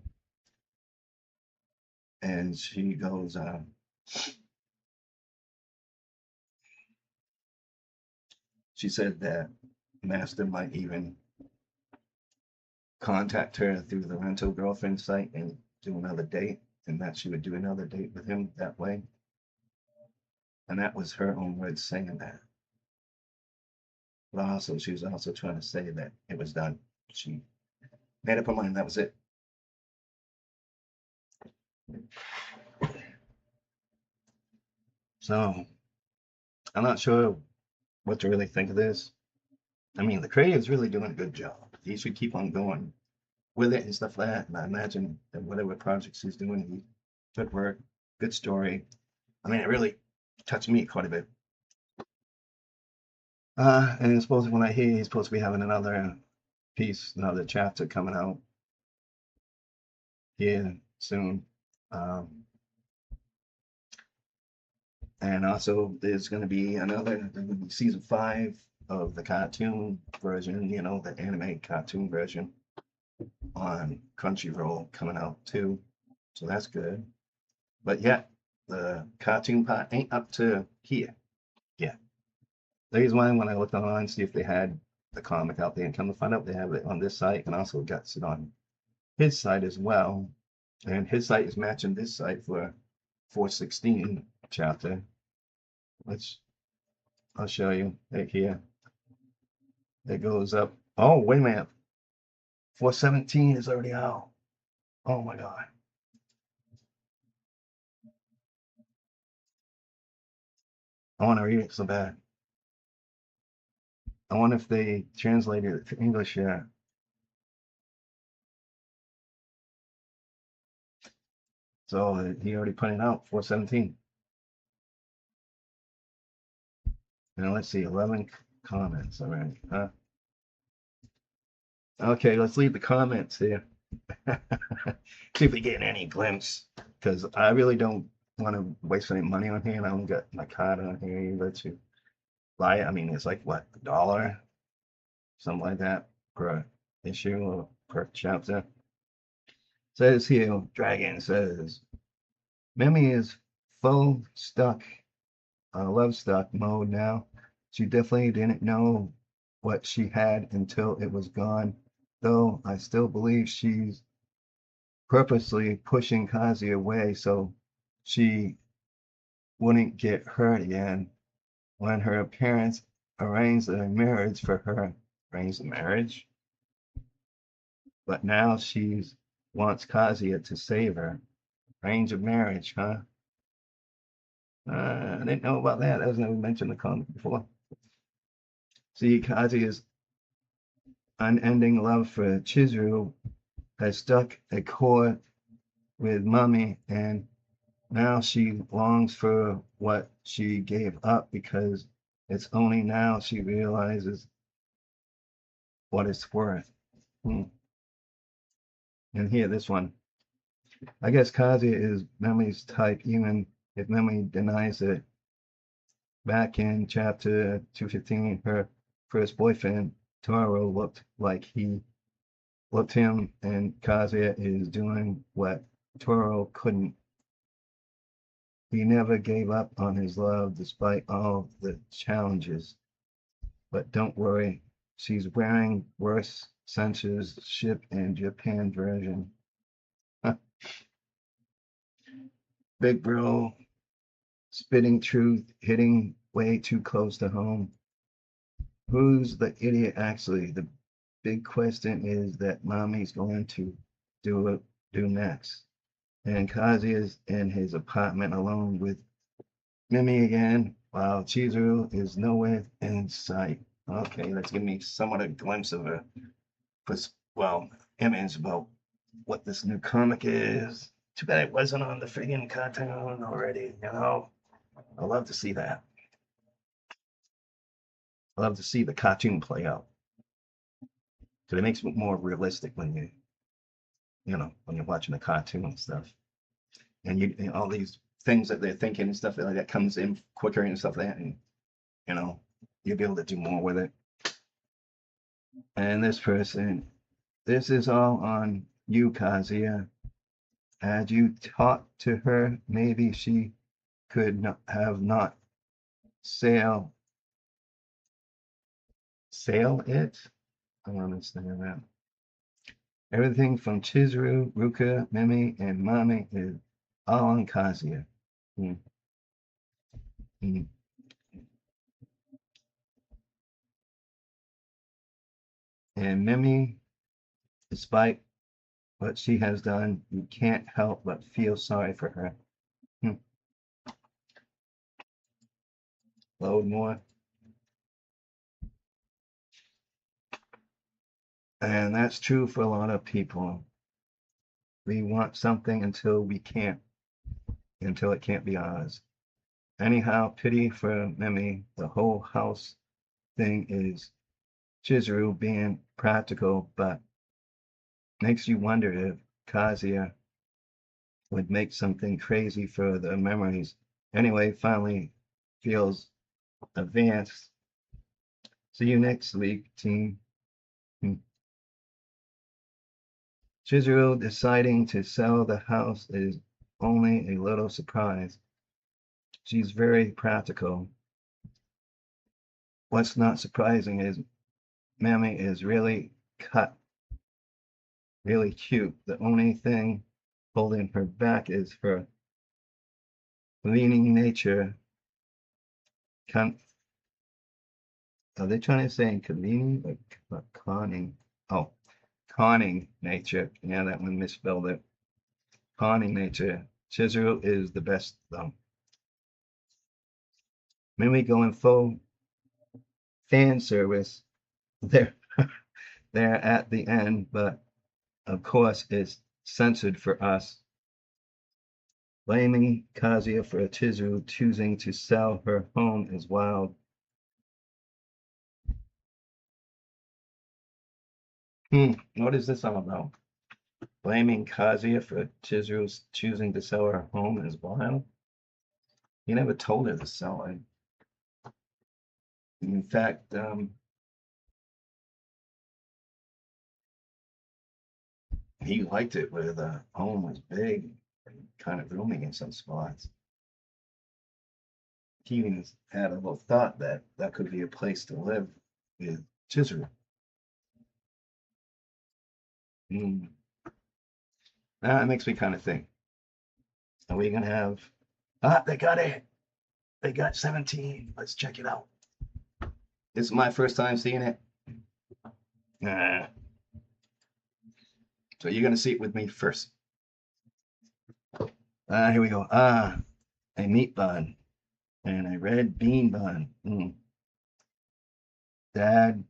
A: And she goes, she said that Master might even contact her through the Ren-A-girlffriend site and do another date, and that she would do another date with him that way. And that was her own words saying that. But also, she was also trying to say that it was done. She made up her mind, that was it. So I'm not sure what to really think of this. I mean, the creator's really doing a good job. He should keep on going with it and stuff like that. And I imagine that whatever projects he's doing, he good work, good story. I mean, it really touched me quite a bit. And it's supposed when I hear he's supposed to be having another piece, another chapter coming out here soon. Um, and also there's going to be season 5 of the cartoon version, you know, the anime cartoon version on Crunchyroll coming out too. So that's good. But yet the cartoon part ain't up to here. Yeah. The reason why when I looked online see if they had the comic out there and come to find out they have it on this site and also got it on his site as well. And his site is matching this site for 416 chapter, which I'll show you right here. It goes up. Oh, wait a minute. 417 is already out. Oh my God. I want to read it so bad. I wonder if they translated it to English yet. So he already put it out, 417. Now let's see, 11 comments already, huh? Okay, let's leave the comments here. See if we get any glimpse, because I really don't want to waste any money on here, and I don't got my card on here either to buy it. I mean, it's like what, $1, something like that per issue or per chapter. Says here, Dragon says, Mimi is full stuck, love stuck mode now. She definitely didn't know what she had until it was gone, though I still believe she's purposely pushing Kazi away so she wouldn't get hurt again. When her parents arranged a marriage for her, arranged a marriage, but now she wants Kazuya to save her. Arrange a marriage, huh? I didn't know about that. That was never mentioned in the comic before. See, Kazuya's unending love for Chizuru has stuck a cord with Mummy, and now she longs for what she gave up because it's only now she realizes what it's worth. Hmm. And here, this one. I guess Kazuya is Memory's type, even if Memory denies it. Back in chapter 215, her first boyfriend, Taro, looked like he looked him, and Kazuya is doing what Taro couldn't. He never gave up on his love despite all the challenges. But don't worry, she's wearing worse censorship in Japan version. Big bro, spitting truth, hitting way too close to home. Who's the idiot actually? The big question is that mommy's going to do next. And Kazi is in his apartment alone with Mimi again, while Chizuru is nowhere in sight. Okay, that's giving me somewhat a glimpse of a well, image about what this new comic is. Too bad it wasn't on the friggin' cartoon already, you know? I love to see that. I love to see the cartoon play out. Because it makes it more realistic when when you're watching the cartoon and stuff. And all these things that they're thinking and stuff like that comes in quicker and stuff like that, and you'll be able to do more with it. And this person, this is all on you, Kazuya. Had you talked to her, maybe she could not sail it. I don't understand that. Everything from Chizuru, Ruka, Mimi, and Mami is all on Kazuya. Hmm. Hmm. And Mimi, despite what she has done, you can't help but feel sorry for her. Hmm. Load more. And that's true for a lot of people. We want something until we can't, until it can't be ours. Anyhow, pity for Mimi. The whole house thing is Chizuru being practical, but makes you wonder if Kazuya would make something crazy for the memories. Anyway, finally feels advanced. See you next week, team. Chizuru deciding to sell the house is only a little surprise. She's very practical. What's not surprising is Mammy is really cut, really cute. The only thing holding her back is her leaning nature. Are they trying to say convening or conning? Oh, conning nature. Yeah, that one misspelled it. Conning nature. Chizuru is the best though. Mimi going full fan service. They're they're at the end, but of course it's censored for us. Blaming Kazuya for Chizuru choosing to sell her home is wild. What is this all about? Blaming Kazuya for Chizuru's choosing to sell her home is wild. He never told her to sell it. In fact, he liked it where the home was big and kind of roomy in some spots. He even had a little thought that that could be a place to live with Chizuru. Mm. That makes me kind of think, are we going to have, they got it. They got 17. Let's check it out. This is my first time seeing it. So you're going to see it with me first. Here we go. A meat bun and a red bean bun. Dad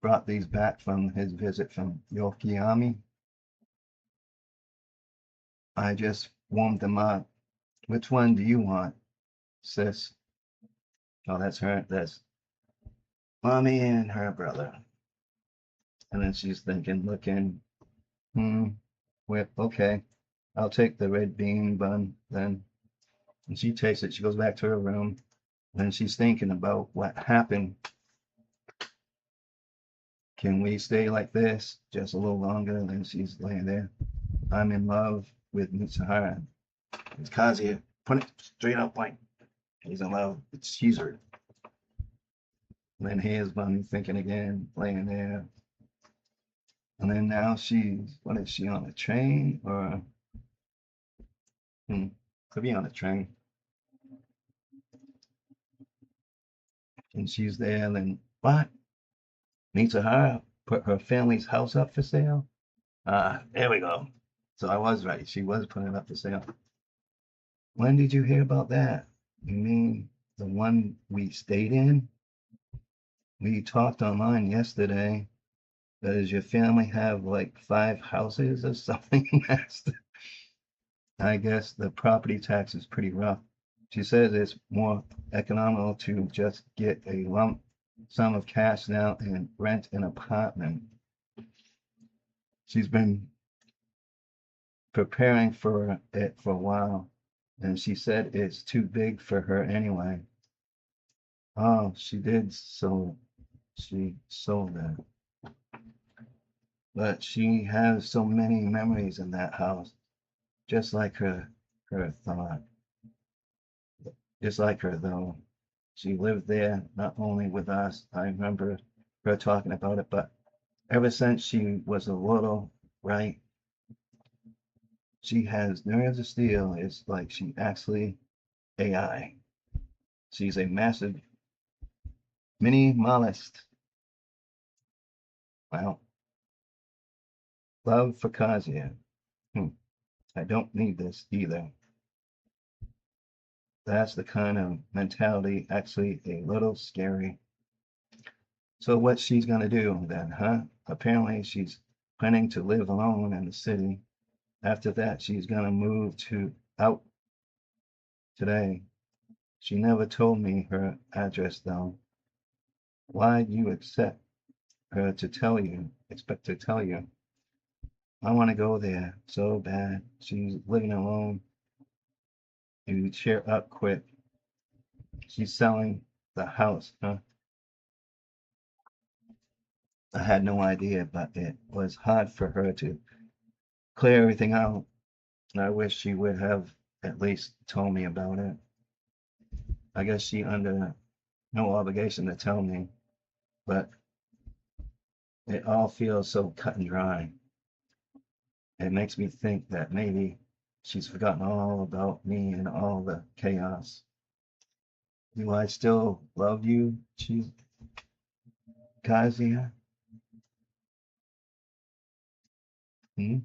A: brought these back from his visit from Yokoyama. I just warmed them up. Which one do you want, sis? Oh, that's her. That's mommy and her brother. And then she's thinking, looking, okay, I'll take the red bean bun then. And she takes it. She goes back to her room. And she's thinking about what happened. Can we stay like this just a little longer? And then she's laying there. I'm in love with Mitsuhara. It's Kazuya. Put it straight up like he's in love. It's Chizuru. And then here's Bunny thinking again, laying there. And then now she's, what is she, on a train? Or, could be on a train. And she's there, and then, what? Mitsuhara put her family's house up for sale? There we go. So I was right. She was putting it up for sale. When did you hear about that? You mean the one we stayed in? We talked online yesterday. Does your family have like 5 houses or something? I guess the property tax is pretty rough. She says it's more economical to just get a lump sum of cash now and rent an apartment. She's been preparing for it for a while, and she said it's too big for her anyway. Oh, she did, so she sold it. But she has so many memories in that house, just like her thought. Just like her though. She lived there not only with us, I remember her talking about it, but ever since she was a little, right? She has nerves of steel. It's like she actually AI. She's a massive mini mollusk. Wow. Love for Kazuya. I don't need this either. That's the kind of mentality, actually a little scary. So what's she's gonna do then, huh? Apparently she's planning to live alone in the city. After that, she's gonna move to out today. She never told me her address though. Why'd you accept her to tell you, expect to tell you? I want to go there so bad. She's living alone. You cheer up quick. She's selling the house, huh? I had no idea, but it was hard for her to clear everything out. I wish she would have at least told me about it. I guess she under no obligation to tell me, but it all feels so cut and dry. It makes me think that maybe she's forgotten all about me and all the chaos. Do I still love you, Kazuya? Hmm?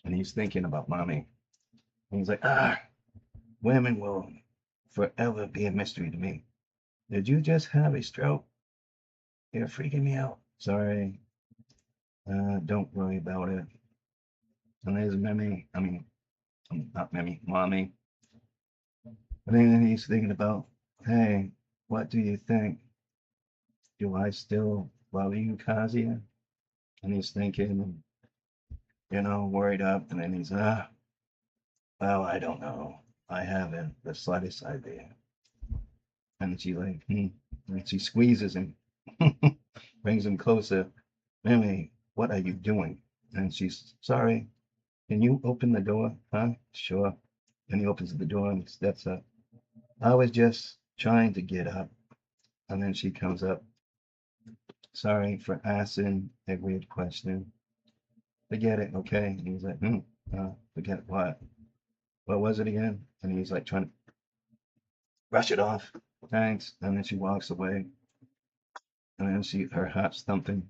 A: And he's thinking about mommy. And he's like, women will forever be a mystery to me. Did you just have a stroke? You're freaking me out. Sorry. Don't worry about it. And there's Mimi. Not Mimi, mommy. And then he's thinking about, hey, what do you think? Do I still love you, Kazuya? And he's thinking, worried up. And then he's, well, I don't know. I haven't the slightest idea. And she like, And she squeezes him, brings him closer. Mimi, what are you doing? And she's, sorry, can you open the door? Huh? Sure. And he opens the door and steps up. I was just trying to get up. And then she comes up. Sorry for asking a weird question. Forget it, okay? And he's like, forget what? What was it again? And he's like trying to brush it off. Thanks. And then she walks away. And then her heart's thumping.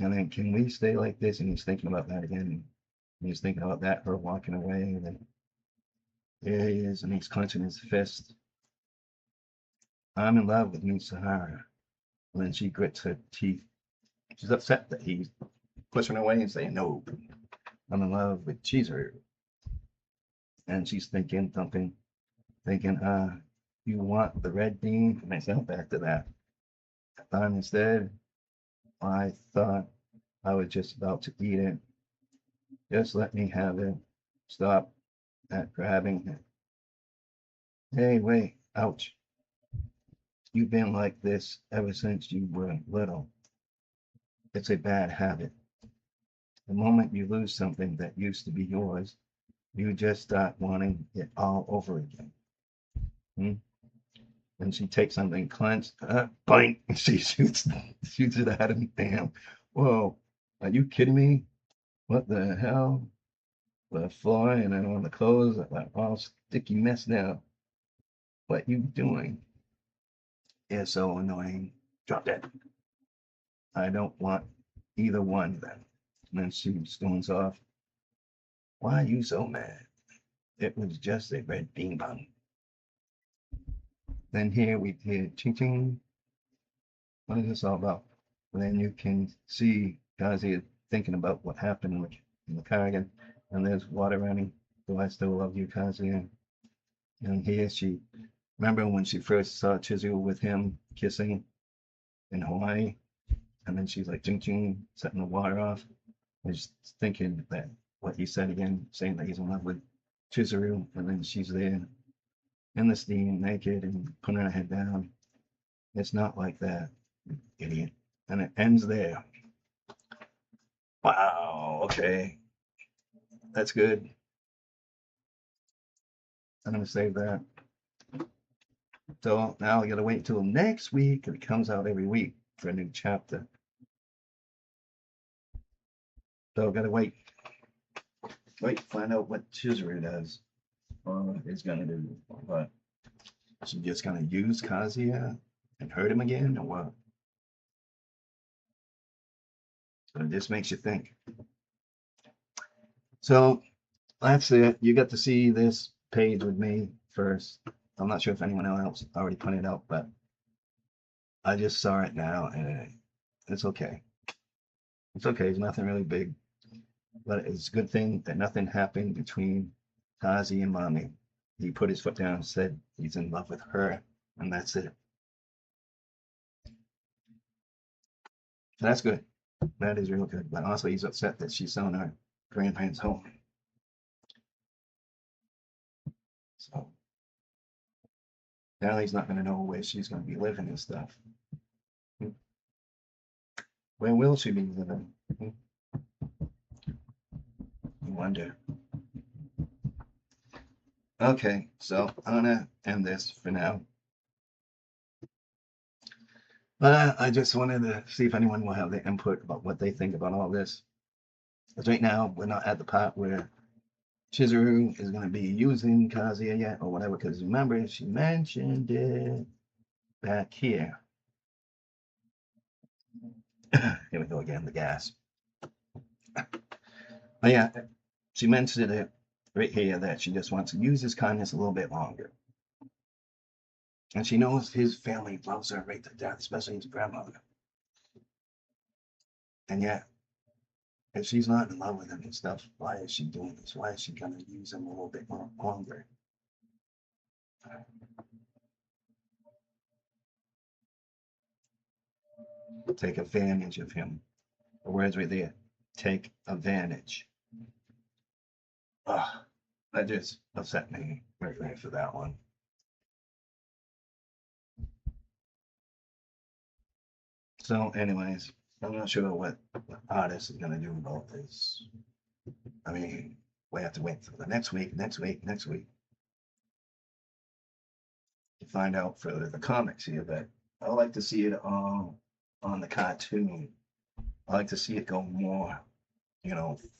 A: And then, can we stay like this? And he's thinking about that again. And he's thinking about that, her walking away. And then there he is, and he's clenching his fist. I'm in love with Miss Sahara. And then she grits her teeth. She's upset that he's pushing her away and saying, no, I'm in love with Chizuru. And she's thinking, thumping, thinking, you want the red bean? Myself back to that. I thought instead, I thought I was just about to eat it. Just let me have it. Stop that grabbing it. Hey, wait, ouch. You've been like this ever since you were little. It's a bad habit. The moment you lose something that used to be yours, you just start wanting it all over again. Hmm? And she takes something clenched, blank, and she shoots it at him. Damn. Whoa, are you kidding me? What the hell? The floor and then on the clothes, like all sticky mess now. What you doing? It's so annoying. Drop that. I don't want either one then. And then she storms off. Why are you so mad? It was just a red bean bun. Then here we did ching ching. What is this all about? And then you can see Kazi thinking about what happened in the car again. And there's water running. Do I still love you, Kazi? And here she, remember when she first saw Chizuru with him kissing in Hawaii? And then she's like, ching ching, setting the water off. And she's thinking that what he said again, saying that he's in love with Chizuru. And then she's there in the steam, naked, and putting her head down. It's not like that, idiot. And it ends there. Wow, okay. That's good. I'm gonna save that. So now I gotta wait till next week. It comes out every week for a new chapter. So I gotta wait. Find out what Chizuru does or is gonna do. But she just gonna use Kazuya and hurt him again or what? So it just makes you think. So That's it. You got to see this page with me first. I'm not sure if anyone else already pointed out, but I just saw it now and it's okay. It's okay. It's nothing really big, but it's a good thing that nothing happened between Kazi and Mommy. He put his foot down and said he's in love with her, and that's it. So that's good. That is real good. But also, he's upset that she's selling her grandparents' home. So now he's not going to know where she's going to be living and stuff. Where will she be living? I wonder. Okay, so I'm gonna end this for now. But I just wanted to see if anyone will have their input about what they think about all this. Because right now, we're not at the part where Chizuru is going to be using Kazuya yet or whatever. Because remember, she mentioned it back here. Here we go again, the gas. But yeah, she mentioned it right here that she just wants to use his kindness a little bit longer. And she knows his family loves her right to death, especially his grandmother. And yet, if she's not in love with him and stuff, why is she doing this? Why is she gonna use him a little bit more longer? Take advantage of him. The words right there. Take advantage. Ugh, that just upset me right there for that one. So, anyways, I'm not sure what the artist is gonna do about this. I mean, we have to wait for the next week, next week to find out for the comics here. But I would like to see it on the cartoon. I like to see it go more,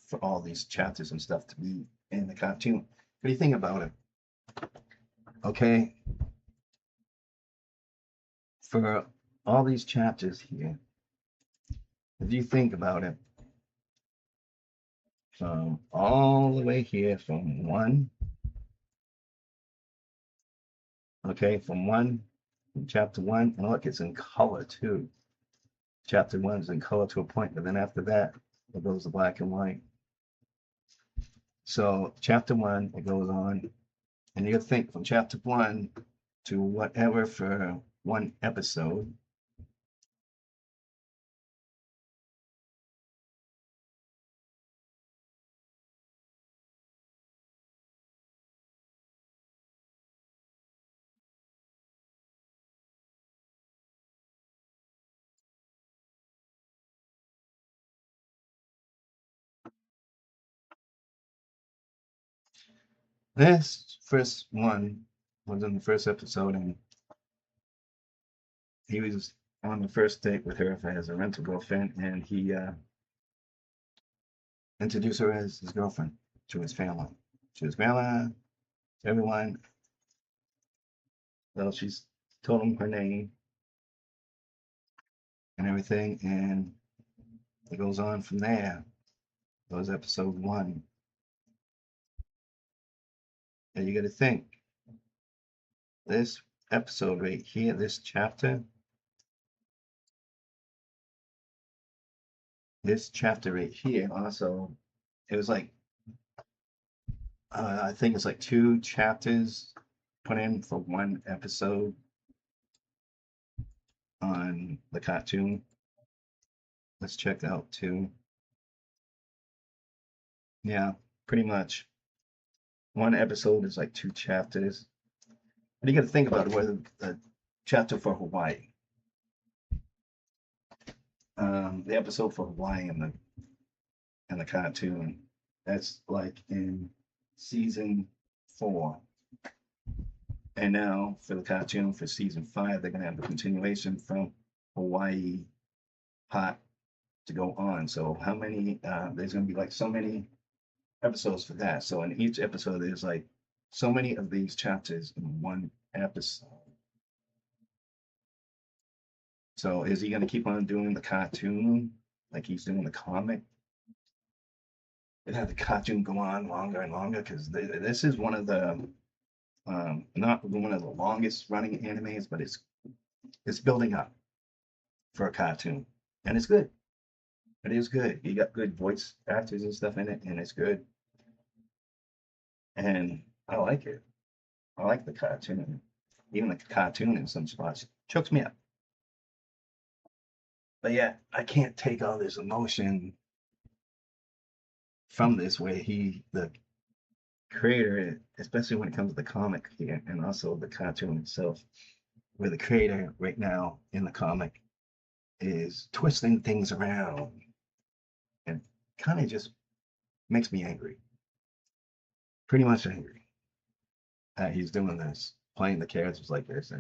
A: for all these chapters and stuff to be in the cartoon. What do you think about it? Okay, for all these chapters here, if you think about it, from all the way here, from one, okay, from chapter one, and look, it's in color too. Chapter one is in color to a point, but then after that, it goes to black and white. So chapter one, it goes on, and you think from chapter one to whatever for one episode. This first one was in the first episode, and he was on the first date with her as a rental girlfriend, and he introduced her as his girlfriend to his family, to his grandma, to everyone. Well, she's told him her name and everything, and it goes on from there. That was episode one. And you got to think this episode right here, this chapter right here, also, it was like, I think it's like two chapters put in for one episode on the cartoon. Let's check out two. Yeah, pretty much. One episode is like two chapters. And you got to think about it, whether the chapter for Hawaii, the episode for Hawaii in the cartoon, that's like in season 4. And now for the cartoon for season 5, they're gonna have the continuation from Hawaii part to go on. So how many? There's gonna be like so many episodes for that. So in each episode, there's like so many of these chapters in one episode. So is he gonna keep on doing the cartoon like he's doing the comic? it had the cartoon go on longer and longer because this is one of the not one of the longest running animes, but it's building up for a cartoon, and it's good. It is good. You got good voice actors and stuff in it, and it's good. And I like it. I like the cartoon. Even the cartoon in some spots chokes me up. But yeah, I can't take all this emotion from this where the creator, especially when it comes to the comic here and also the cartoon itself, where the creator right now in the comic is twisting things around and kind of just makes me angry. Pretty much angry that he's doing this, playing the characters like this.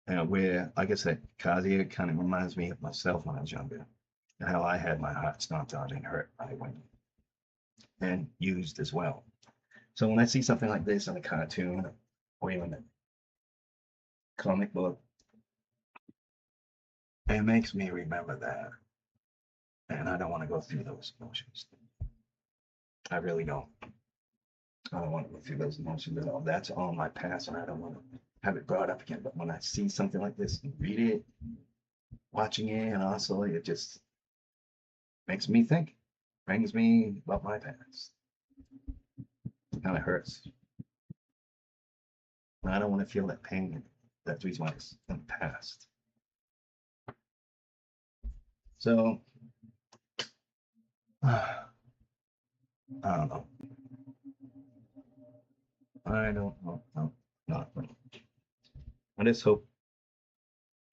A: And where, like I said, Kazuya kind of reminds me of myself when I was younger and how I had my heart stomped on and hurt by women and used as well. So when I see something like this in a cartoon or even a comic book, it makes me remember that. And I don't want to go through those emotions. I really don't. I don't want to go through those emotions at all. That's all my past, and I don't want to have it brought up again. But when I see something like this and read it, watching it, and also it just makes me think, brings me about my past. It kind of hurts. And I don't want to feel that pain. That's the reason why it's in the past. So, I don't know. I don't know. No, not. I just hope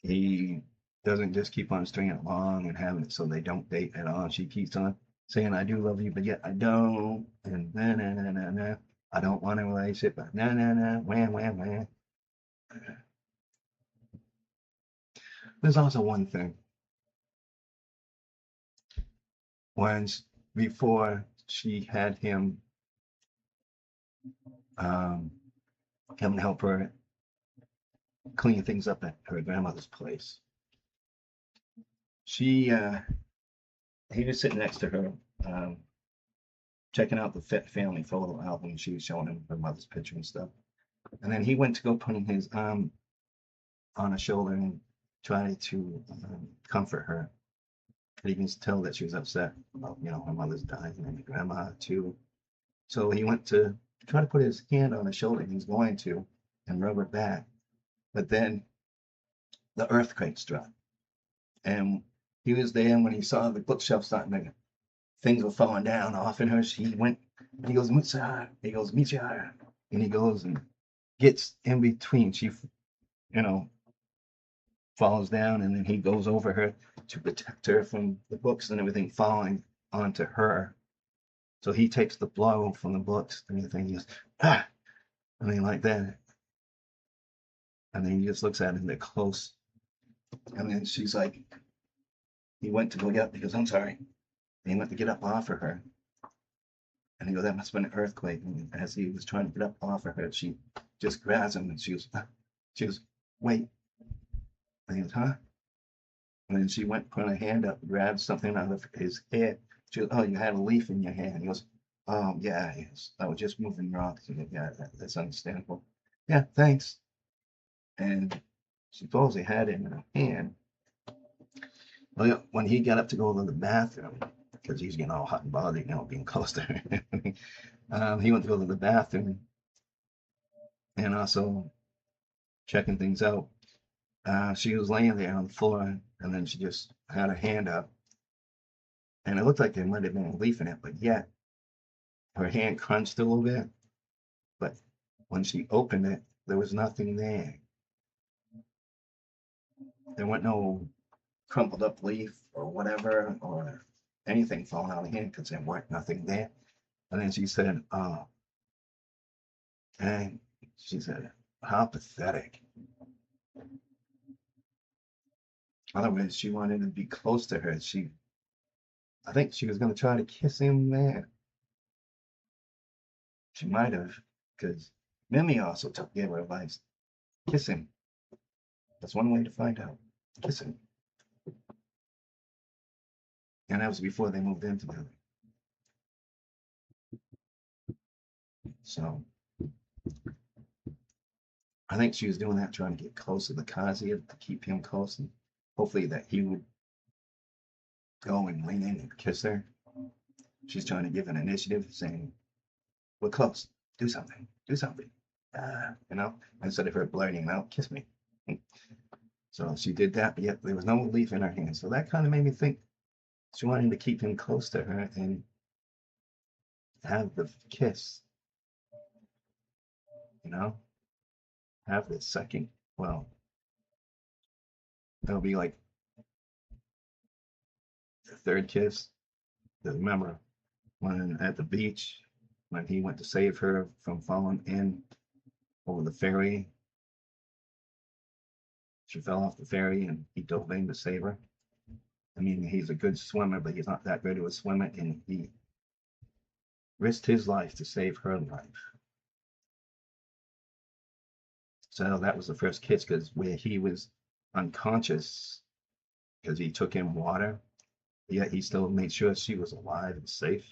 A: he doesn't just keep on stringing it along and having it so they don't date at all. She keeps on saying, I do love you, but yet I don't. And nah. I don't want a relationship, but nah. Wham. There's also one thing. Once before she had him come and help her clean things up at her grandmother's place. He was sitting next to her, um, checking out the family photo album. She was showing him her mother's picture and stuff. And then he went to go putting his arm on her shoulder and try to comfort her. But he can tell that she was upset about, her mother's dying and grandma too. So he went to try to put his hand on her shoulder. He was going to and rub her back. But then the earthquake struck. And he was there when he saw the bookshelf starting to, things were falling down off in her. He went and he goes, Mutsa. He goes, Michia. And he goes and gets in between. She, you know, falls down and then he goes over her to protect her from the books and everything falling onto her. So he takes the blow from the books and everything. He goes, ah, and then like that. And then he just looks at it and they're close. And then she's like, he went to go get up. He goes, I'm sorry. And he went to get up off of her. And he goes, that must have been an earthquake. And as he was trying to get up off of her, she just grabs him and she goes, wait. And he goes, huh? And then she went, put her hand up, grabbed something out of his head. She goes, oh, you had a leaf in your hand. He goes, oh, yeah, yes. I was just moving rocks. Goes, yeah, that's understandable. Yeah, thanks. And she supposedly had it in her hand. Well, when he got up to go to the bathroom, because he's getting all hot and bothered, being close to her, he went to go to the bathroom and also checking things out. She was laying there on the floor, and then she just had her hand up, and it looked like there might have been a leaf in it, but yet her hand crunched a little bit. But when she opened it, there was nothing there. There wasn't no crumpled up leaf or whatever or anything falling out of the hand because there weren't nothing there. And then she said, "Oh," and she said, "How pathetic." Otherwise, she wanted to be close to her. I think she was going to try to kiss him there. She might have, because Mimi also gave her advice. Kiss him. That's one way to find out. Kiss him. And that was before they moved in together. So I think she was doing that, trying to get closer to Kazuya to keep him close, and hopefully that he would go and lean in and kiss her. She's trying to give an initiative, saying, "We're close. Do something. Do something." Instead of her blurting out, "Kiss me." So she did that, but yet there was no leaf in her hand. So that kind of made me think she wanted to keep him close to her and have the kiss, you know, have the second. Well, that'll be like the third kiss. Remember when at the beach, when he went to save her from falling in over the ferry, she fell off the ferry and he dove in to save her. I mean, he's a good swimmer, but he's not that good at swimming, and he risked his life to save her life. So that was the first kiss, because where he was unconscious, because he took in water, yet he still made sure she was alive and safe.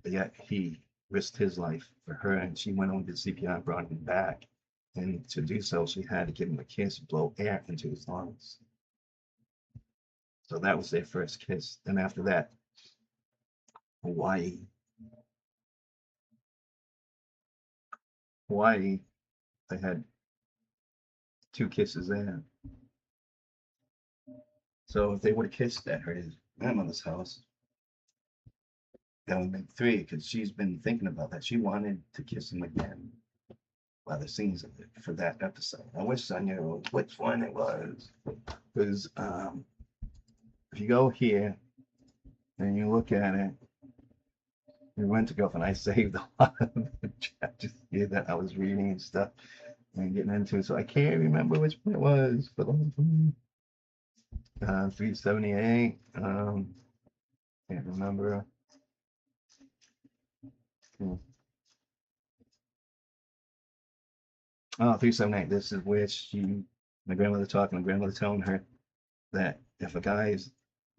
A: But yet he risked his life for her, and she went on to CPR and brought him back. And to do so, she had to give him a kiss, blow air into his lungs. So that was their first kiss. Then after that, Hawaii. Hawaii, they had two kisses there. So if they would have kissed at her grandmother's house, that would make three, because she's been thinking about that. She wanted to kiss him again by the scenes of it for that episode. I wish I knew which one it was. Because if you go here and you look at it, we went to go and I saved a lot of the chapters here that I was reading and stuff and getting into. So I can't remember which one it was, but 378. Can't remember. Oh, 378. This is where my grandmother talking, my grandmother telling her that if a guy is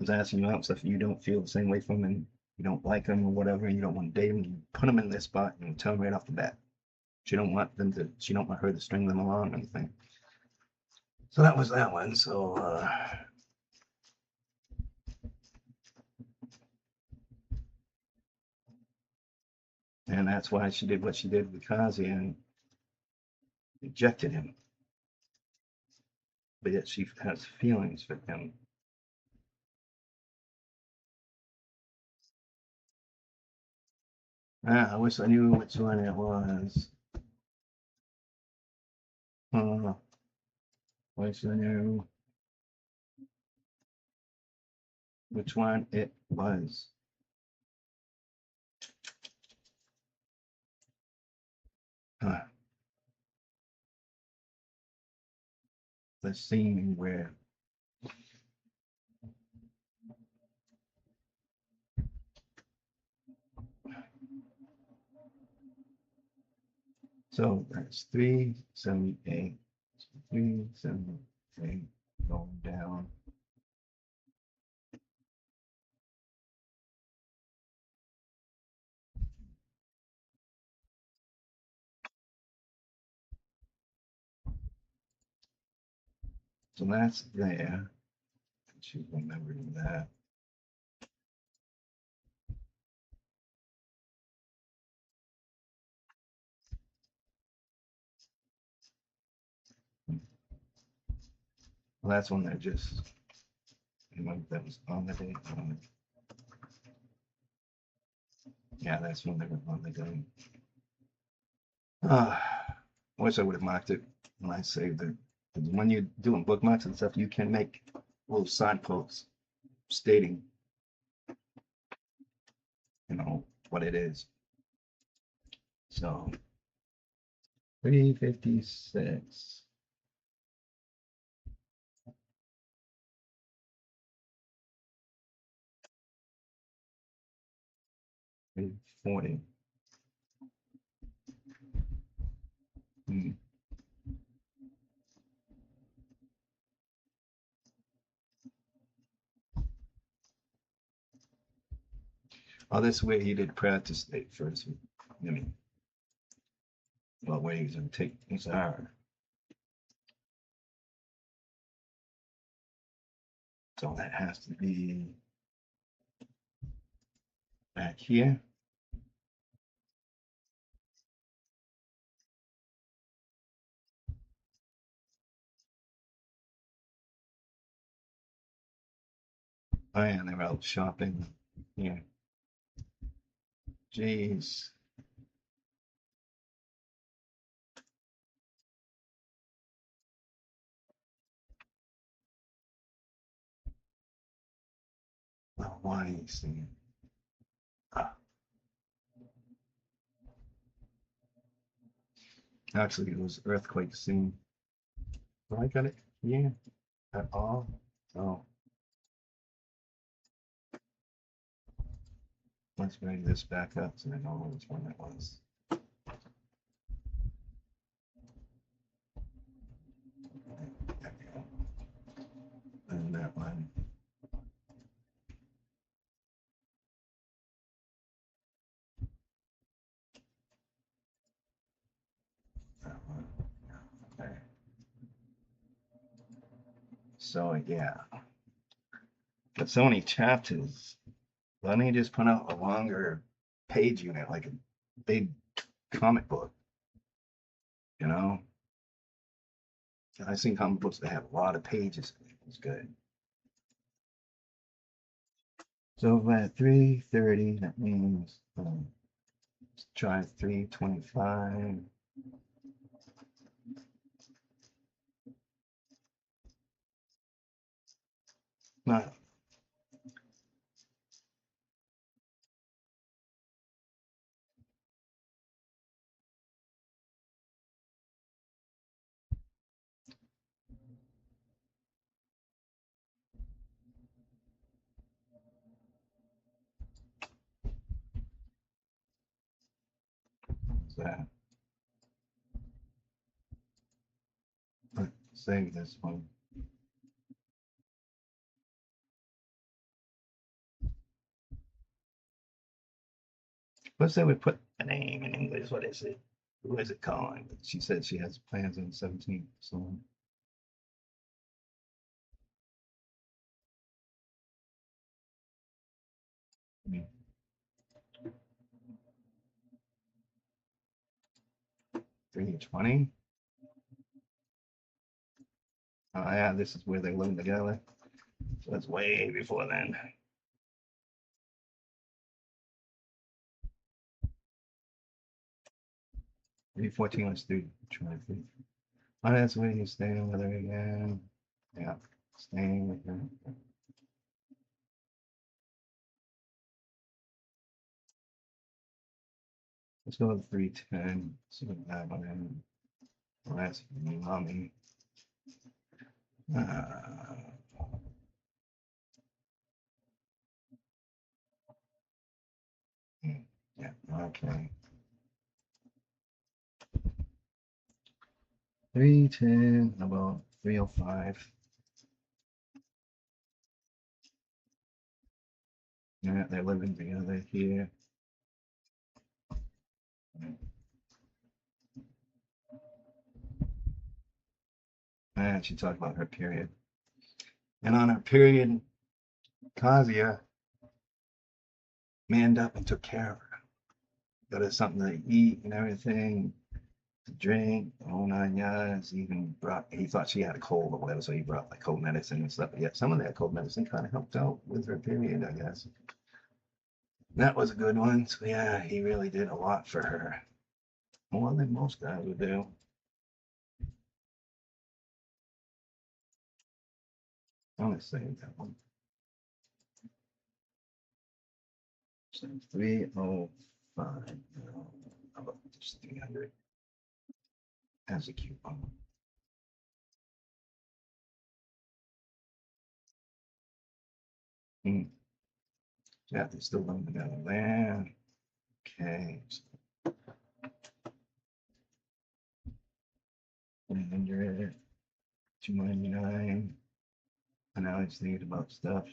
A: asking you out stuff, you don't feel the same way from him, and you don't like him or whatever, and you don't want to date him, you put him in this spot and tell him right off the bat. She don't want her to string them along or anything. So that was that one. So and that's why she did what she did with Kazi and rejected him. But yet she has feelings for him. I wish I knew which one it was. Wish I knew which one it was. The scene where so that's 378, 378 going down. So that's there. She's remembering that. Well, that's one that just that was on the day. Yeah, that's when they were on the day. I wish I would have marked it when I saved it. When you're doing bookmarks and stuff, you can make little signposts stating, what it is. So 356. 340. Oh, this way he did practice state first. I mean, what ways and take these are. So that has to be back here. Oh yeah, they were out shopping. Yeah. Jeez. Oh, why are you singing? Ah, actually, it was earthquake scene. Oh, I got it here at all. Oh, let's bring this back up so I know which one that was. There we go. And that one. That one. Okay. So yeah, but so many chapters. Why don't you just put out a longer page unit, like a big comic book? You know, I've seen comic books that have a lot of pages. It's good. So we're at 3:30. That means let's try 3:25. Not that. Let's save this one. Let's say we put a name in English. What is it? Who is it calling? She said she has plans on the 17th. So mm, 3:20. Oh yeah, this is where they live together. So that's way before then. 3:14. Let's do try 3. Oh, that's where you staying with her again. Yeah, staying with her. Let's go with 3:10. See what that one is. Well, that's mommy. Uh, yeah, okay. 3:10, about 3:05. Yeah, they're living together here. And she talked about her period. And on her period, Kazuya manned up and took care of her. Got her something to eat and everything, to drink, all 9 yards. Even brought, he thought she had a cold or whatever, so he brought like cold medicine and stuff. But yeah, some of that cold medicine kind of helped out with her period, I guess. That was a good one. So yeah, he really did a lot for her. More than most guys would do. I'm gonna say that one. So 3:05. How about just 300? That's a cute one. Mm. Yeah, they're still living together there. Okay. So 100, 299. And now he's thinking about stuff.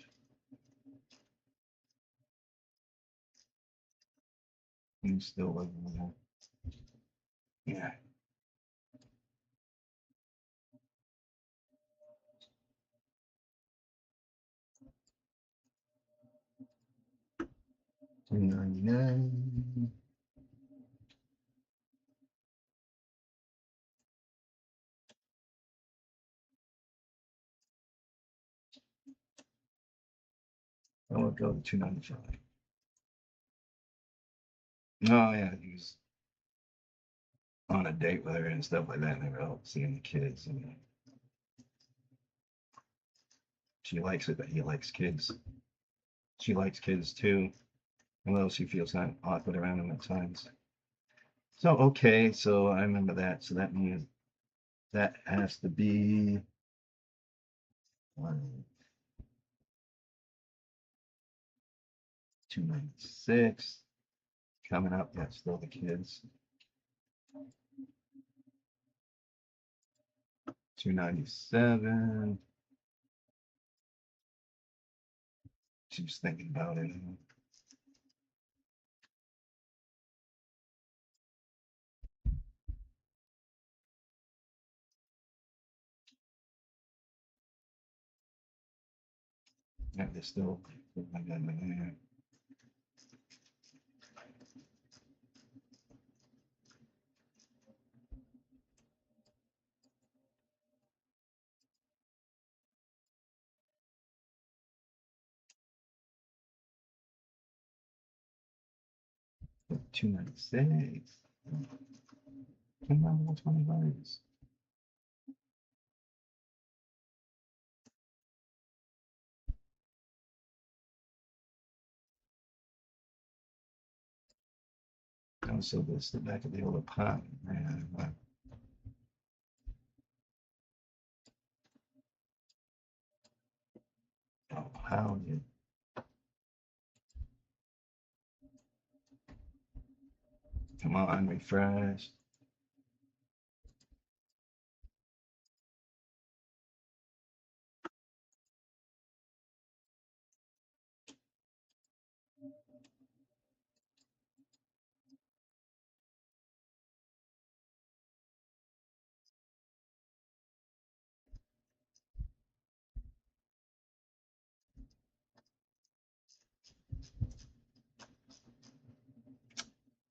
A: He's still living with her. Yeah. $2.99. I will go to $2.95. Oh yeah, he was on a date with her and stuff like that, and they were out seeing the kids, and she likes it, but he likes kids. She likes kids too, although she feels kind of awkward around him at times. So okay, so I remember that. So that means that has to be 296 coming up. Yeah, still the kids. 297. She's thinking about it. Yeah, they're still. $296. Come on, what's $20? Also, this the back of the old apartment, man. Oh, how you? Come on, refresh.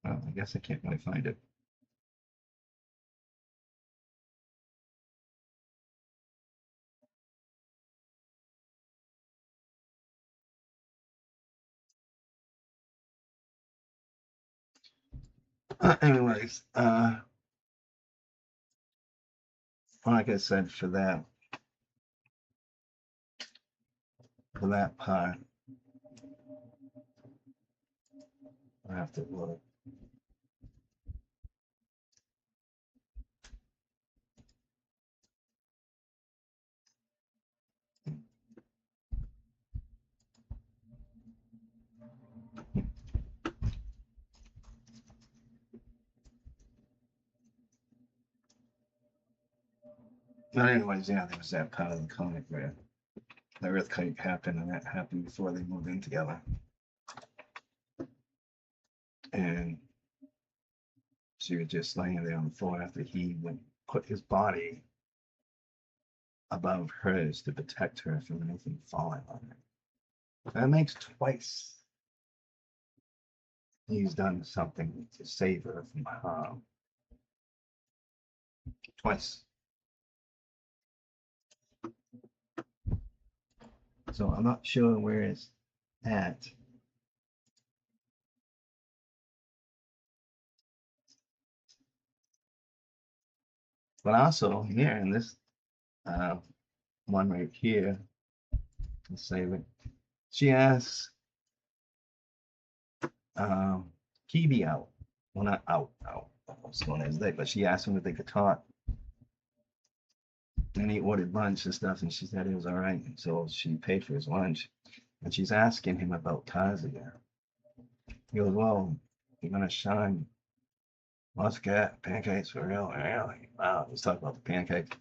A: Well, I guess I can't really find it. Anyways, like I said, for that part, I have to look. But anyways, yeah, there was that part of the comic where the earthquake happened, and that happened before they moved in together. And she was just laying there on the floor after he went put his body above hers to protect her from anything falling on her. That makes twice he's done something to save her from harm. Twice. So I'm not sure where it's at. But also here in this uh, one right here, let's save it. She asks um, Kibi out. Well, not out. What's going on today? But she asked him if they could talk. And he ordered lunch and stuff, and she said it was all right. So she paid for his lunch. And she's asking him about Kazuya. He goes, well, you're going to shine. Let's get pancakes for real. Really? Wow. Let's talk about the pancakes.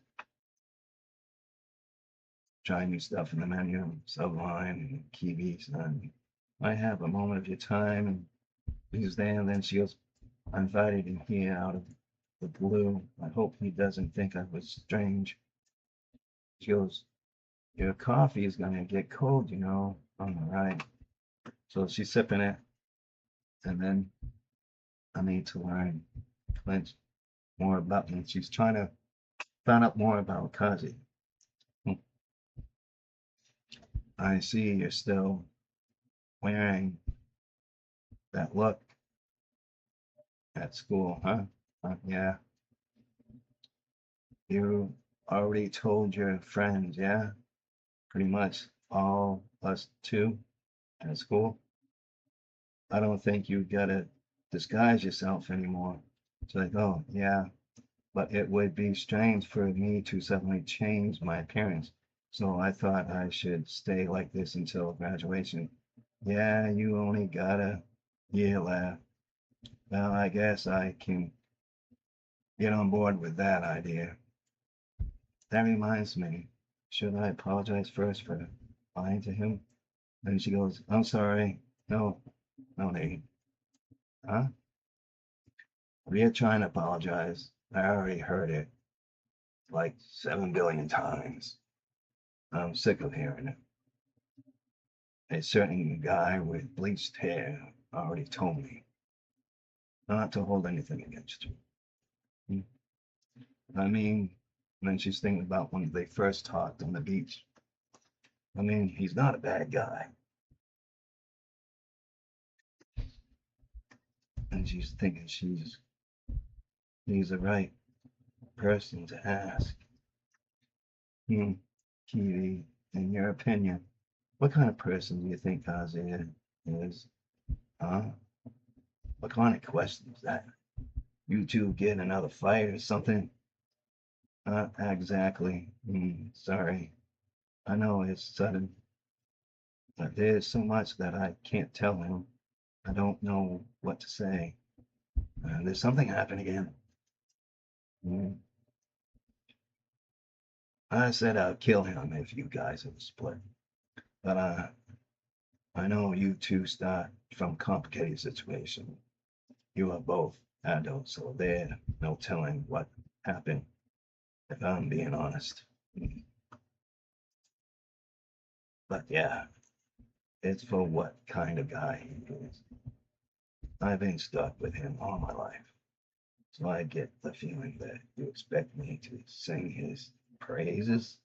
A: Try new stuff in the menu, Subline and Kiwi. And I have a moment of your time. And He's there, and then she goes, I invited him here out of the blue. I hope he doesn't think I was strange. She goes, your coffee is gonna get cold, you know. I'm all right. So she's sipping it, and then I need to learn Clint more about me. She's trying to find out more about Kazi. I see you're still wearing that look at school, huh? Yeah. You already told your friends, yeah? Pretty much all us two at school. I don't think you gotta disguise yourself anymore. It's like, oh, yeah, but it would be strange for me to suddenly change my appearance. So I thought I should stay like this until graduation. Yeah, you only got a year left. Well, I guess I can get on board with that idea. That reminds me, should I apologize first for lying to him? And she goes, I'm sorry. No, no need. Huh? We're trying to apologize. I already heard it like 7 billion times. I'm sick of hearing it. A certain guy with bleached hair already told me not to hold anything against you. Hmm. I mean, when she's thinking about when they first talked on the beach. I mean, he's not a bad guy. And she's thinking he's the right person to ask. Hmm, Kiwi, in your opinion, what kind of person do you think Kazuya is? Huh? What kind of question is that? You two get in another fight or something? Not exactly. Sorry. I know it's sudden, but there's so much that I can't tell him. I don't know what to say. There's something happened again. Mm. I said I'd kill him if you guys ever split. But I know you two start from a complicated situation. You are both adults, so there's no telling what happened, if I'm being honest. Mm. But yeah, it's for what kind of guy he is. I've been stuck with him all my life. So I get the feeling that you expect me to sing his praises.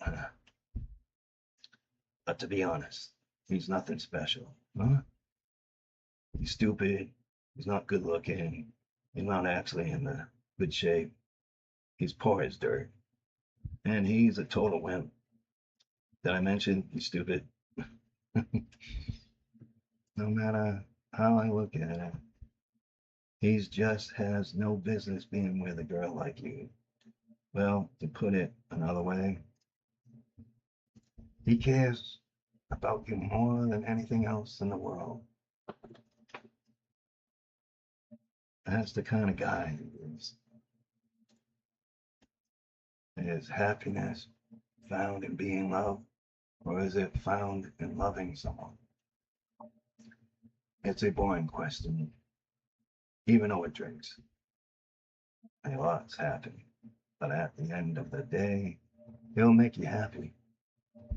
A: Uh, but to be honest, he's nothing special. Huh? He's stupid. He's not good looking. He's not actually in the good shape. He's poor as dirt. And he's a total wimp. Did I mention he's stupid? No matter how I look at it, he just has no business being with a girl like you. Well, to put it another way, he cares about you more than anything else in the world. That's the kind of guy he is. Is happiness found in being loved, or is it found in loving someone? It's a boring question, even though it drinks. A lot's happened, but at the end of the day, he'll make you happy.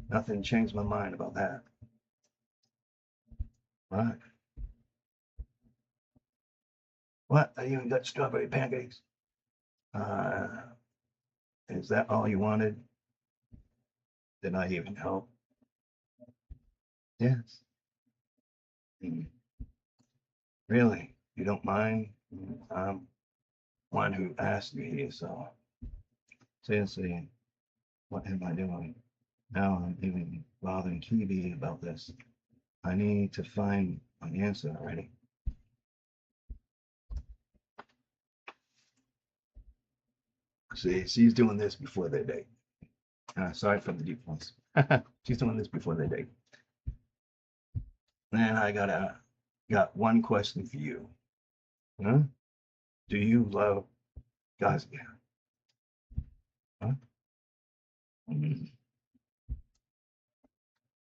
A: Nothing changed my mind about that. What? What? I even got strawberry pancakes. Uh, is that all you wanted? Did I even help? Yes. Mm, really? You don't mind? I'm one who asked you here, so seriously, what am I doing? Now I'm even bothering Kiwi about this. I need to find an answer already. See, she's doing this before they date. Sorry for the deep voice. She's doing this before they date. Then I got one question for you. Huh? Do you love Kazuya? Huh? Mm,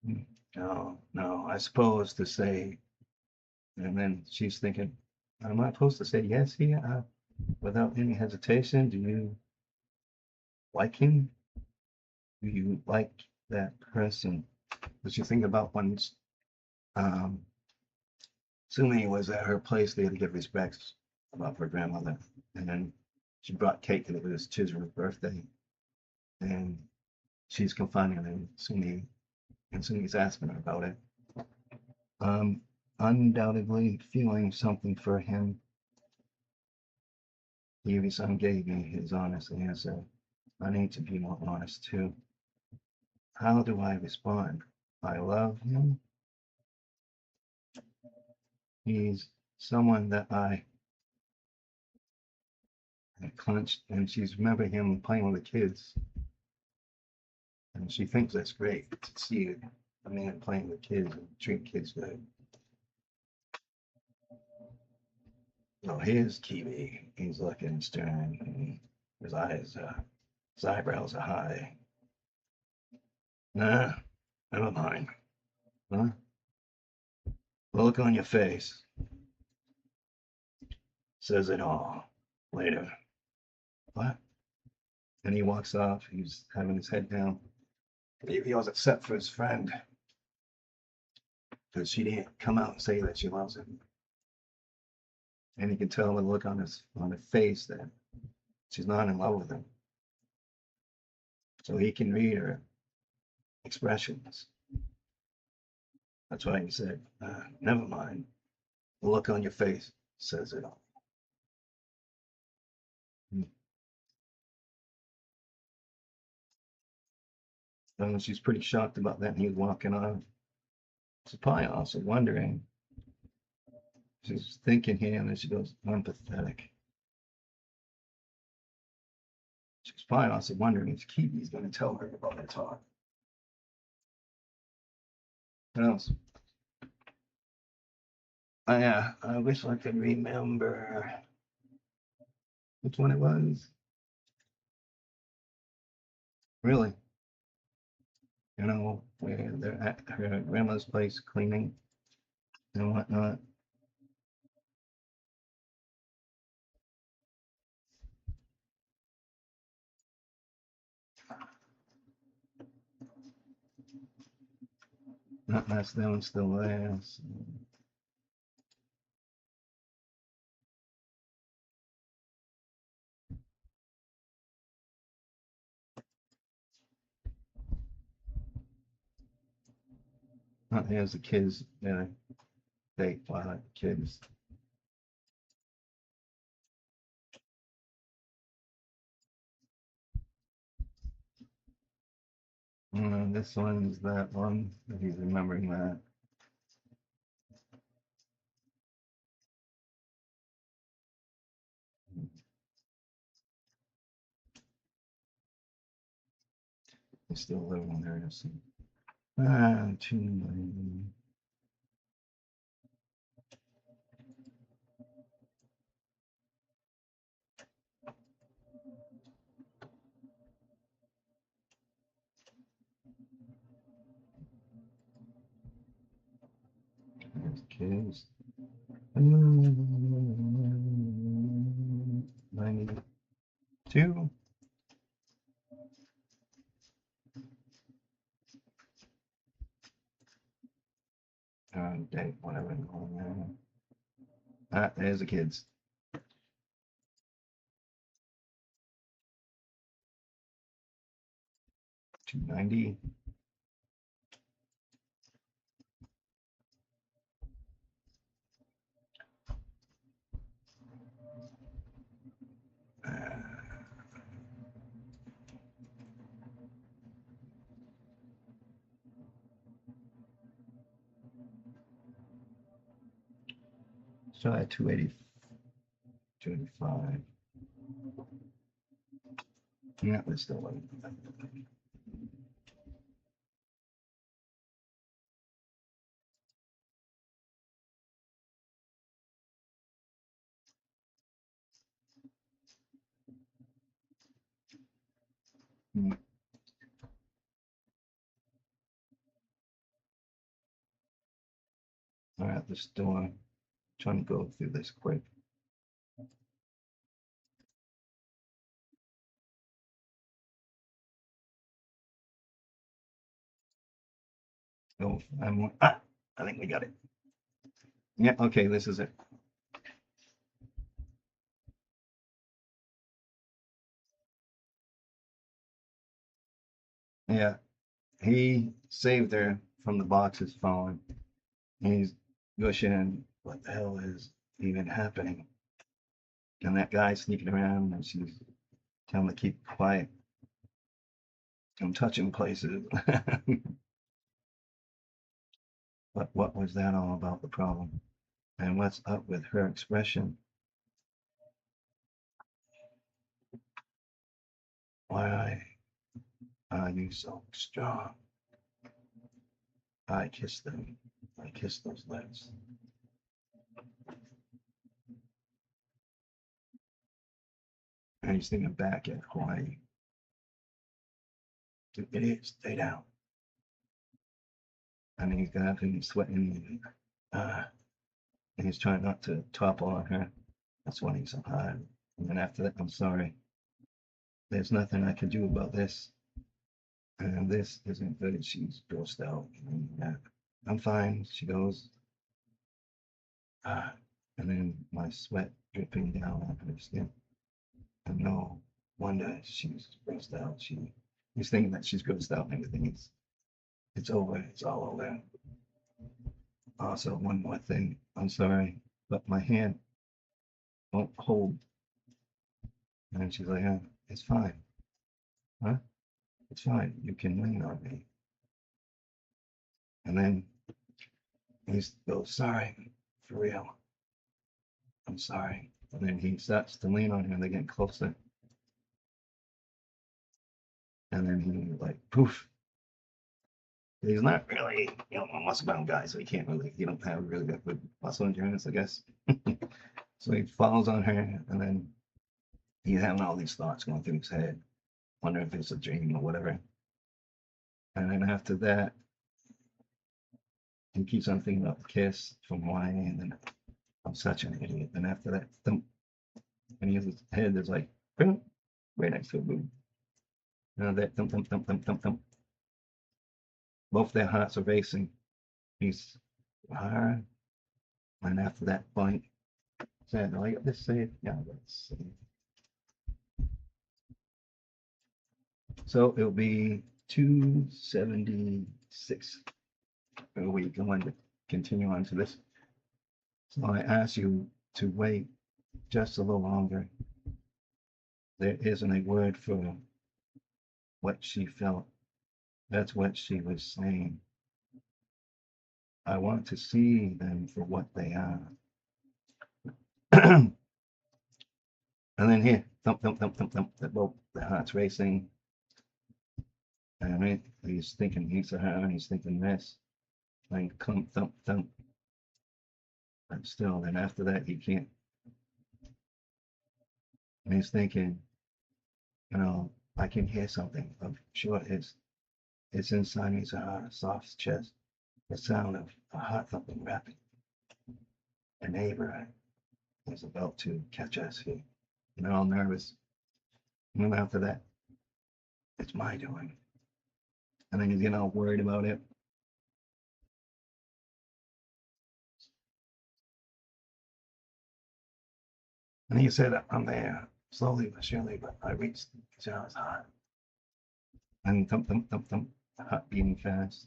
A: mm. No, no. I suppose to say And then she's thinking, am I supposed to say yes here without any hesitation? Do you like him? Do you like that person? But you think about when um, Sumi was at her place there to give respects about her grandmother. And then she brought cake and it was Chizuru's birthday. And she's confiding in Sumi, and Sumi's asking her about it. Um, Undoubtedly feeling something for him. Yubi-san gave me his honest answer. I need to be more honest too. How do I respond? I love him. He's someone that I clenched, and she's remembering him playing with the kids. And she thinks that's great to see a man playing with kids and treat kids good. Oh, here's Kiwi. He's looking stern, and his eyebrows are high. Nah, never mind. Huh? The look on your face says it all. Later. What? And he walks off. He's having his head down. He was upset for his friend because she didn't come out and say that she loves him. And he can tell the look on her face that she's not in love with him. So he can read her expressions. That's why he said, never mind. The look on your face says it all. And she's pretty shocked about that. And he's walking on. She's probably also wondering. She's thinking here, and then she goes, I'm pathetic. She's probably also wondering if Kiwi's going to tell her about the talk. What else? Oh, yeah, I wish I could remember which one it was. Really? You know, where they're at her grandma's place cleaning and whatnot. Not that's them still there. So. Here's the kids. Yeah, they kids. This one's that one. If he's remembering that. He's still living there. So. Too many. There's kids. 92. Date, whatever. There's the kids. 290. So at 280, 285. Yeah, it's still low. All right, the store. trying to go through this quick. Oh, I think we got it. Yeah, okay, this is it. Yeah, he saved her from the boxes falling. And he's gushing, what the hell is even happening? And that guy sneaking around, and she's telling him to keep quiet. I'm touching places. But what was that all about, the problem? And what's up with her expression? Why are you so strong? I kissed them. I kissed those lips. And he's thinking back at Hawaii. It is, stay down. And he's got him sweating. Uh, and he's trying not to topple on her. That's why he's so hard. And then after that, I'm sorry. There's nothing I can do about this. And this isn't good. She's grossed out. And, I'm fine. She goes, and then my sweat dripping down on her skin. And no wonder she's grossed out. He's thinking that she's grossed out and everything. It's over. It's all over. Also, one more thing. I'm sorry, but my hand won't hold. And she's like, it's fine. Huh? It's fine. You can lean on me. And then he goes, sorry, for real. I'm sorry. And then he starts to lean on her and they get closer. And then he like poof. He's not really, a muscle bound guy, so he don't have really good muscle endurance, I guess. So he falls on her, and then he's having all these thoughts going through his head, wondering if it's a dream or whatever. And then after that, he keeps on thinking about the kiss from Hawaii, and then I'm such an idiot. And after that, thump, and his head is like, boom, right next to a boob. And that thump, thump, thump, thump, thump, thump. Both their hearts are racing. He's hard. And after that point, said, like, let's say it. Yeah, let's see. So it'll be 276. Are we going to continue on to this? So I ask you to wait just a little longer. There isn't a word for what she felt. That's what she was saying. I want to see them for what they are. And then here, thump, thump, thump, thump, thump. Both the heart's racing. And he's thinking he's a her, and he's thinking this. Like thump, thump, thump. But still, then after that, he can't. And he's thinking, I can hear something. I'm sure it's inside his soft chest. The sound of a heart thumping rapid. A neighbor is about to catch us here. And they're all nervous. And then after that, it's my doing. And then he's getting all worried about it. And he said, I'm there, slowly but surely, but I reached Sarah's heart. And thump, thump, thump, thump, heart beating fast.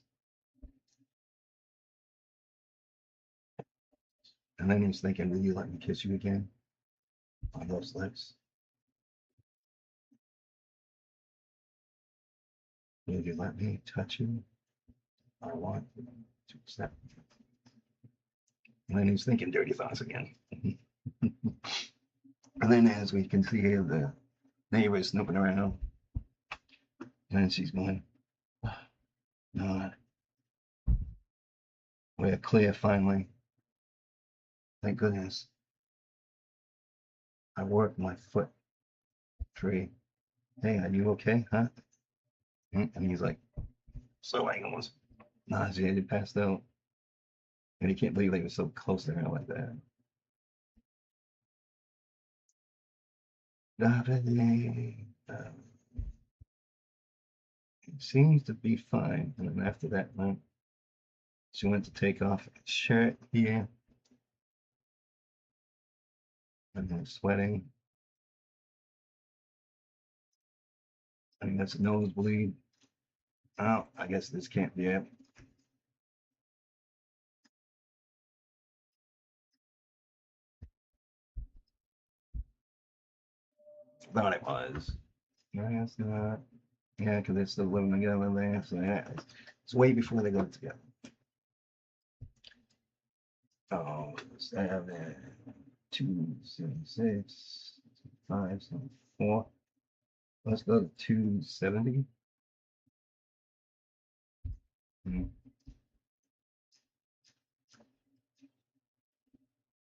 A: And then he's thinking, will you let me kiss you again on those lips? Will you let me touch you? I want you to accept me. And then he's thinking dirty thoughts again. And then as we can see here, the neighbor is snooping around. And then she's going, oh, no, we're clear finally. Thank goodness. I worked my foot free. Hey, are you okay, huh? And he's like, so like almost nauseated, passed out. And he can't believe they were so close to her like that. It seems to be fine. And then after that, she went to take off her shirt here. And then sweating. I think that's a nosebleed. Oh, I guess this can't be it. Thought it was. No, it's not. Yeah, because they're still living together there. So yeah, it's way before they go together. Oh, 7, 2, 7, 6, 5, 7, 4. Let's go to 270.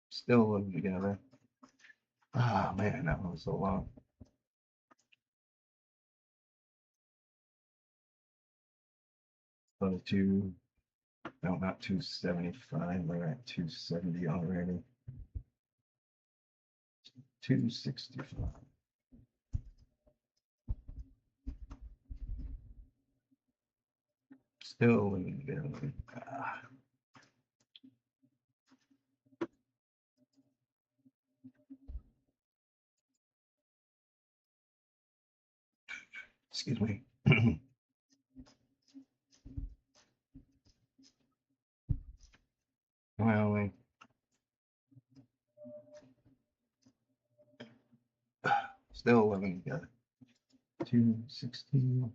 A: Still living together. Ah, oh, man, that one was so long. Go to 2, no, not 275. We're at 270 already. 265. Still living together. Ah. Excuse me. Well, still living together. 216.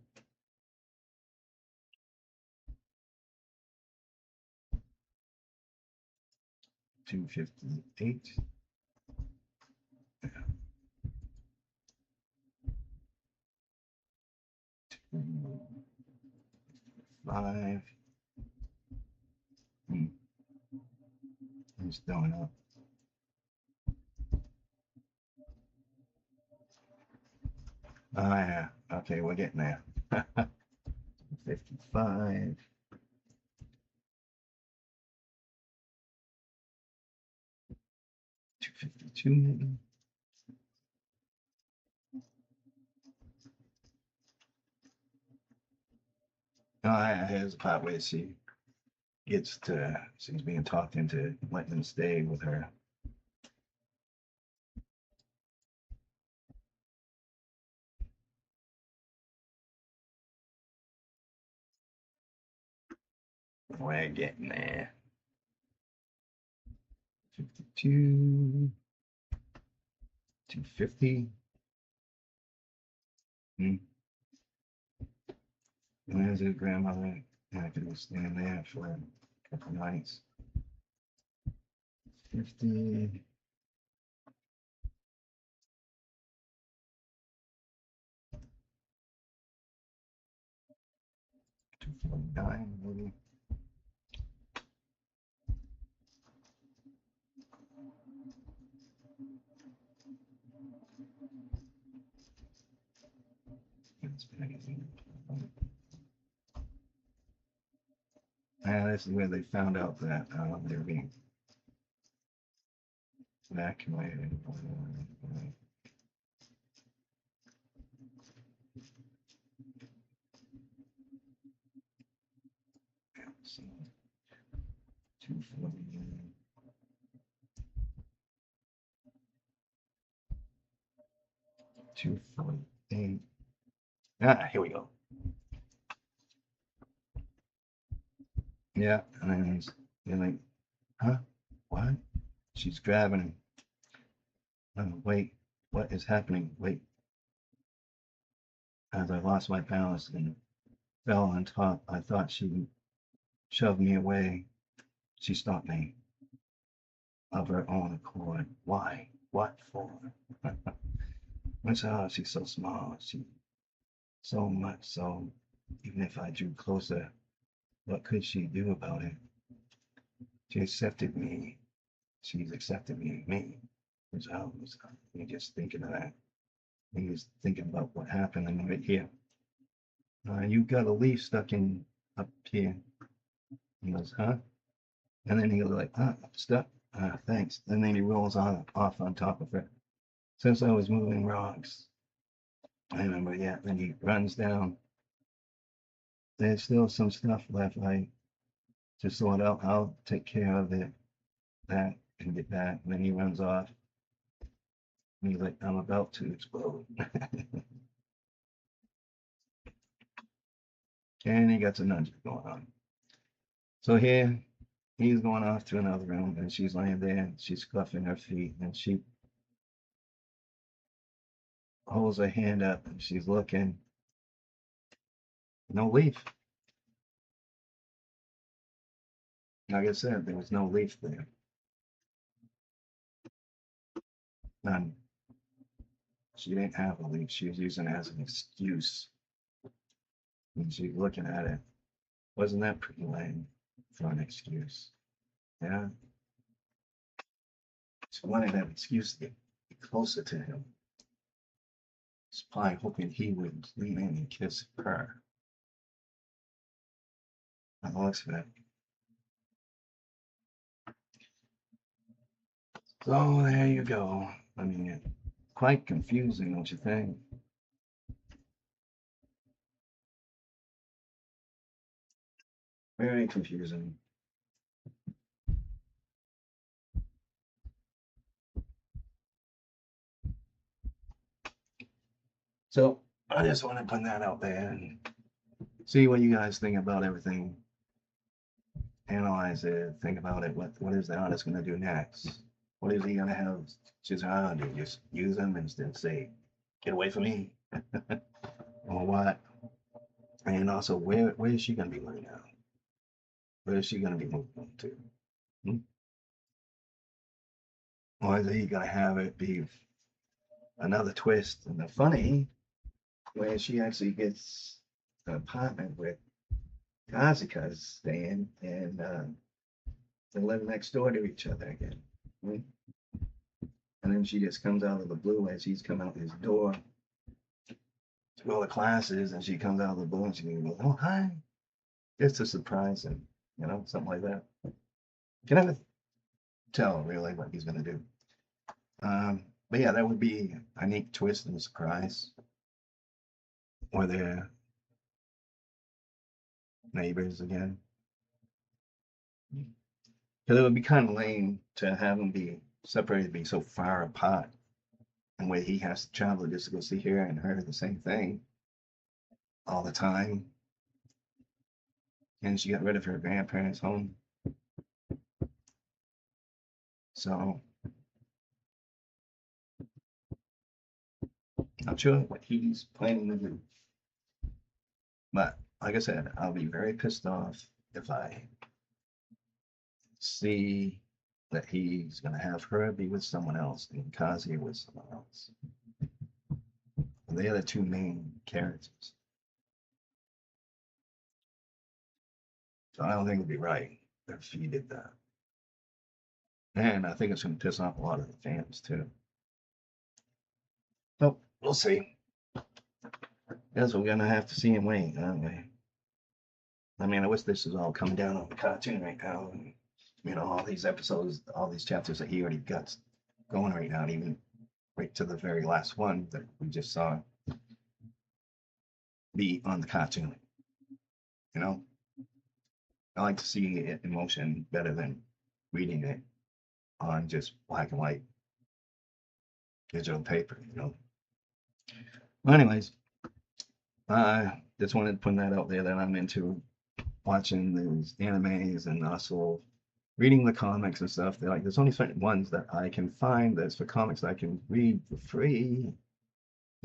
A: 258. 5. It's going up. Oh, yeah. Okay, we're getting there. 55. 252 maybe. Oh, yeah, here's the part where she's being talked into letting him stay with her. We're getting there. 52. 250. And there's his grandmother. And I could stand there for a couple nights. 50. 249 maybe. This is where they found out that they were being evacuated. 249. 248. Ah, here we go. Yeah, and then they're like, huh? What? She's grabbing him. Oh, wait, what is happening? Wait. As I lost my balance and fell on top, I thought she shoved me away. She stopped me of her own accord. Why? What for? She's so small. She so much so. Even if I drew closer, what could she do about it? She accepted me. She's accepted me. You're just thinking of that. You're just thinking about what happened and right here. You got a leaf stuck in up here. He goes, huh? And then he goes like, stuck. Thanks. And then he rolls off on top of her. since I was moving rocks. I remember, yeah, then he runs down. There's still some stuff left. I just thought I'll take care of that and get back. And then he runs off. And he's like, I'm about to explode. And he got some nudge going on. So here he's going off to another room and she's laying there and she's scuffing her feet and she holds her hand up and she's looking. No leaf. Like I said, there was no leaf there. None. She didn't have a leaf. She was using it as an excuse. And she's looking at it. Wasn't that pretty lame for an excuse? Yeah. She wanted that excuse to get closer to him. She's probably hoping he would lean in and kiss her. By the looks of it. So there you go. I mean, quite confusing, don't you think? Very confusing. So I just want to put that out there and see what you guys think about everything. Analyze it, think about it. What is the artist going to do next? What is he going to have Chizuru do? Just use him and then say, get away from me? Or what? And also, where is she going to be right now? Where is she going to be moving to? Hmm? Or is he going to have it be another twist? And the funny, where she actually gets an apartment with Kazuka's staying and they live next door to each other again. Hmm? And then she just comes out of the blue as he's come out his door to go to classes, and she comes out of the blue and she goes, "Oh, hi." Just to surprise him, something like that. Can never tell really what he's going to do. But yeah, that would be a neat twist and a surprise. Or they're neighbors again. Because it would be kind of lame to have them be separated, be so far apart, and where he has to travel just to go see her and her the same thing all the time. And she got rid of her grandparents' home. So, not sure what he's planning to do. But, like I said, I'll be very pissed off if I see that he's going to have her be with someone else and Kazuya with someone else. And they are the two main characters. So I don't think it'd be right if he did that. And I think it's going to piss off a lot of the fans too. So we'll see. Guess we're going to have to see and wait, aren't we? I mean, I wish this was all coming down on the cartoon right now. And, all these episodes, all these chapters that he already got going right now, and even right to the very last one that we just saw be on the cartoon. I like to see it in motion better than reading it on just black and white digital paper. Well, anyways, I just wanted to put that out there that I'm into watching these animes and also reading the comics and stuff. They're like, there's only certain ones that I can find that's for comics that I can read for free,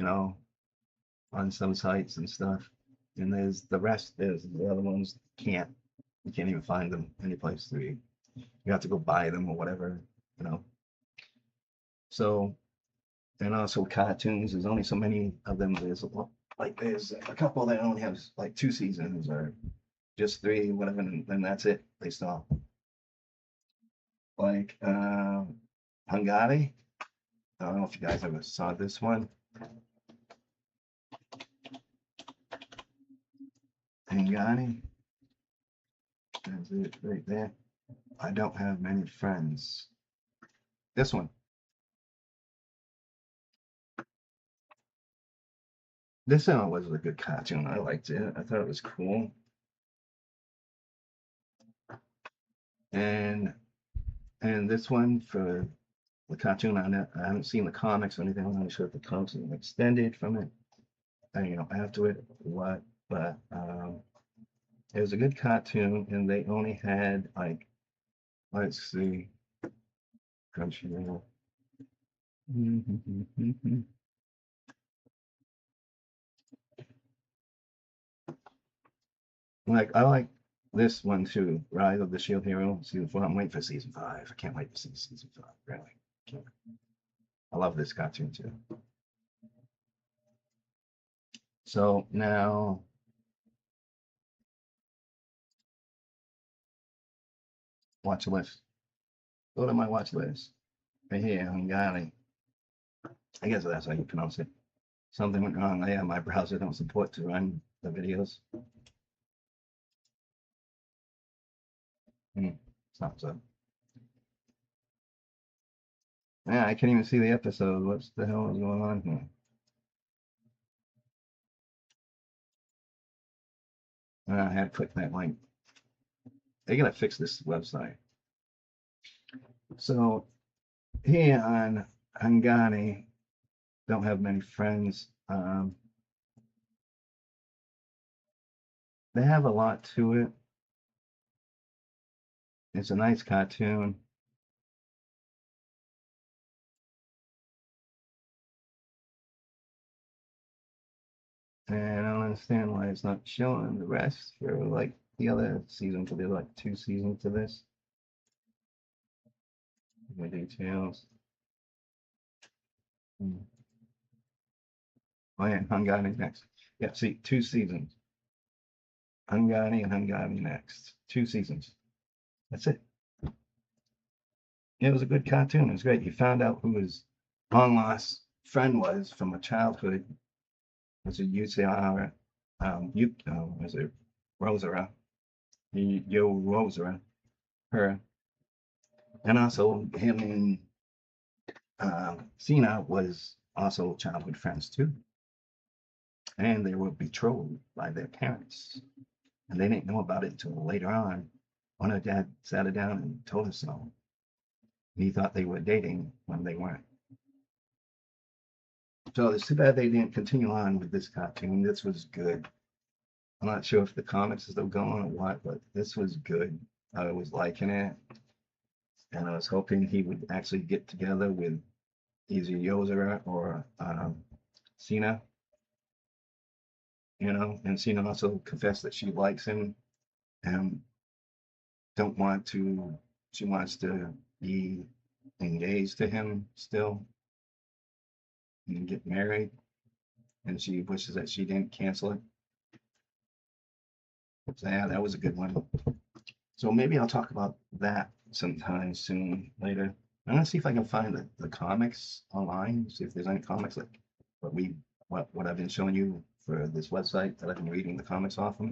A: on some sites and stuff. And there's the rest, there's the other ones you can't even find them anyplace to read. You have to go buy them or whatever. So, and also cartoons, there's only so many of them. There's a couple that only have like 2 seasons or just 3, whatever, and then that's it. They stop. Like Hungary. I don't know if you guys ever saw this one. Hungary. That's it right there. I don't have many friends. This one. This one was a good cartoon. I liked it. I thought it was cool. And this one for the cartoon on it, I haven't seen the comics or anything. I'm not sure if the comics are extended from it, after it, what, but it was a good cartoon, and they only had like, let's see, Crunchyroll. Like I like this one too, Rise of the Shield Hero season 4. I'm waiting for season 5. I can't wait to see season 5. Really, can't. I love this cartoon too. So now, watch list. Go to my watch list right here. Hungary. I guess that's how you pronounce it. Something went wrong. Yeah, my browser don't support to run the videos. Sounds up. Yeah, I can't even see the episode. What's the hell is going on here? I had to click that link. They gotta fix this website. So here on Hungary, don't have many friends. They have a lot to it. It's a nice cartoon. And I don't understand why it's not showing the rest for like the other season, because there's like 2 seasons to this. The details. Oh yeah, Hungary next. Yeah, see, 2 seasons. Hungary and Hungary next. 2 seasons. That's it. It was a good cartoon. It was great. You found out who his long lost friend was from a childhood. It was a UCR, was it Rosara? Yo Rosara, her. And also him and Cena was also childhood friends too. And they were betrothed by their parents. And they didn't know about it until later on when her dad sat her down and told her so. He thought they were dating when they weren't. So it's too bad they didn't continue on with this cartoon. This was good. I'm not sure if the comics are still going or what, but this was good. I was liking it, and I was hoping he would actually get together with either Yozora or Cena, and Cena also confessed that she likes him and don't want to, she wants to be engaged to him still and get married, and she wishes that she didn't cancel it. So yeah, that was a good one. So maybe I'll talk about that sometime soon later. I'm gonna see if I can find the comics online, see if there's any comics like what I've been showing you for this website that I've been reading the comics off of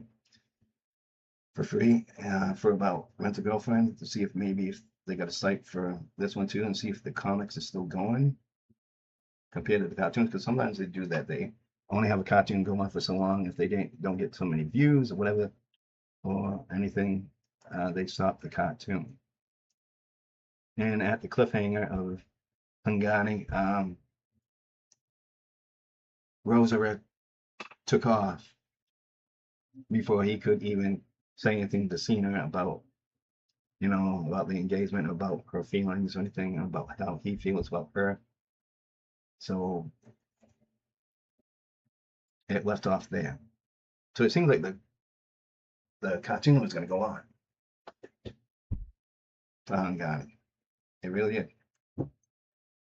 A: for free for about Rent-A-Girlfriend, to see if maybe if they got a site for this one too, and see if the comics are still going compared to the cartoons, because sometimes they do that. They only have a cartoon go on for so long. If they don't get so many views or whatever or anything, they stop the cartoon. And at the cliffhanger of Hungani, Rosaret took off before he could even say anything to Cena about, about the engagement, about her feelings or anything, about how he feels about her. So it left off there. So it seems like the cartoon was going to go on for Hungani. It really did.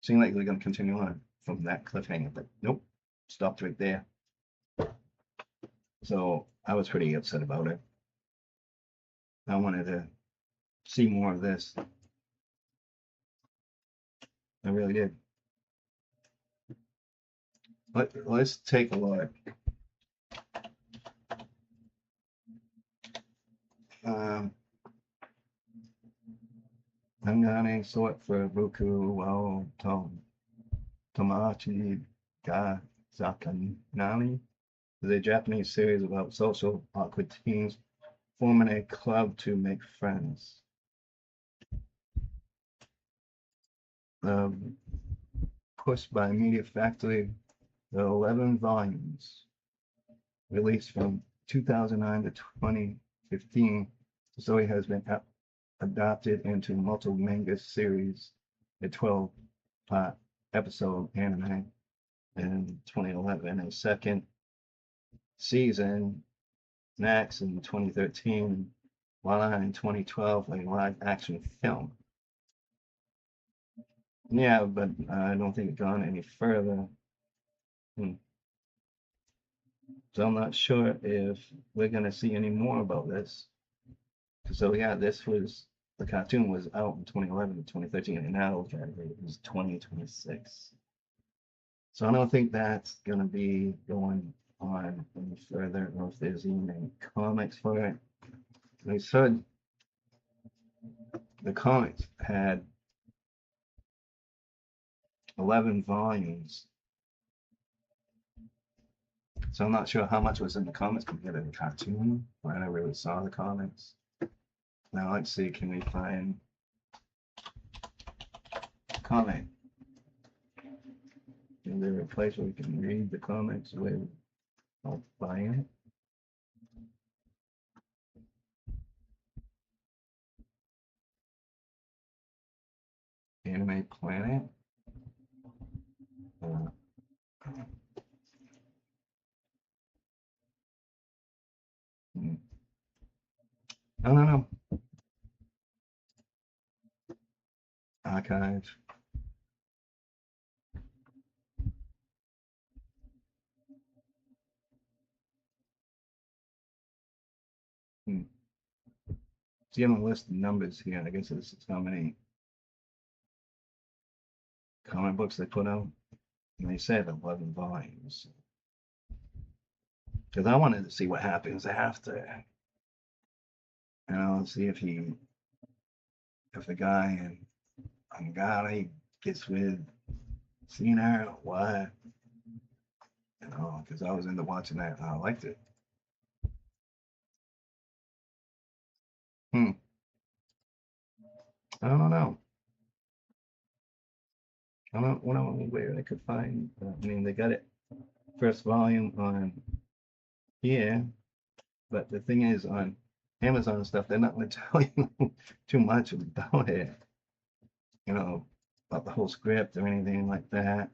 A: Seemed like they were going to continue on from that cliffhanger, but nope, stopped right there. So I was pretty upset about it. I wanted to see more of this. I really did. Let's take a look. Hangane sort for Roku wa Tomachi ga Zakanani. is a Japanese series about social awkward teens forming a club to make friends. Um, Pushed by Media Factory, the 11 volumes released from 2009 to 2015. The story has been adapted into multiple manga series, a 12-part episode anime in 2011, a second season next in 2013, while in 2012 a live action film. Yeah, but I don't think it's gone any further. Hmm. So I'm not sure if we're gonna see any more about this. So yeah, this was the cartoon was out in 2011 and 2013, and now it is 2026. So I don't think that's gonna be going on any further, or if there's even any comics for it. They said the comics had 11 volumes, so I'm not sure how much was in the comics compared to the cartoon. I never really saw the comics. Now let's see, can we find comic? Is there a place where we can read the comics without buying it? Anime Planet? Uh, hmm, I don't know. Archive. Hmm. See, I'm gonna list the numbers here. I guess this is how many comic books they put out. And they said 11 volumes. Because I wanted to see what happens after. You know, see if the guy in Angari gets with Cena or what. You know, because I was into watching that and I liked it. Hmm. I don't know. I don't know where I could find. I mean, they got it first volume on here, but the thing is, on Amazon and stuff, they're not going to tell you too much about it. You know, about the whole script or anything like that.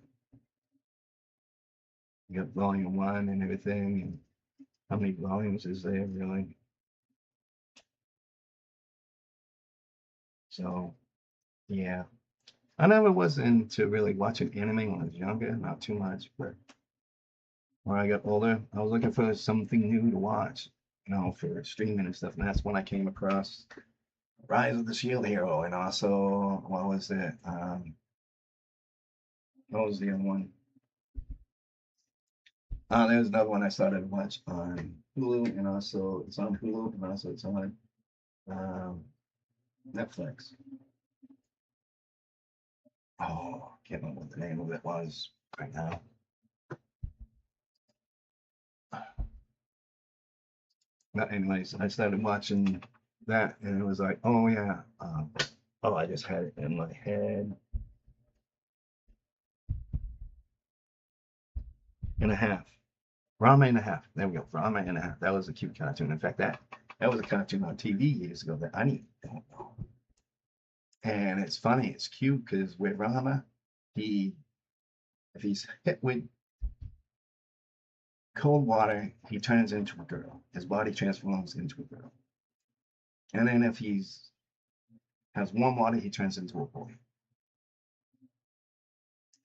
A: You got volume one and everything, and how many volumes is there really? So yeah, I never was into really watching anime when I was younger, not too much, but when I got older, I was looking for something new to watch, you know, for streaming and stuff, and that's when I came across Rise of the Shield Hero, and also what was it? What was the other one? There was another one I started to watch on Hulu, and also it's on Hulu, and also it's on um, Netflix. Oh, I can't remember what the name of it was right now. But anyways, I started watching that, and it was like, oh yeah, oh, I just had it in my head. And a half. Rama and a half. There we go. Rama and a half. That was a cute cartoon. In fact, that was a cartoon on TV years ago that I don't know. And it's funny. It's cute because with Rama, he if he's hit with cold water, he turns into a girl. His body transforms into a girl. And then if he's has warm water, he turns into a boy.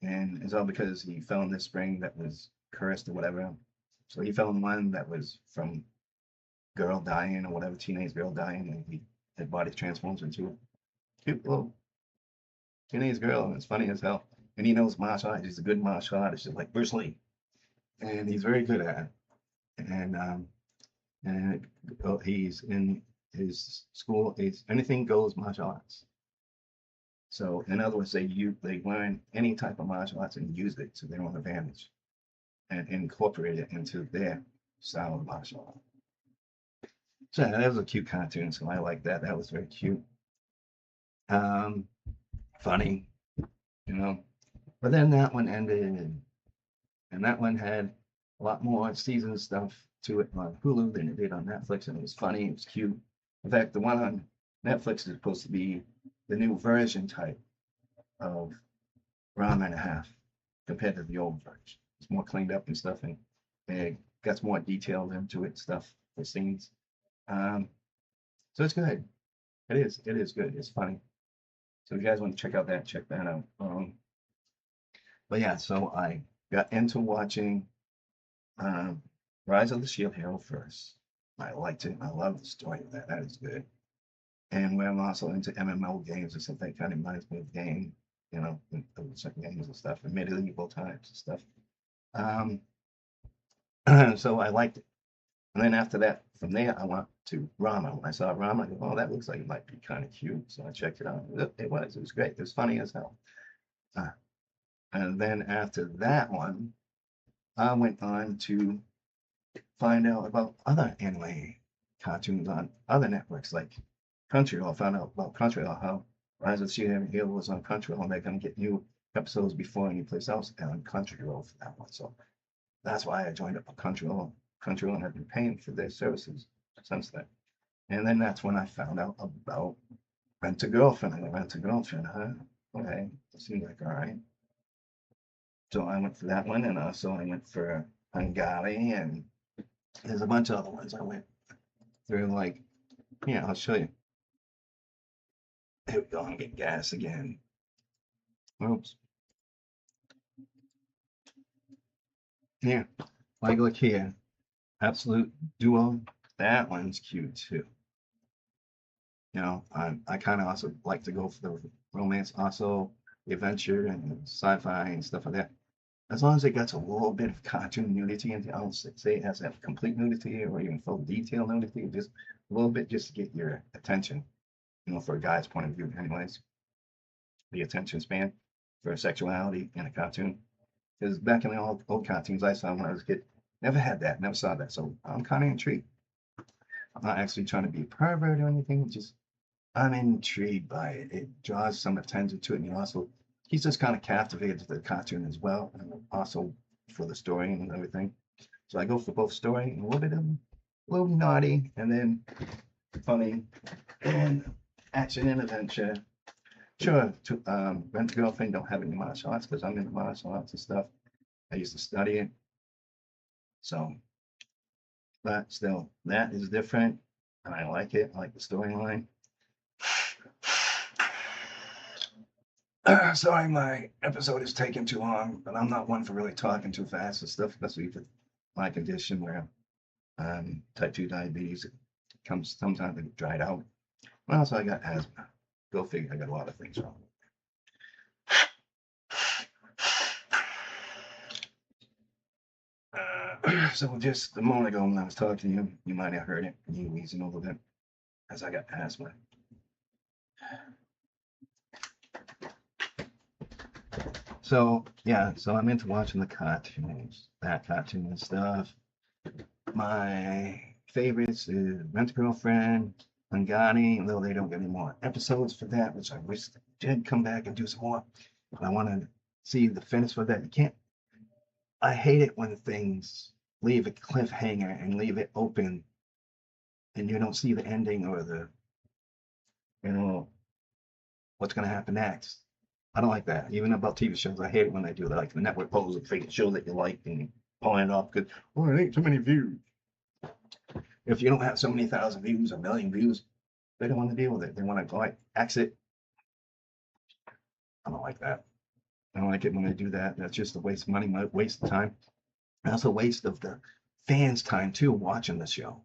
A: And it's all because he fell in this spring that was cursed or whatever. So he fell in one that was from girl dying or whatever, teenage girl dying, and his body transforms into a cute little teenage girl, and it's funny as hell. And he knows martial arts. He's a good martial artist, just like Bruce Lee, and he's very good at it. And he's in his school. It's anything goes martial arts. So in other words, they learn any type of martial arts and use it to their own advantage and incorporate it into their style of martial art. So that was a cute cartoon, so I like that. That was very cute. Um, Funny, you know. But then that one ended, and that one had a lot more season stuff to it on Hulu than it did on Netflix, and it was funny, it was cute. In fact, the one on Netflix is supposed to be the new version type of Ren-A-girlffriend compared to the old version. It's more cleaned up and stuff, and it gets more detailed into it, stuff, the scenes. Um, so it's good. It is. It is good. It's funny. So if you guys want to check out that, check that out. But yeah, so I got into watching um, Rise of the Shield Hero first. I liked it. I love the story of that. That is good. And when I'm also into MMO games or something, kind of reminds me of game, certain games and stuff, and medieval times and stuff. Um, so I liked it. And then after that, from there, I went to Rama. When I saw Rama, I go, oh, that looks like it might be kind of cute. So I checked it out. It was. It was great. It was funny as hell. Uh, and then after that one, I went on to find out about other anime cartoons on other networks like Crunchyroll. I found out about Crunchyroll, how Rise of the Shield Hero was on Crunchyroll, and they're going to get new episodes before any place else and on Crunchyroll for that one. So that's why I joined up with Crunchyroll. Crunchyroll, and I've been paying for their services since then. And then that's when I found out about Rent-A-Girlfriend. And Rent-A-Girlfriend, huh? Okay, it seemed like all right. So I went for that one, and also I went for Hungary, and there's a bunch of other ones I went through. Like, yeah, I'll show you. Here we go. I'm getting gas again. Oops. Here, like, look here. Absolute Duo. That one's cute too. I kind of also like to go for the romance, also the adventure and sci-fi and stuff like that. As long as it gets a little bit of cartoon nudity, and I don't say it has to have complete nudity or even full detail nudity, just a little bit just to get your attention, for a guy's point of view, anyways, the attention span for sexuality in a cartoon. Because back in the old cartoons I saw when I was a kid, never had that, never saw that. So I'm kind of intrigued. I'm not actually trying to be a pervert or anything, just I'm intrigued by it. It draws some attention to it, and he's just kind of captivated to the cartoon as well, and also for the story and everything. So I go for both story and a little naughty, and then funny, and action and adventure. Sure, Rent-A-Girlffriend don't have any martial arts because I'm into martial arts and stuff. I used to study it, so but still, that is different, and I like it. I like the storyline. Sorry, my episode is taking too long, but I'm not one for really talking too fast and stuff, especially for my condition where type 2 diabetes comes sometimes it dried out. Well, also I got asthma. Go figure, I got a lot of things wrong. So just a moment ago when I was talking to you, you might have heard it, you wheezing a little bit, as I got asthma. So yeah, so I'm into watching the cartoons, that cartoon and stuff. My favorites is Rent-A-Girlffriend, Angani, though they don't get any more episodes for that, which I wish they did come back and do some more. But I want to see the finish for that. You can't. I hate it when things leave a cliffhanger and leave it open, and you don't see the ending or what's going to happen next. I don't like that. Even about TV shows, I hate it when they do that. Like the network pulls a fake show that you like and pulling it off because, it ain't too many views. If you don't have so many thousand views, a million views, they don't want to deal with it. They want to go like exit. I don't like that. I don't like it when they do that. That's just a waste of money, waste of time. And also waste of the fans' time too watching the show.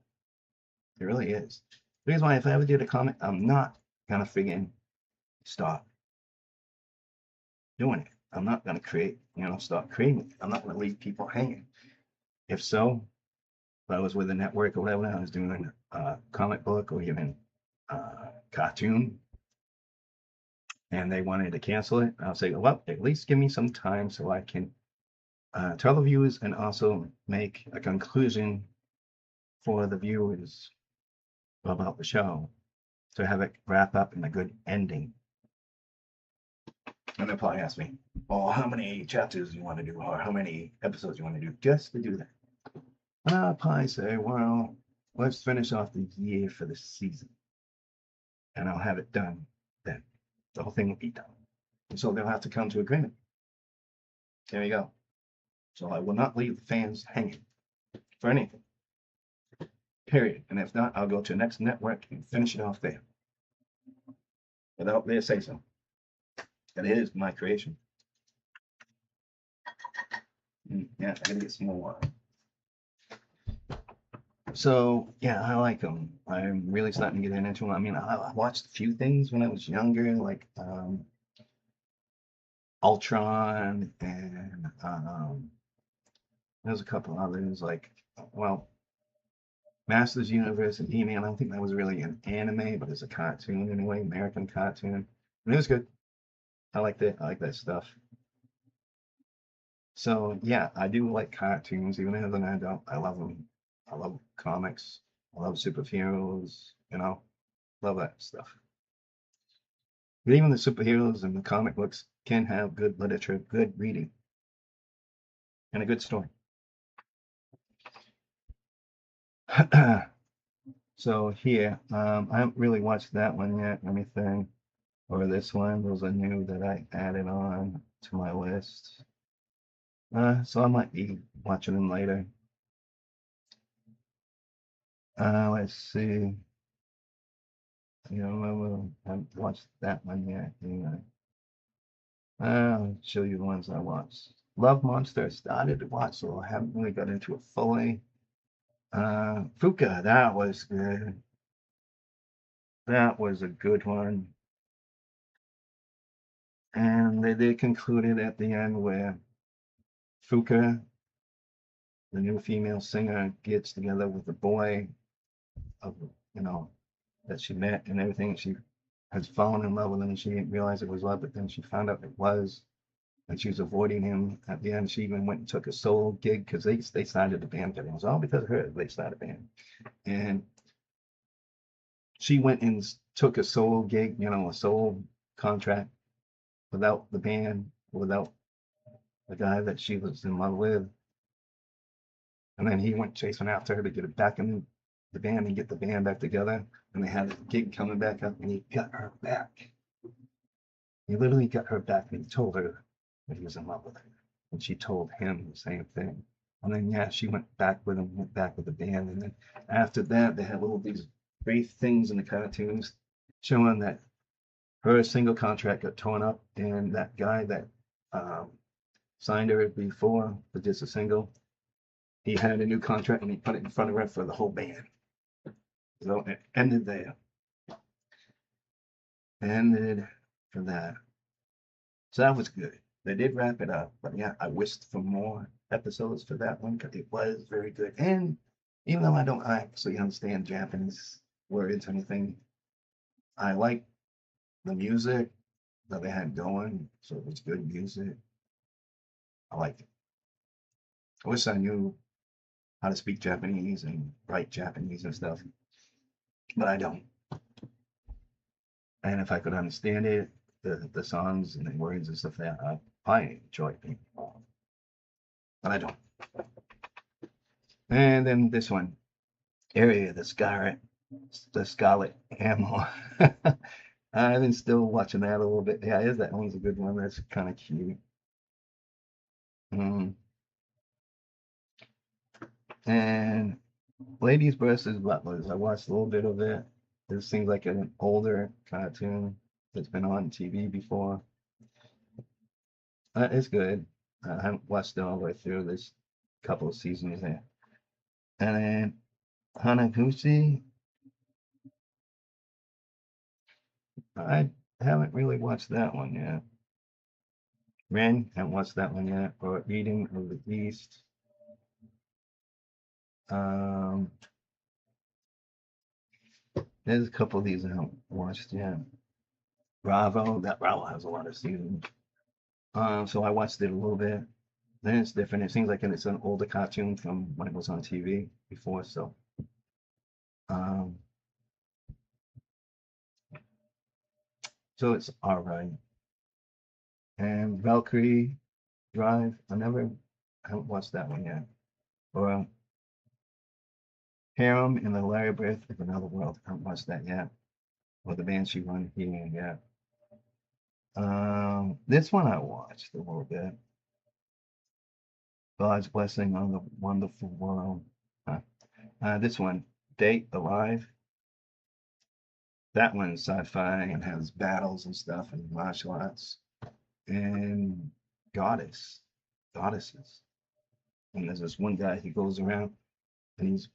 A: It really is. The reason why if I ever did a comment, I'm not gonna friggin' stop doing it. I'm not gonna stop creating it. I'm not gonna leave people hanging. If so, if I was with a network or whatever, I was doing a comic book or even cartoon, and they wanted to cancel it, I'll say, well, at least give me some time so I can tell the viewers and also make a conclusion for the viewers about the show to have it wrap up in a good ending. And they'll probably ask me, oh, how many chapters do you want to do, or how many episodes you want to do just to do that? And I'll probably say, well, let's finish off the year for the season. And I'll have it done then. The whole thing will be done. And so they'll have to come to agreement. There you go. So I will not leave the fans hanging for anything. Period. And if not, I'll go to the next network and finish it off there. Without their say so. That is my creation. Yeah, I gotta get some more water. So yeah, I like them. I'm really starting to get into them. I mean, I watched a few things when I was younger, like Ultron, and there's a couple others like, well, Masters Universe and He-Man. I don't think that was really an anime, but it's a cartoon anyway, American cartoon. And it was good. I liked it. I like that stuff. So yeah, I do like cartoons, even as an adult. I love them. I love comics. I love superheroes. Love that stuff. But even the superheroes and the comic books can have good literature, good reading, and a good story. So here, I haven't really watched that one yet, anything, or this one. Those are new that I added on to my list. So I might be watching them later. Let's see. I haven't watched that one yet. Anyway. I'll show you the ones I watched. Love Monster I started to watch, so I haven't really got into it fully. Fuka, that was good. That was a good one. And they concluded at the end where Fuka, the new female singer, gets together with the boy of that she met and everything. She has fallen in love with him and she didn't realize it was love, but then she found out it was, and she was avoiding him. At the end, she even went and took a solo gig because they started the band. It was all because of her. They started a band, and she went and took a solo gig, a solo contract without the band, without the guy that she was in love with. And then he went chasing after her to get it back in the band and get the band back together. And they had a gig coming back up and he got her back. He literally got her back and he told her that he was in love with her. And she told him the same thing. And then, yeah, she went back with him, went back with the band. And then after that, they had all these brief things in the cartoons showing that her single contract got torn up and that guy that signed her before for just a single, he had a new contract and he put it in front of her for the whole band. So it ended there. Ended for that. So that was good. They did wrap it up, but yeah, I wished for more episodes for that one because it was very good. And even though I don't actually understand Japanese words or anything, I like the music that they had going. So it was good music. I liked it. I wish I knew how to speak Japanese and write Japanese and stuff, but I don't. And if I could understand it, the songs and the words and stuff that I enjoy being involved, but I don't. And then this one, Area the Scarlet Ammo. I've been still watching that a little bit. Yeah, that one's a good one. That's kind of cute. And Ladies versus Butlers. I watched a little bit of it. It seems like an older cartoon that's been on TV before. It's good. I haven't watched it all the way through. There's a couple of seasons there. And then Hanaguchi. I haven't really watched that one yet. Ren, haven't watched that one yet. Or Eden of the East. There's a couple of these I haven't watched yet. Bravo has a lot of seasons. So I watched it a little bit. Then it's different. It seems like it's an older cartoon from when it was on TV before. So Um, so it's all right. And Valkyrie Drive, I haven't watched that one yet. Or Harem in the Labyrinth of Another World, I haven't watched that yet. Or The Banshee One here yet. This one I watched a little bit. God's Blessing on the Wonderful World. This one, Date Alive. That one's sci-fi and has battles and stuff and martial arts. And goddesses. And there's this one guy, he goes around and he's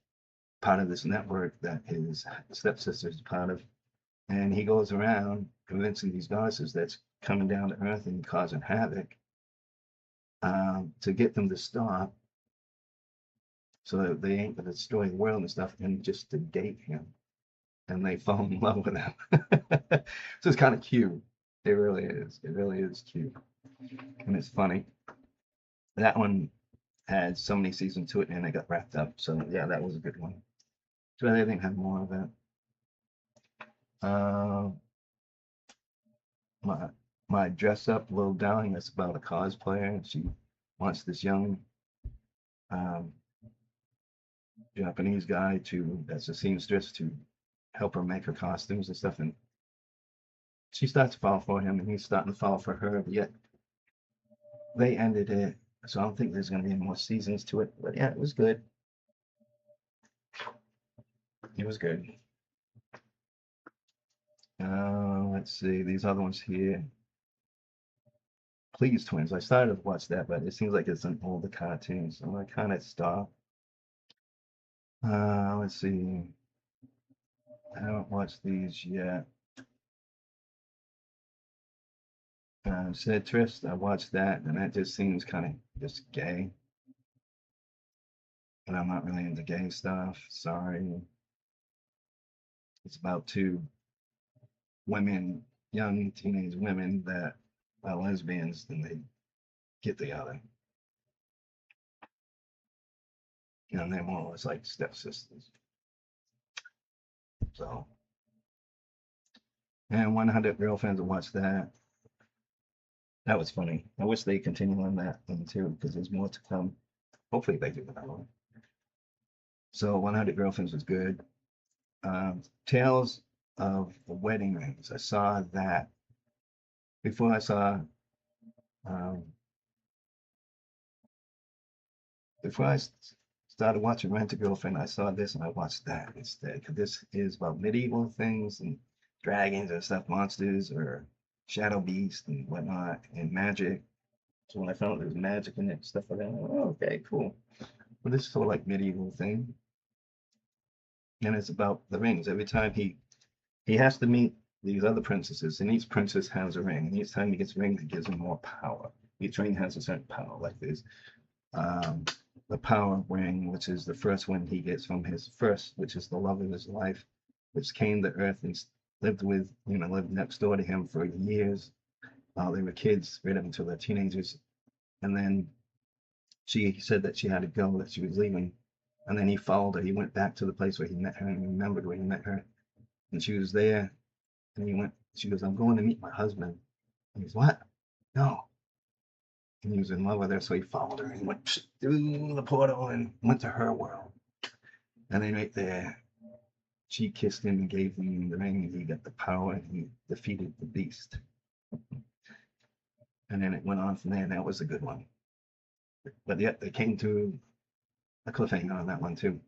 A: part of this network that his stepsister's part of. And he goes around convincing these goddesses that's coming down to earth and causing havoc, to get them to stop so that they ain't going to destroy the world and stuff, and just to date him. And they fall in love with him. So it's kind of cute. It really is. It really is cute. And it's funny. That one had so many seasons to it and it got wrapped up. So yeah, that was a good one. So I didn't have more of it. Uh, my my dress up little darling, that's about a cosplayer, and she wants this young um, Japanese guy to that's a seamstress to help her make her costumes and stuff, and she starts to fall for him and he's starting to fall for her, but yet they ended it, so I don't think there's going to be any more seasons to it. But yeah, it was good. It was good. Let's see these other ones here. Please Twins. I started to watch that, but it seems like it's an older cartoon, so I kind of stopped. Let's see. I haven't watched these yet. Said Trist, I watched that, and that just seems kind of just gay. And I'm not really into gay stuff. Sorry. It's about two women, young teenage women that are lesbians, and they get together. And they're more or less like stepsisters. So, and 100 Girlfriends, I watched that. That was funny. I wish they continue on that one too, because there's more to come. Hopefully they do that one. So 100 Girlfriends was good. Tales of the Wedding Rings. I saw that before I saw um, before I started watching Rent-A-Girlfriend. I saw this and I watched that instead, because this is about medieval things and dragons and stuff, monsters or shadow beasts and whatnot, and magic. So when I found out there was magic in it, stuff like that, I went, oh, okay, cool. But this is sort of like medieval thing, and it's about the rings. Every time he has to meet these other princesses, and each princess has a ring, and each time he gets a ring, it gives him more power. Each ring has a certain power, like this. Um, the power ring, which is the first one he gets from his first, which is the love of his life, which came to Earth and lived next door to him for years while they were kids, right up until they're teenagers. And then she said that she had to go, that she was leaving. And then he followed her. He went back to the place where he met her and remembered where he met her. And she was there. And she goes, I'm going to meet my husband. And he's, what? No. And he was in love with her. So he followed her and went through the portal and went to her world. And then right there, she kissed him and gave him the ring. And he got the power and he defeated the beast. And then it went on from there. And that was a good one. But yet they came to a cliffhanger on that one too.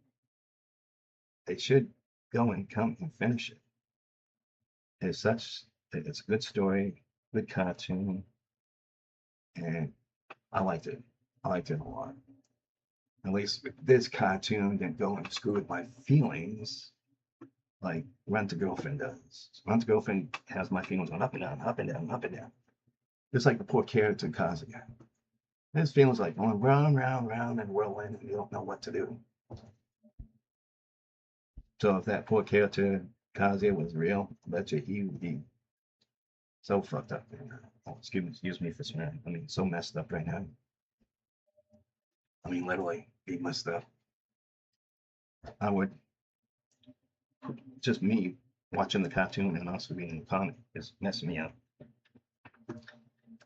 A: They should go and come and finish it. It's a good story, good cartoon, and I liked it. I liked it a lot. At least this cartoon didn't go and screw with my feelings like Rent-A-Girlfriend does. Rent-A-Girlfriend has my feelings going up and down, up and down, up and down. Just like the poor character Kazuya. His feelings like going round, round, round, and whirlwind, and you don't know what to do. So if that poor character Kazuya was real, I bet you he would be so fucked up. Oh, excuse me for swearing. I mean, so messed up right now. I mean, literally be messed up. I would. just me watching the cartoon and also reading the comic is messing me up.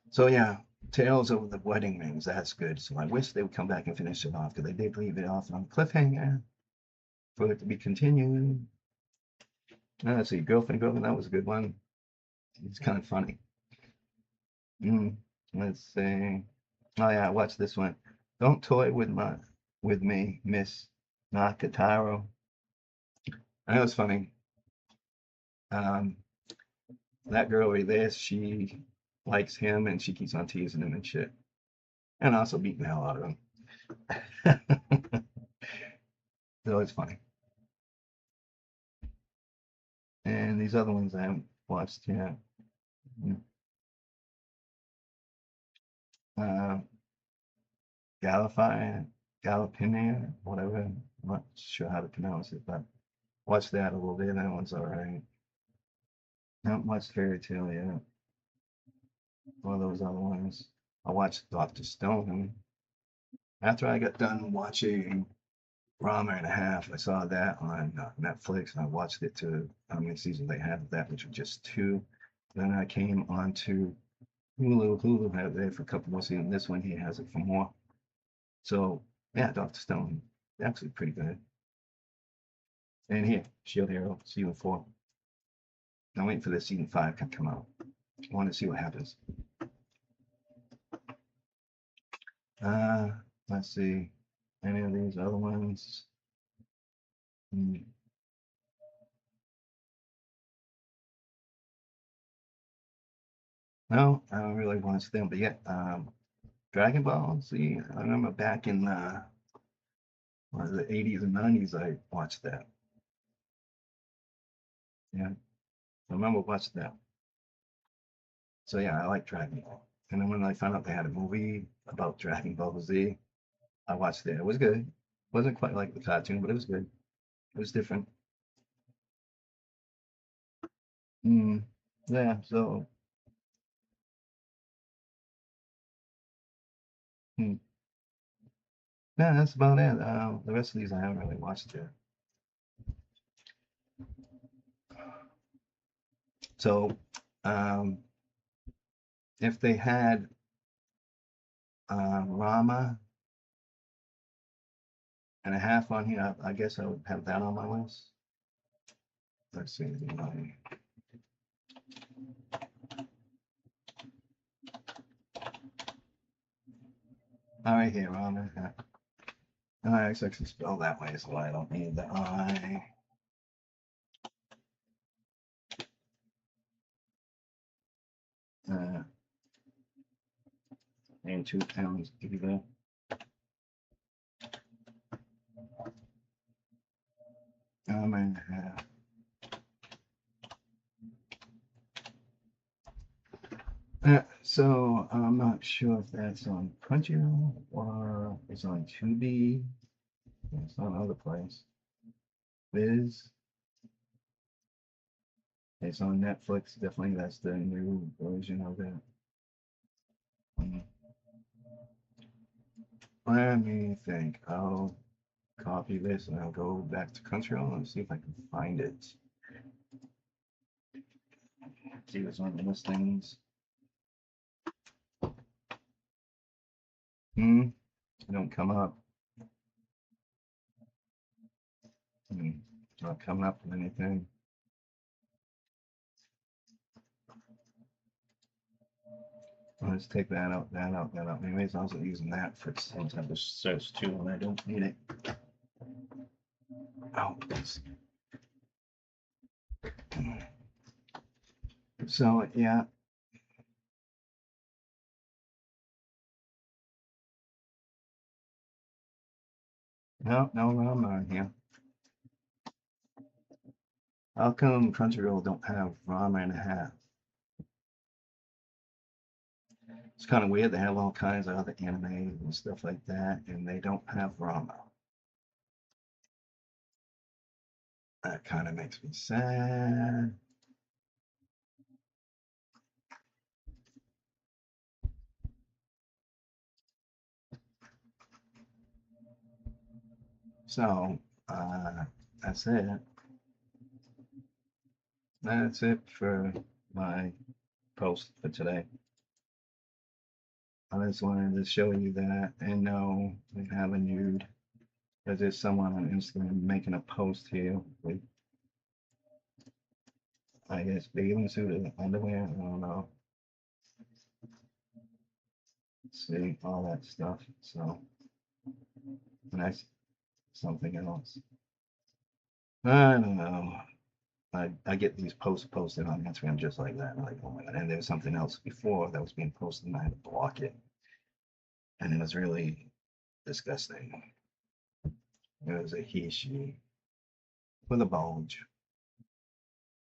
A: So yeah, Tales of the Wedding Rings, that's good. So I wish they would come back and finish it off because they did leave it off on a cliffhanger for it to be continued. Let's see, Girlfriend, that was a good one. It's kind of funny. Mm, let's see. Oh yeah, watch this one. Don't toy with me, Miss Nakataro. I know it's funny. Um, that girl right there, she likes him and she keeps on teasing him and shit. And also beating the hell out of him. So it's funny. And these other ones I haven't watched yet. Uh, Gallify, Gallopina, whatever. I'm not sure how to pronounce it, but watch that a little bit. That one's all right. Not much Fairy Tale yet. One of those other ones. I watched Doctor Stone. After I got done watching Rama and a Half, I saw that on Netflix and I watched it to how many seasons they had of that, which were just two. Then I came on to Hulu. Hulu had it there for a couple more seasons. This one he has it for more. So yeah, Doctor Stone, actually pretty good. And here, Shield Hero, season 4. I'm waiting for the season 5 to come out. I want to see what happens. Uh, let's see. Any of these other ones? Hmm. No, I don't really watch them, but yeah, Dragon Ball Z. I remember back in what was it, 80s and 90s, I watched that. Yeah, I remember watching that. So yeah, I like Dragon Ball. And then when I found out they had a movie about Dragon Ball Z, I watched it. It was good. Wasn't quite like the cartoon, but it was good. It was different. Mm, yeah, so mm, yeah, that's about it. The rest of these I haven't really watched yet. So, um, if they had Rama and a half on here, I guess I would have that on my list. Let's see. All right, here, Rama. I actually spell that way, so I don't need the I. Uh, and 2 pounds either. Rama and a half. So I'm not sure if that's on Crunchyroll or it's on Tubi. It's on other place. Viz. It's on Netflix. Definitely, that's the new version of it. Mm. Let me think. I'll copy this and I'll go back to Crunchyroll and see if I can find it. See what's on the listings. Hmm. Don't come up. Hmm. Not coming up with anything. Let's take that out, that out, that out. Anyways, I was using that for some type of search too, and I don't need it. Oh, so yeah. No, no, I'm on here. How come Crunchyroll don't have Rama and a half? It's kind of weird. They have all kinds of other anime and stuff like that, and they don't have Rama. That kind of makes me sad. So, that's it. that's it for my post for today. I just wanted to show you that, and no, we have a nude. There's someone on Instagram making a post here with, I guess, bathing suit and underwear. I don't know. See all that stuff. So, and that's something else. I don't know. I get these posts posted on Instagram just like that. I'm like, oh my god! And there was something else before that was being posted, and I had to block it, and it was really disgusting. It was a he/she with a bulge,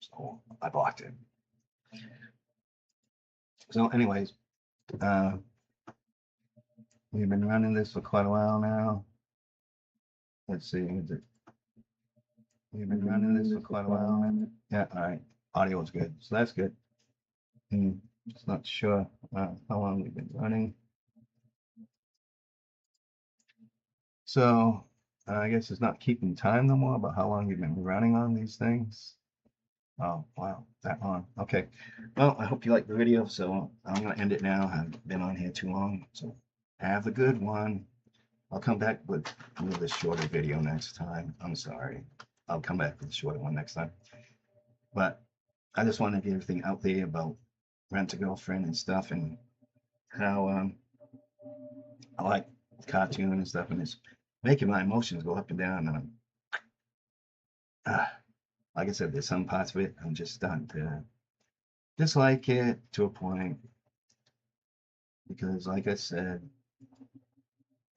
A: so I blocked it. So, anyways, uh, we've been running this for quite a while now. Let's see, is it? We've been running this for quite a while now. Yeah, all right. Audio is good, so that's good. Just not sure how long we've been running. So I guess it's not keeping time no more about how long you've been running on these things. Oh, wow, that long. Okay. Well, I hope you liked the video, so I'm going to end it now. I've been on here too long, so have a good one. I'll come back with a shorter video next time. I'm sorry. I'll come back with a shorter one next time. But I just want to get everything out there about Rent-A-Girlfriend and stuff, and how I like the cartoon and stuff, and it's making my emotions go up and down. And like I said, there's some parts of it I'm just starting to dislike it to a point, because, like I said,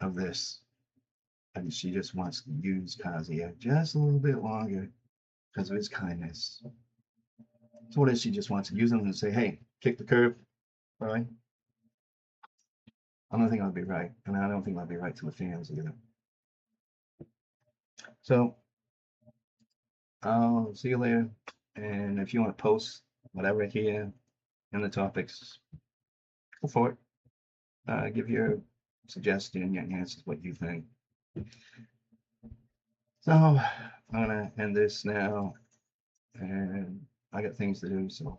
A: of this, and she just wants to use Kazuya just a little bit longer because of his kindness. So what is she just wants to use him and say, hey, kick the curb, all right? I don't think I'll be right, and I don't think I'll be right to the fans either. So I'll see you later, and if you want to post whatever here in the topics, go for it. Give your suggestion, your answers, what you think. So I'm gonna end this now, and I got things to do, so